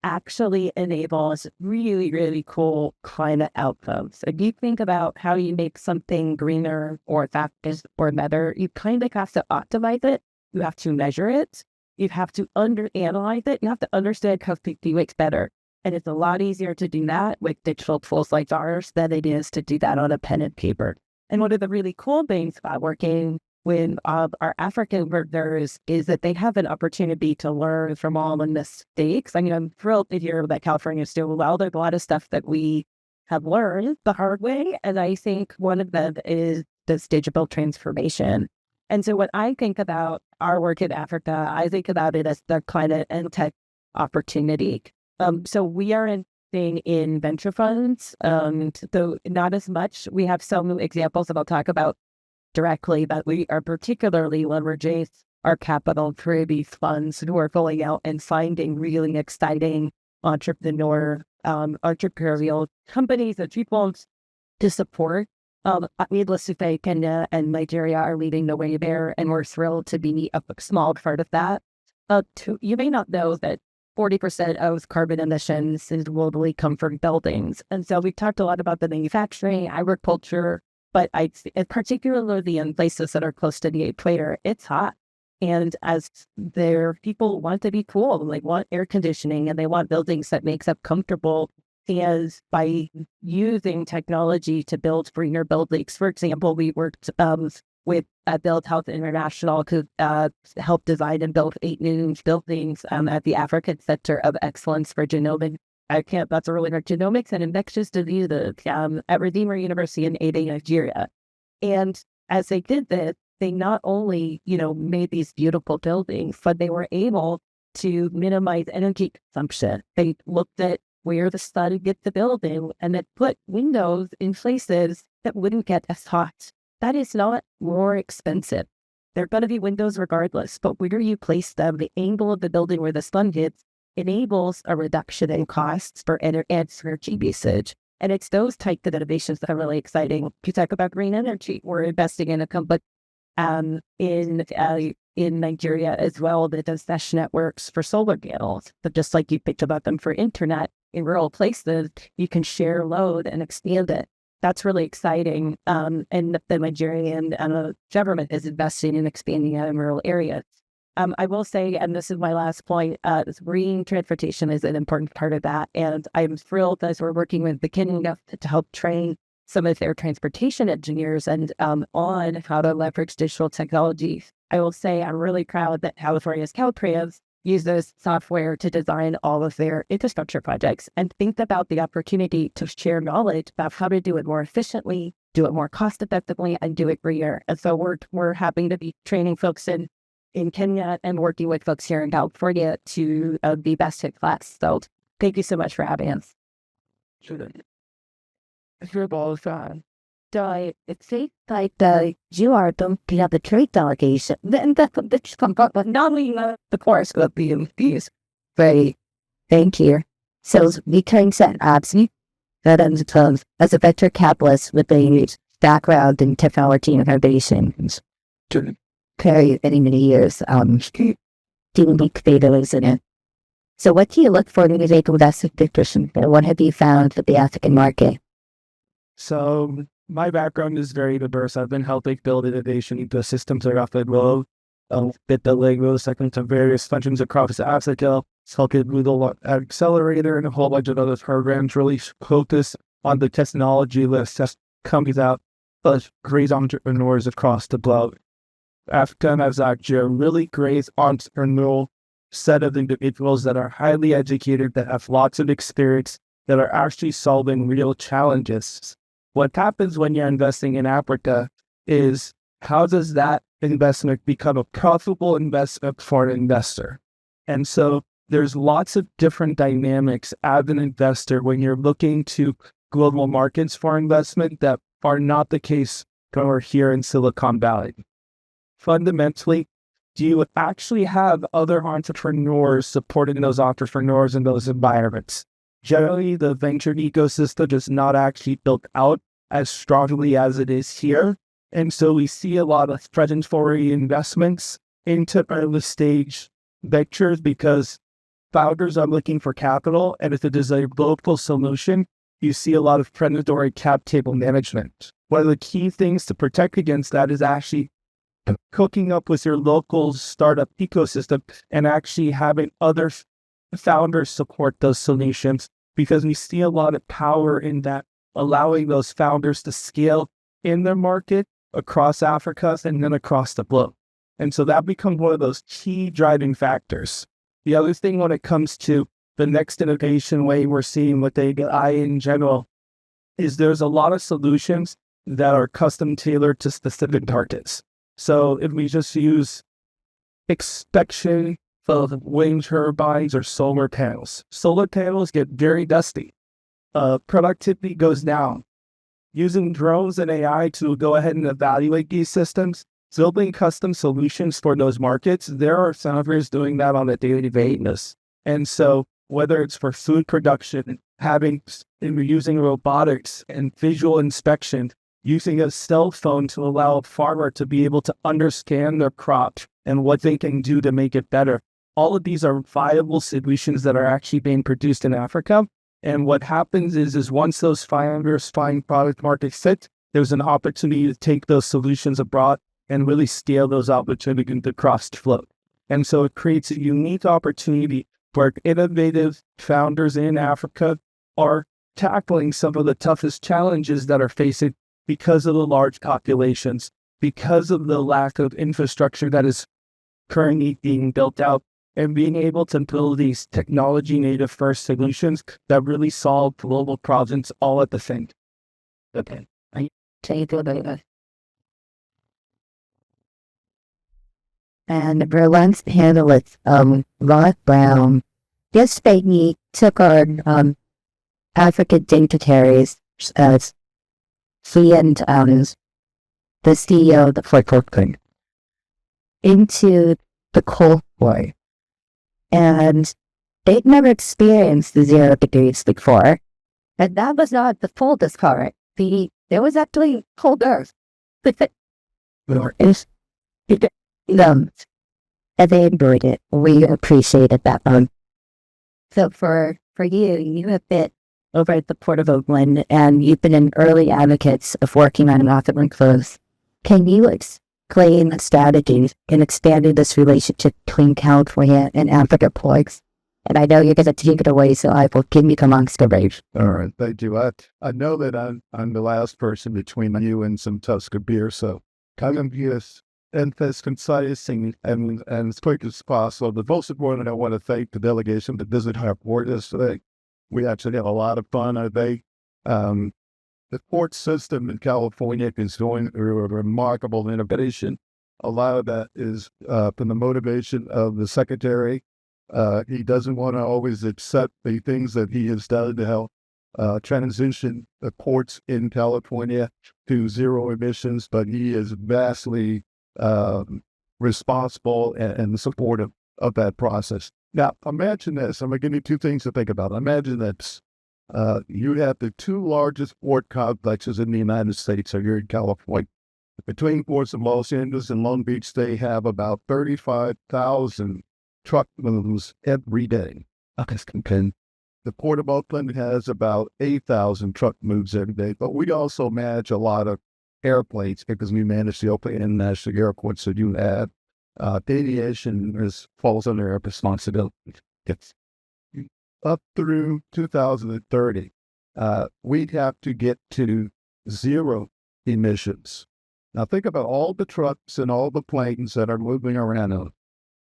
actually enables really, really cool climate outcomes. If you think about how you make something greener or faster or better, you kind of have to optimize it You have to measure it. You have to analyze it. You have to understand how to do it better. And it's a lot easier to do that with digital tools like ours than it is to do that on a pen and paper. And one of the really cool things about working with our African partners is that they have an opportunity to learn from all the mistakes. I mean, I'm thrilled to hear that California is doing well. There's a lot of stuff that we have learned the hard way. And I think one of them is this digital transformation. And so when I think about our work in Africa, I think about it as the climate and tech opportunity. So we are investing in venture funds, though not as much. We have some examples that I'll talk about directly, but we are particularly leveraging our capital through these funds who are going out and finding really exciting entrepreneurial companies and people to support. Needless to say, Kenya and Nigeria are leading the way there, and we're thrilled to be a small part of that. You may not know that 40% of carbon emissions globally come from buildings. And so we've talked a lot about the manufacturing, agriculture, but particularly in places that are close to the equator, it's hot. And as their people want to be cool, they want air conditioning and they want buildings that makes them comfortable. And by using technology to build greener buildings, for example, we worked with Build Health International to help design and build 8 new buildings at the African Center of Excellence for Genomics. That's a really hard genomics and infectious diseases at Redeemer University in Ede, Nigeria. And as they did this, they not only, made these beautiful buildings, but they were able to minimize energy consumption. They looked at where the sun gets the building and then put windows in places that wouldn't get as hot. That is not more expensive. They're going to be windows regardless, but where you place them, the angle of the building where the sun hits enables a reduction in costs for energy usage. And it's those types of innovations that are really exciting. You talk about green energy. We're investing in a company in Nigeria as well that does mesh networks for solar panels. But just like you picked about them for internet, in rural places, you can share load and expand it. That's really exciting. And the Nigerian government is investing in expanding it in rural areas. I will say, and this is my last point, green transportation is an important part of that. And I'm thrilled as we're working with the Kenyan to help train some of their transportation engineers and on how to leverage digital technology. I will say I'm really proud that California's Caltrans uses software to design all of their infrastructure projects and think about the opportunity to share knowledge about how to do it more efficiently, do it more cost effectively, and do it greener. And so we're happy to be training folks in Kenya and working with folks here in California to be best in class. So thank you so much for having us. It seems like you are the trade delegation. Then that's not the course of these. Very thank you. So we can set absent that as a venture capitalist with a background in technology innovations to carry many years doing big data in it. So what do you look for in a data investment position? And what have you found with the African market? So my background is very diverse. I've been helping build innovation ecosystems around the globe, with the Lego segments of various functions across Africa, helping Google Accelerator and a whole bunch of other programs really focus on the technology list that comes out of great entrepreneurs across the globe. Africa has actually a really great entrepreneurial set of individuals that are highly educated, that have lots of experience, that are actually solving real challenges. What happens when you're investing in Africa is, how does that investment become a profitable investment for an investor? And so there's lots of different dynamics as an investor when you're looking to global markets for investment that are not the case over here in Silicon Valley. Fundamentally, do you actually have other entrepreneurs supporting those entrepreneurs in those environments? Generally, the venture ecosystem is not actually built out as strongly as it is here. And so we see a lot of predatory investments into early stage ventures because founders are looking for capital. And if it is a local solution, you see a lot of predatory cap table management. One of the key things to protect against that is actually hooking up with your local startup ecosystem and actually having other founders support those solutions, because we see a lot of power in that, allowing those founders to scale in their market across Africa and then across the globe. And so that becomes one of those key driving factors. The other thing when it comes to the next innovation way we're seeing with AI in general is there's a lot of solutions that are custom tailored to specific targets. So if we just use inspection of wind turbines or solar panels get very dusty. Productivity goes down. Using drones and AI to go ahead and evaluate these systems, building custom solutions for those markets, there are founders doing that on a daily basis. And so whether it's for food production, using robotics and visual inspection, using a cell phone to allow a farmer to be able to understand their crop and what they can do to make it better. All of these are viable solutions that are actually being produced in Africa. And what happens is once those founders find product market fit, there's an opportunity to take those solutions abroad and really scale those opportunities across the globe. And so it creates a unique opportunity where innovative founders in Africa are tackling some of the toughest challenges that are facing because of the large populations, because of the lack of infrastructure that is currently being built out, and being able to build these technology native first solutions that really solve global problems all at the same time. Okay. And Berlin's panelist, Rod Brown, yesterday took our African dignitaries as he and the CEO of the Fort into the Cold War. And they'd never experienced the 0 degrees before. And that was not the coldest part. There was actually cold earth. And they enjoyed it. We appreciated that one. So for you, you have been over at the Port of Oakland, and you've been an early advocate of working on Northern Coast. Can you explain the strategies in expanding this relationship between California and Africa ports? And I know you're going to take it away, so I will give you the monster rage. All right, thank you. I know that I'm the last person between you and some Tusker beer, so I'm going to be as concise and as quick as possible. But most important, I want to thank the delegation to visit our port yesterday. We actually had a lot of fun. I think the port system in California is going through a remarkable innovation. A lot of that is from the motivation of the secretary. He doesn't want to always accept the things that he has done to help transition the ports in California to zero emissions, but he is vastly responsible and supportive of that process. Now, imagine this. I'm going to give you two things to think about. Imagine this. You have the two largest port complexes in the United States here in California. Between ports of Los Angeles and Long Beach, they have about 35,000 truck moves every day. The Port of Oakland has about 8,000 truck moves every day, but we also manage a lot of airplanes because we manage the Oakland International Airport. So you have aviation falls under our responsibility. Up through 2030, we'd have to get to zero emissions. Now think about all the trucks and all the planes that are moving around.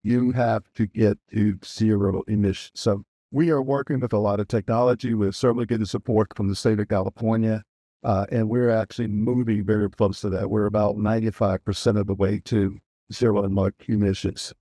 You have to get to zero emissions. So we are working with a lot of technology. We're certainly getting support from the state of California, and we're actually moving very close to that. We're about 95% of the way to zero emissions.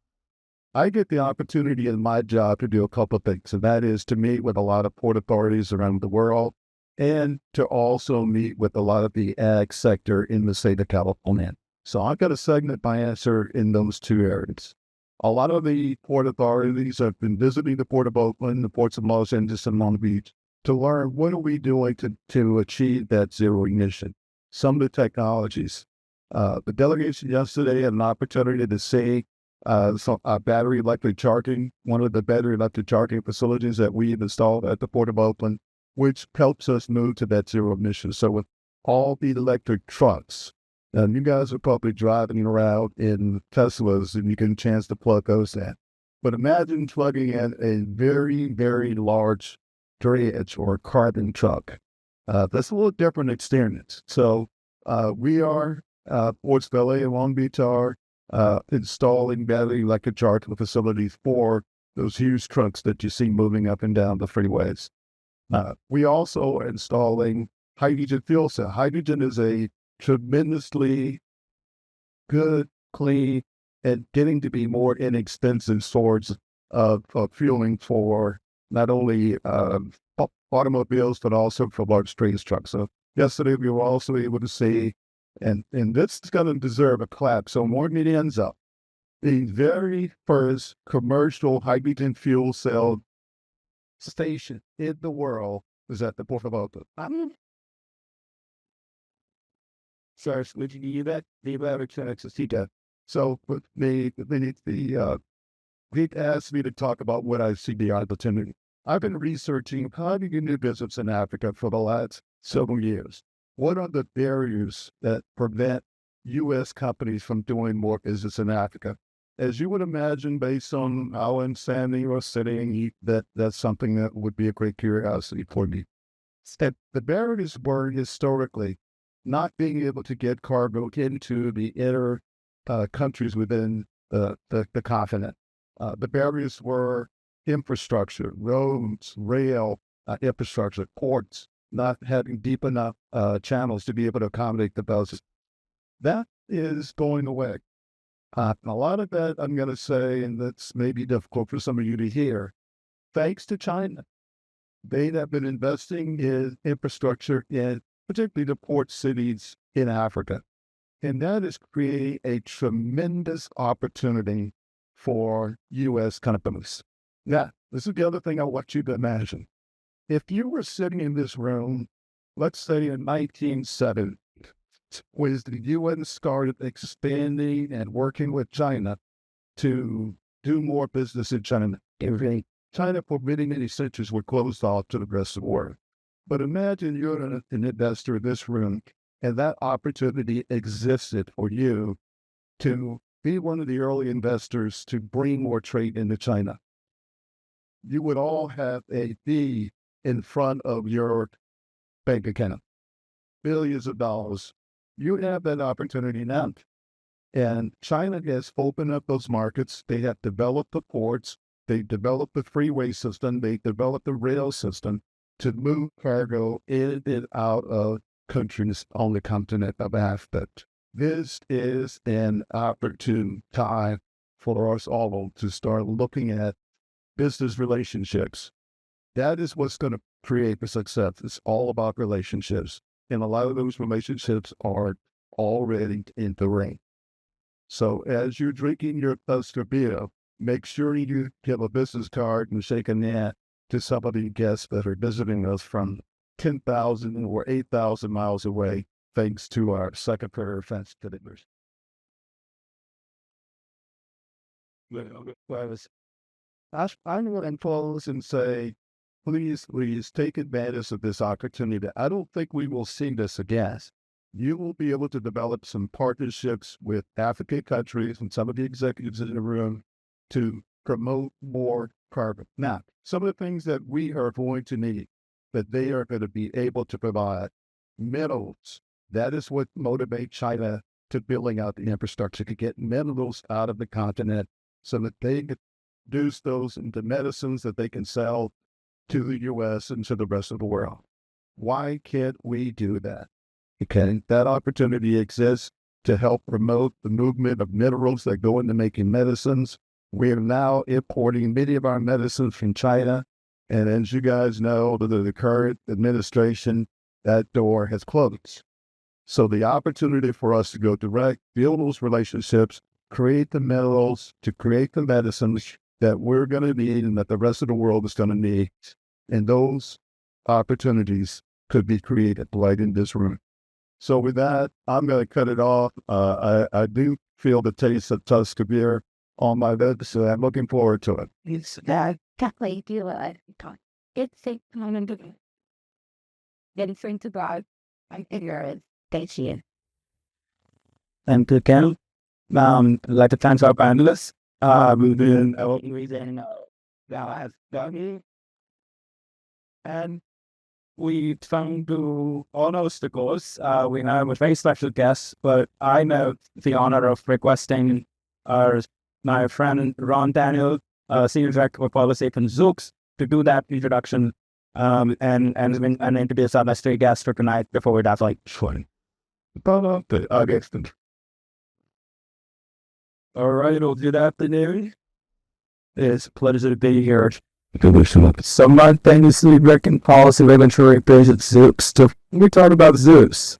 I get the opportunity in my job to do a couple of things, and that is to meet with a lot of port authorities around the world and to also meet with a lot of the ag sector in the state of California. So I've got to segment my answer in those two areas. A lot of the port authorities have been visiting the Port of Oakland, the ports of Los Angeles and Long Beach to learn what are we doing to achieve that zero emission. Some of the technologies. The delegation yesterday had an opportunity to see battery electric charging, one of the battery electric charging facilities that we've installed at the Port of Oakland, which helps us move to that zero emission. So with all the electric trucks You guys are probably driving around in Teslas and you get a chance to plug those in. But imagine plugging in a very, very large dredge or carbon truck. That's a little different experience. So we are, Ports Valley and Long Beach are installing battery electric charging facilities for those huge trucks that you see moving up and down the freeways. We also are installing hydrogen fuel cell. Hydrogen is a tremendously good, clean, and getting to be more inexpensive source of fueling for not only automobiles, but also for large trains trucks. So yesterday we were also able to see, and this is going to deserve a clap. So Morgan ends up the very first commercial hydrogen fuel cell station in the world was at the Port of Oakland. Sorry, would you give that? The average to see that. So they asked me to talk about what I see the opportunity. I've been researching how to get into business in Africa for the last several years. What are the barriers that prevent U.S. companies from doing more business in Africa? As you would imagine, based on how in Sandy or sitting, that's something that would be a great curiosity for me. The barriers were historically not being able to get cargo into the inner countries within the continent. The barriers were infrastructure, roads, rail infrastructure, ports, not having deep enough channels to be able to accommodate the vessels. That is going away. A lot of that, I'm going to say, and that's maybe difficult for some of you to hear, thanks to China. They have been investing in infrastructure in particularly the port cities in Africa. And that is creating a tremendous opportunity for U.S. companies. Now, this is the other thing I want you to imagine. If you were sitting in this room, let's say in 1970, when the U.S. started expanding and working with China to do more business in China. China, for many, many centuries, were closed off to the rest of the world. But imagine you're an investor in this room, and that opportunity existed for you to be one of the early investors to bring more trade into China. You would all have a B in front of your bank account, billions of dollars. You have that opportunity now. And China has opened up those markets. They have developed the ports. They've developed the freeway system. They developed the rail system to move cargo in and out of countries on the continent of Africa. This is an opportune time for us all to start looking at business relationships. That is what's going to create the success. It's all about relationships. And a lot of those relationships are already in the ring. So as you're drinking your Thuster beer, make sure you give a business card and shake a hand to some of the guests that are visiting us from 10,000 or 8,000 miles away, thanks to our secretary of defense deliveries. I'm going to close and say, please take advantage of this opportunity. I don't think we will see this again. You will be able to develop some partnerships with African countries and some of the executives in the room to promote more carbon. Now, some of the things that we are going to need, that they are going to be able to provide, minerals. That is what motivates China to building out the infrastructure to get minerals out of the continent so that they can produce those into medicines that they can sell to the U.S. and to the rest of the world. Why can't we do that? Because that opportunity exists to help promote the movement of minerals that go into making medicines. We are now importing many of our medicines from China. And as you guys know, under the current administration, that door has closed. So the opportunity for us to go direct, build those relationships, create the minerals, to create the medicines that we're going to need and that the rest of the world is going to need. And those opportunities could be created right in this room. So with that, I'm going to cut it off. I do feel the taste of Tusker beer on my lips, so I'm looking forward to it. It's that exactly do it. It's a kind of getting free to God. I figure it. Thank you. and to Ken, like the fans of analysts, we've been reading now has done, and we found to all obstacles. We have a very special guest, but I have the honor of requesting my friend Ron Daniel, Senior Director of Policy from Zooks, to do that introduction and introduce our mystery guest for tonight before we dive like short. All right, well, good afternoon. It's a pleasure to be here. Simultaneously American policy regulatory affairs at Zeus. We talk about Zeus.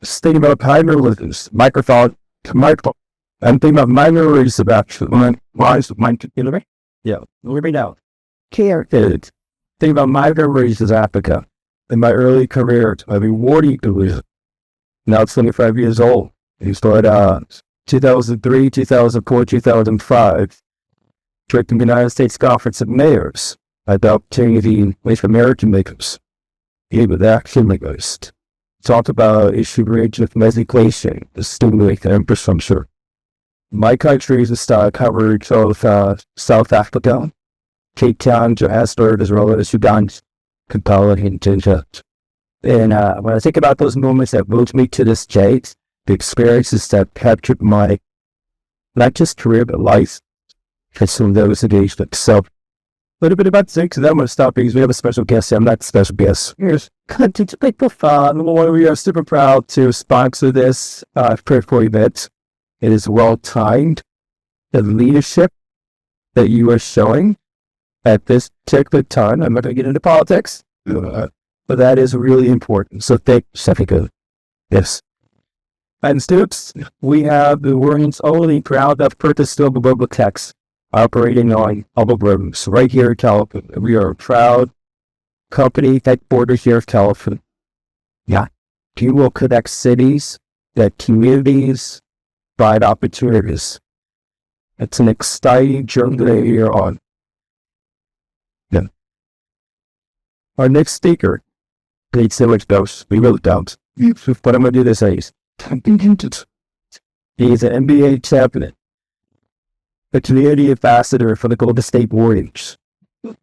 Thinking about hydroliths, microphone to microphone. I'm thinking about minorities about wise of mind to yeah, let me know. Care kids. Think about minorities in Africa. In my early career, I've been 40 years. Now 25 years old. He started 2003, 2004, 2005. Trip to the United States Conference of Mayors. I had the opportunity with American makers. He was actually linguist. Talked about issue range of legislation, the stimulate the infrastructure. My country is a style coverage of South Africa, Cape Town, Johannesburg, as well as Sudan, Kampala, and Jinja. And when I think about those moments that moved me to this day, the experiences that captured my, not just career, but life, and some of those engagements. So, a little bit about Zix, and then I'm going to stop because we have a special guest here. I'm not the special guest. Here's content to make for fun. We are super proud to sponsor this critical event. It is well timed. The leadership that you are showing at this particular time, I'm not going to get into politics, but that is really important. So thank you, Sefika. Yes. And students, we have the world's only crowd of purpose-built global techs operating on all rooms right here in California. We are a proud company headquarters here in California. Yeah. You will connect cities, that communities, provide opportunities. It's an exciting journey that you're on. Yeah. Our next speaker needs so much dose. We really don't. But I'm going to do this as he's an NBA champion, a community ambassador for the Golden State Warriors,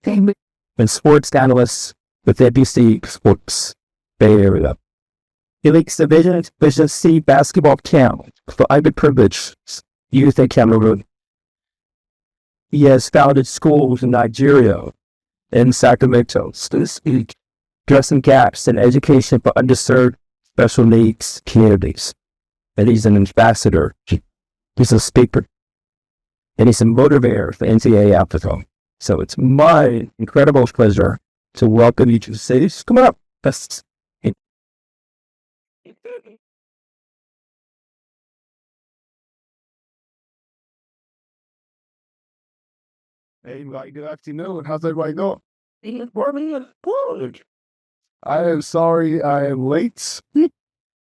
and sports analyst with NBC Sports Bay Area. He leads the Vision C basketball camp for underprivileged youth in Cameroon. He has founded schools in Nigeria and Sacramento to speak, addressing gaps in education for underserved special needs communities. And he's an ambassador. He's a speaker. And he's a motivator for NCAA Africa. So it's my incredible pleasure to welcome you to the cities. Come on up. That's Hey, good afternoon. How's everybody doing? I am sorry I am late.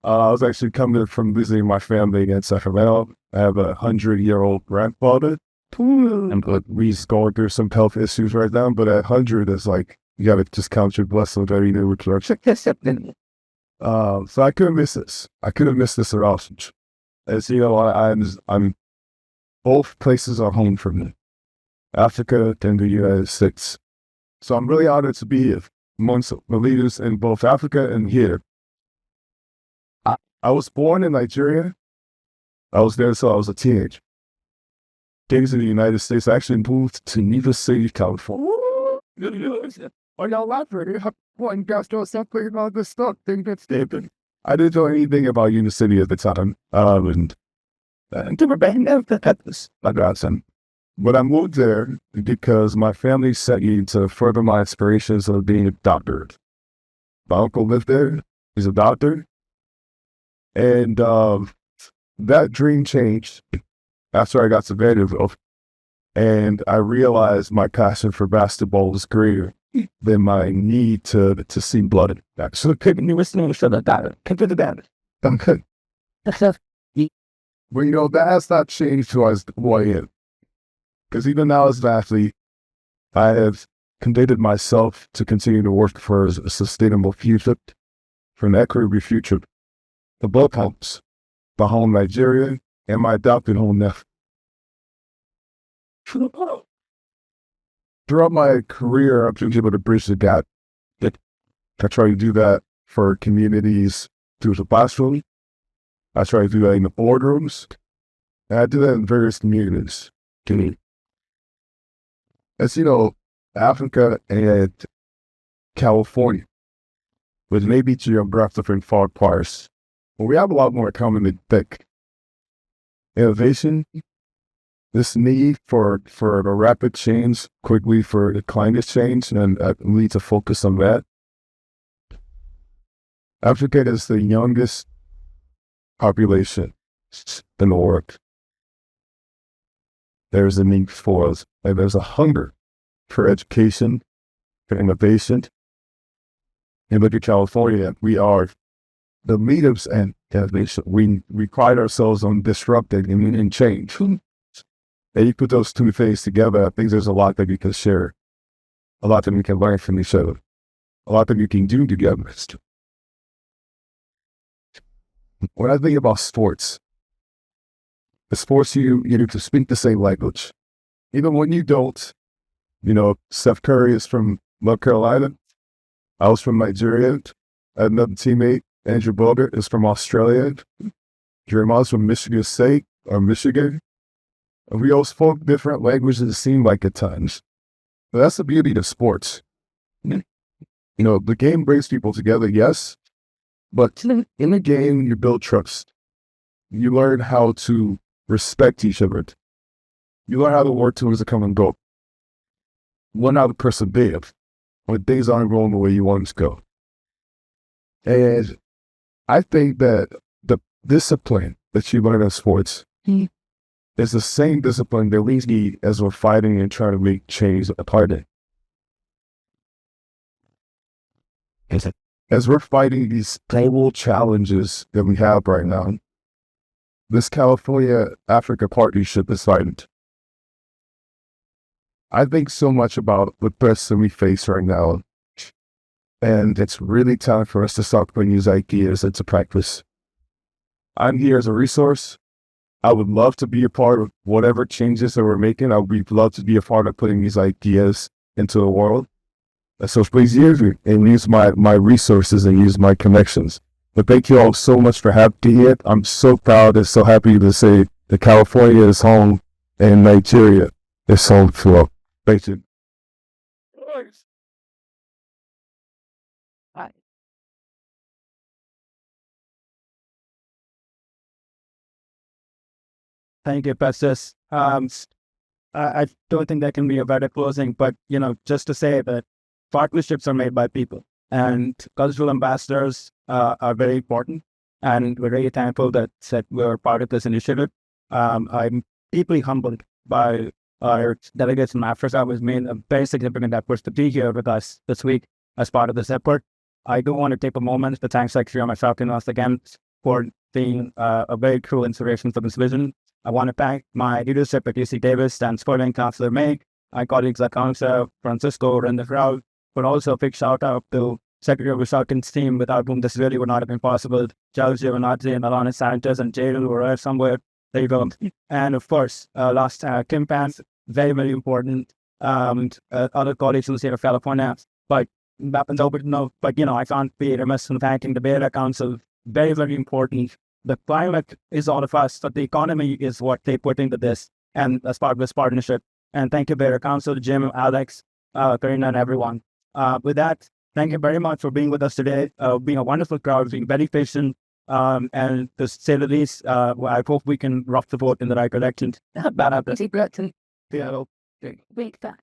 I was actually coming from visiting my family in Sacramento. I have a 100-year-old grandfather. And he's going through some health issues right now, but at 100, it's like, you gotta just count your blessings every day with your so I couldn't miss this. I couldn't miss this at all. As you know, I'm both places are home for me. Africa and the United States. So I'm really honored to be amongst the leaders in both Africa and here. I was born in Nigeria. I was there until I was a teenager. Things in the United States. I actually moved to Nevis City, California. I didn't know anything about Nevis City at the time. My grandson. But I moved there because my family sent me to further my aspirations of being a doctor. My uncle lived there. He's a doctor. And that dream changed after I got to Vanderbilt. And I realized my passion for basketball was greater than my need to see blood. So you listening to that? Pick the band. Okay. Well, you know, that has not changed who I am. Because even now as an athlete, I have committed myself to continue to work for a sustainable future, for an equitable future. The both helps. my home Nigeria, and my adopted home nephew. Throughout my career, I've been able to bridge the gap. I try to do that for communities through the classroom. I try to do that in the boardrooms. And I do that in various communities. As you know, Africa and California, with maybe geographic far apart, but we have a lot more in common than think. Innovation, this need for a rapid change quickly for the climate change, and we need to focus on that. Africa is the youngest population in the world. There's a need for us, and there's a hunger for education, for innovation. And look at California, we are the leaders and innovation. We pride ourselves on disrupting and change. And you put those two things together, I think there's a lot that we can share, a lot that we can learn from each other, a lot that we can do together. When I think about sports, the sports you need to speak the same language. Even when you don't, Steph Curry is from North Carolina. I was from Nigeria. I had another teammate, Andrew Bogut, is from Australia. Draymond's from Michigan State or Michigan. And we all spoke different languages, it seemed like at times. But that's the beauty of sports. The game brings people together, yes. But in the game, you build trust. You learn how to respect each other. You learn how to work towards a common goal. You learn how to persevere when things aren't going the way you want them to go. And I think that the discipline that you learn in sports is the same discipline that we need as we're fighting and trying to make change a part of it. As we're fighting these global challenges that we have right now, this California-Africa partnership is vital. I think so much about the threats that we face right now, and it's really time for us to start putting these ideas into practice. I'm here as a resource. I would love to be a part of whatever changes that we're making. I would love to be a part of putting these ideas into the world. So please use me and use my resources and use my connections. But thank you all so much for having me here. I'm so proud and so happy to say that California is home and Nigeria is home for. Thank you. Thank you, Festus. I don't think that can be a better closing, but just to say that partnerships are made by people, and cultural ambassadors are very important, and we're very thankful that we're part of this initiative. I'm deeply humbled by our delegates from Africa, who's made a very significant effort to be here with us this week as part of this effort. I do want to take a moment to thank Secretary Amashaki once again for being a very true inspiration for this vision. I want to thank my leadership at UC Davis and Sporting Councillor May, my colleagues at Council Francisco are in the crowd, but also a big shout out to Secretary Amashak's team, without whom this really would not have been possible. Charles Giovanazzi and Alana Sanchez and Jadel who are somewhere. There you go. And of course, last Kim Pants, very, very important. Other colleagues in the state of California, but I can't be remiss in thanking the Bay Area Council. Very, very important. The climate is all of us, but the economy is what they put into this, and as part of this partnership. And thank you, Bay Area Council, Jim, Alex, Karina, and everyone. With that, thank you very much for being with us today. Being a wonderful crowd, being very patient, and to say the least, I hope we can rock the boat in the right direction. Wait, that.